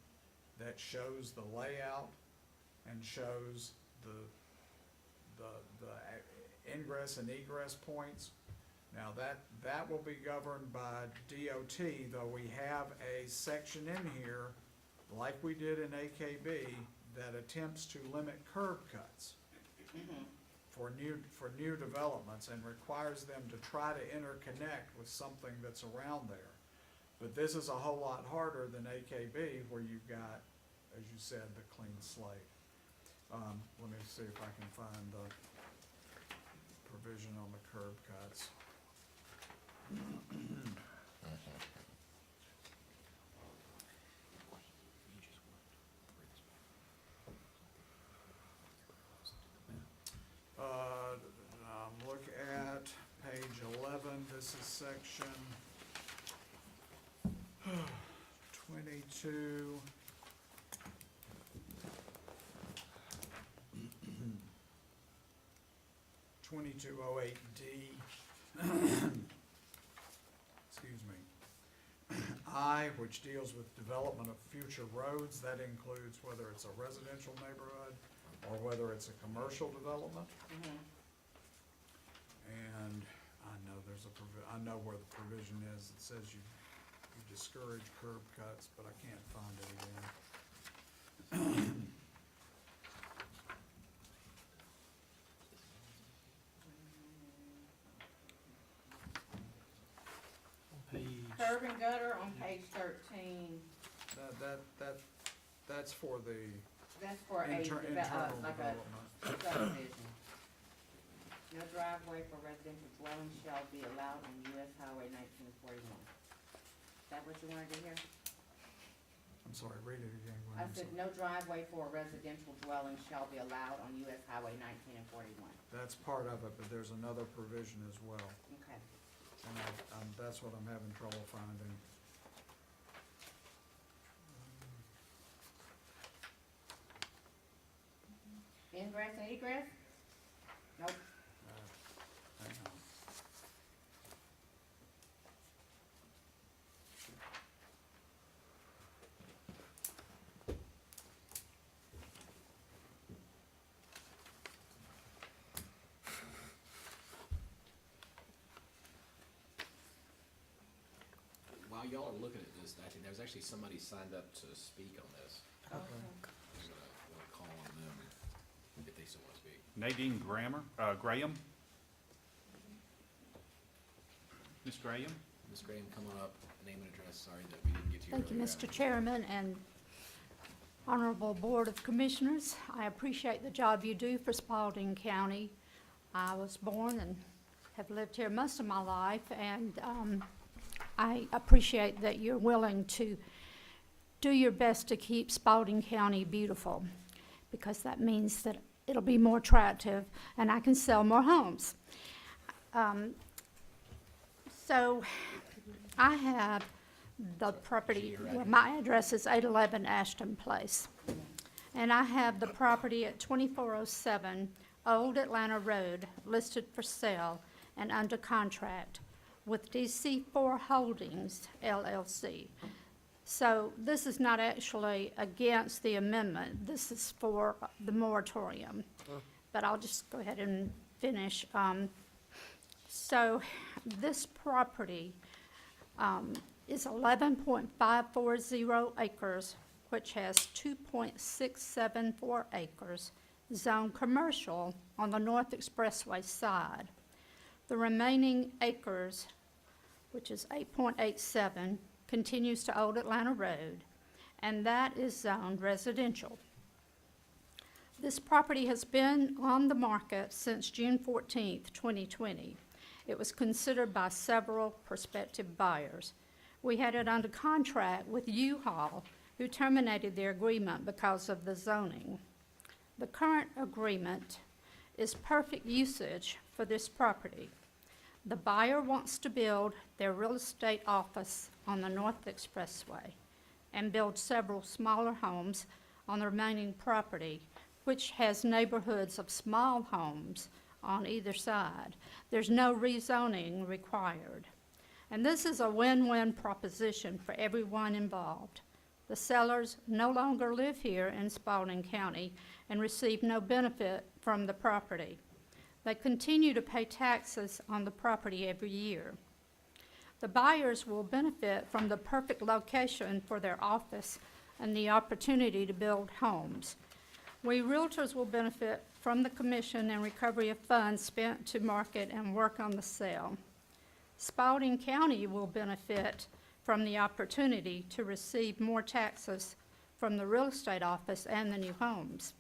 that shows the layout and shows the ingress and egress points. Now, that will be governed by DOT, though we have a section in here, like we did in AKB, that attempts to limit curb cuts for new developments and requires them to try to interconnect with something that's around there. But this is a whole lot harder than AKB, where you've got, as you said, the clean slate. Let me see if I can find the provision on the curb cuts. Look at page 11, this is section 22. (2208D). Excuse me. I, which deals with development of future roads, that includes whether it's a residential neighborhood or whether it's a commercial development. And I know there's I know where the provision is. It says you discourage curb cuts, but I can't find it again. Curb and gutter on page 13, That's for the that's for a, internal like a development. subdivision. No driveway for residential dwelling shall be allowed on US Highway 1941. Is that what you wanted to hear? I'm sorry, read it again. I said, no driveway for a residential dwelling shall be allowed on US Highway 1941. That's part of it, but there's another provision as well, Okay. and that's what I'm having trouble finding. Ingress and egress? Nope. Hang on. While y'all are looking at this, I think there's actually somebody signed up to speak on this. Okay. I'm gonna call on them if they still wanna speak. Nadine Graham? Ms. Graham? Ms. Graham, come on up, name and address, sorry that we didn't get to you Thank you, earlier. Mr. Chairman and Honorable Board of Commissioners. I appreciate the job you do for Spalding County. I was born and have lived here most of my life, and I appreciate that you're willing to do your best to keep Spalding County beautiful, because that means that it'll be more attractive and I can sell more homes. So I have the property, well, my address is 811 Ashton Place. And I have the property at 2407 Old Atlanta Road listed for sale and under contract with DC4 Holdings LLC. So this is not actually against the amendment. This is for the moratorium. But I'll just go ahead and finish. So this property is 11.540 acres, which has 2.674 acres zoned commercial on the North Expressway side. The remaining acres, which is 8.87, continues to Old Atlanta Road, and that is zoned residential. This property has been on the market since June 14th, 2020. It was considered by several prospective buyers. We had it under contract with U-Haul, who terminated their agreement because of the zoning. The current agreement is perfect usage for this property. The buyer wants to build their real estate office on the North Expressway and build several smaller homes on the remaining property, which has neighborhoods of small homes on either side. There's no rezoning required. And this is a win-win proposition for everyone involved. The sellers no longer live here in Spalding County and receive no benefit from the property. They continue to pay taxes on the property every year. The buyers will benefit from the perfect location for their office and the opportunity to build homes. We realtors will benefit from the commission and recovery of funds spent to market and work on the sale. Spalding County will benefit from the opportunity to receive more taxes from the real estate office and the new homes.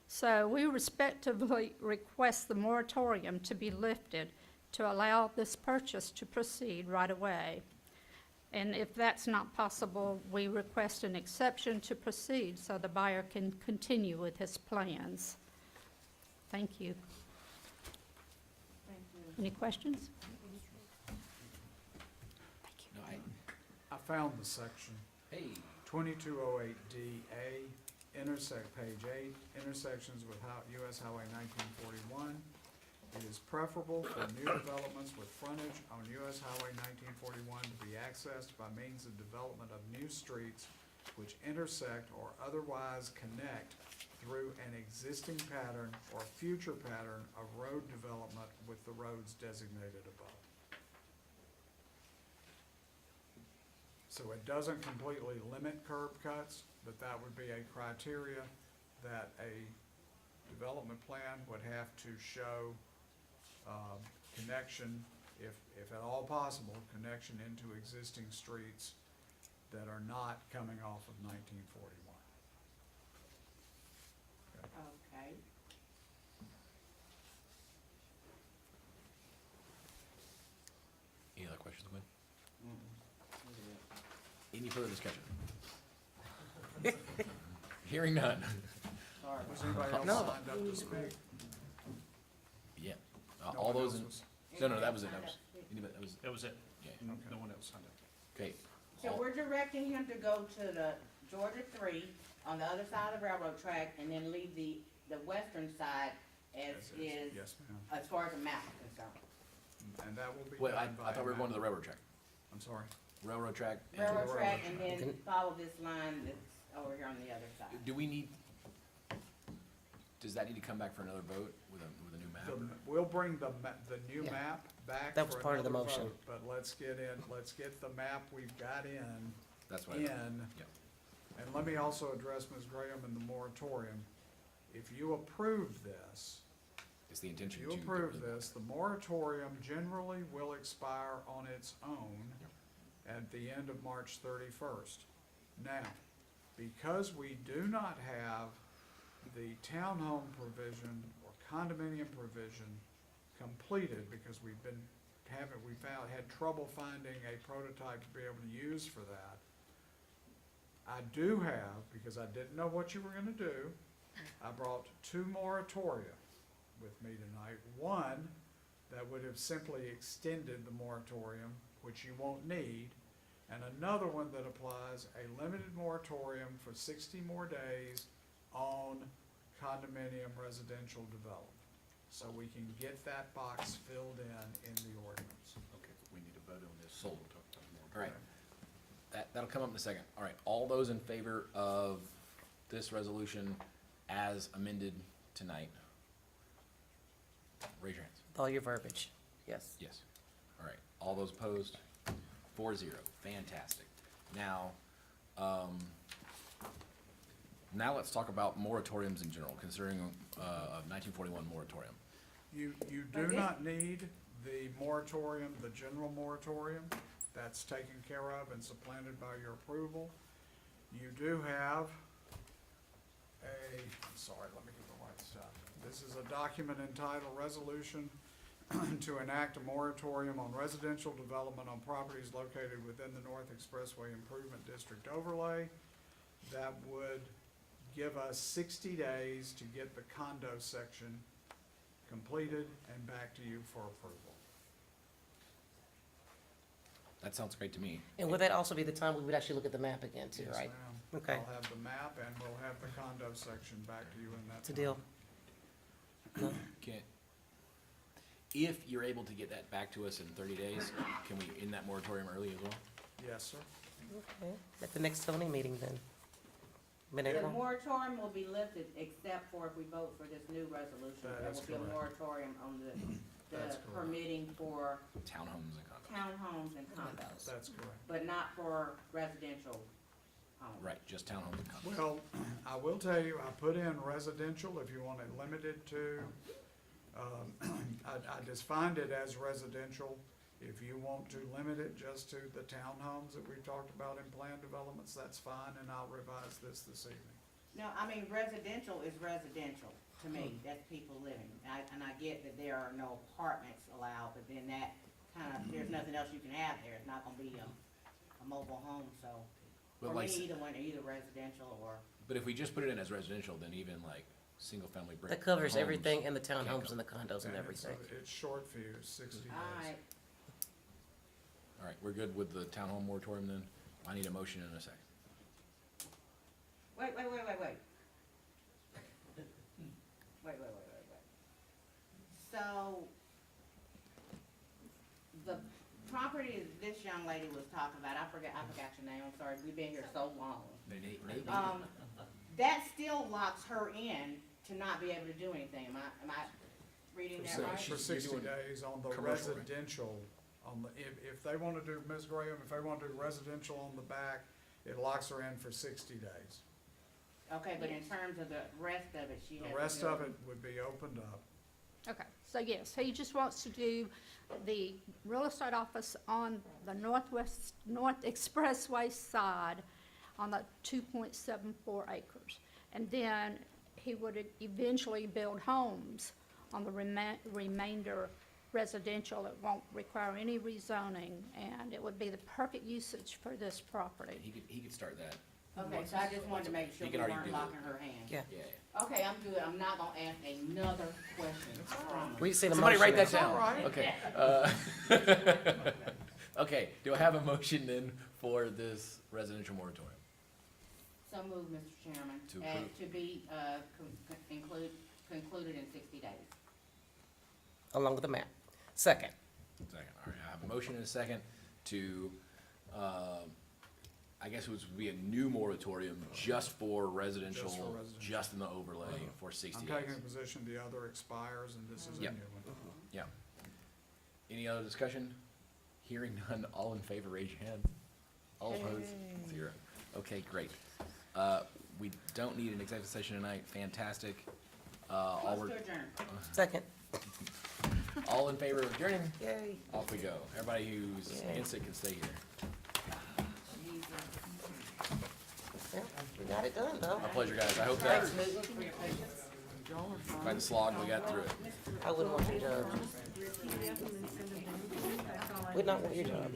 So we respectively request the moratorium to be lifted to allow this purchase to proceed right away. And if that's not possible, we request an exception to proceed so the buyer can continue with his plans. Thank you. Thank you. Any questions? No, I found the section, hey, 2208DA, page 8, intersections with US Highway 1941. It is preferable for new developments with frontage on US Highway 1941 to be accessed by means of development of new streets which intersect or otherwise connect through an existing pattern or future pattern of road development with the roads designated above. So it doesn't completely limit curb cuts, but that would be a criteria that a development plan would have to show connection, if at all possible, connection into existing streets that are not coming off of 1941. Okay. any other questions, Gwen? Any further discussion? Hearing none. Sorry. Was anybody else No. signed up to speak? Yeah. No All one those else in, was- no, that was it, that was, anybody, that was, That was it. yeah, No one else signed up. okay. So we're directing him to go to the Georgia 3 on the other side of the railroad track and then leave the western side as is, Yes, ma'am. as far as the map is concerned. And that will be Wait, I done by. thought we were going to the railroad track. I'm sorry. Railroad track. and- Railroad track and railroad then follow this line that's over here on the other side. Do we need, does that need to come back for another vote with a new map? We'll bring the new Yeah. map back That was for part of the another motion. vote, but let's get the map we've got in. That's what I thought. Yep. And let me also address Ms. Graham and the moratorium. If you approve this, It's the intention if to. you approve this, the moratorium generally will expire on its own at the end of March 31st. Now, because we do not have the townhome provision or condominium provision completed, because we had trouble finding a prototype to be able to use for that. I do have, because I didn't know what you were gonna do, I brought 2 moratoria with me tonight. One that would have simply extended the moratorium, which you won't need, and another one that applies a limited moratorium for 60 more days on condominium residential development. So we can get that box filled in the ordinance. Okay, we need to vote on this. Sold. All right. That'll come up in a second. All right, all those in favor of this resolution as amended tonight? Raise your hands. All your verbiage, yes. Yes. All right, all those opposed? 4-0, fantastic. Now, now let's talk about moratoriums in general, considering a 1941 moratorium. You do not need the moratorium, the general moratorium. That's taken care of and supplanted by your approval. You do have sorry, let me get the right stuff. This is a document entitled Resolution to Enact a Moratorium on Residential Development on Properties Located within the North Expressway Improvement District Overlay. That would give us 60 days to get the condo section completed and back to you for approval. That sounds great to me. And would that also be the time we would actually look at the map again too, Yes, right? ma'am. Okay. I'll have the map and we'll have the condo section back to you in that It's a time. deal. Can, if you're able to get that back to us in 30 days, can we end that moratorium early as well? Yes, sir. Okay, at the next zoning meeting then. The Mid-April? moratorium will be lifted except for if we vote for this new resolution. That There is will be a correct. moratorium on the That's correct. permitting for Townhomes and condos. townhomes and condos, That's correct. but not for residential homes. Right, just townhomes and condos. Well, I will tell you, I put in residential if you want it limited to, I just find it as residential. If you want to limit it just to the townhomes that we talked about in planned developments, that's fine, and I'll revise this evening. No, I mean, residential is residential to me, that's people living. And I get that there are no apartments allowed, but then that kind of, there's nothing else you can have there. It's not gonna be a mobile home, so. But For like, me, either residential or, but if we just put it in as residential, then even like single-family brick That covers homes everything in the can't townhomes go. and the condos and And it's, everything. it's short fuse, 60 days. alright, All right, we're good with the townhome moratorium then? I need a motion in a second. wait. So, the property that this young lady was talking about, I forgot your name, I'm sorry, we've been here so long. Maybe. That still locks her in to not be able to do anything, am I reading that right? For 60 days on the commercial, right? residential, if they wanna do, Ms. Graham, if they wanna do residential on the back, it locks her in for 60 days. Okay, but in terms of the rest of it, she has. The rest of it would be opened up. Okay, so yes, he just wants to do the real estate office on the North Expressway side on the 2.74 acres. And then he would eventually build homes on the remainder residential. It won't require any rezoning, and it would be the perfect usage for this property. He could start that. Okay, so I just wanted to make sure He we can already weren't do locking her hand. Yeah. Yeah. Okay, I'm good, I'm not gonna ask another question, I promise. We see the Somebody motion. write that now. down. Okay. Okay, do I have a motion then for this residential moratorium? So moved, Mr. Chairman. To And approve. to be, concluded in 60 days. Along with the map. Second. Second, all right, I have a motion and a second to, I guess it would be a new moratorium just for residential, Just for residential. just in the overlay for 60 I'm days. taking a position, the other expires, and this is a new Yep. one. Yeah. Any other discussion? Hearing none, all in favor, raise your hand. All opposed? 0. Okay, great. We don't need an executive session tonight, fantastic. All Motion we're, to adjourn. Second. all in favor of adjourning? Yay. Off we go. Everybody who's Yay. instant can stay here. Yeah, we got it done, though. My pleasure, guys. I hope that, Thanks, Newton, for your patience. by the slog, we got through it. I wouldn't want your job. Would not want your job.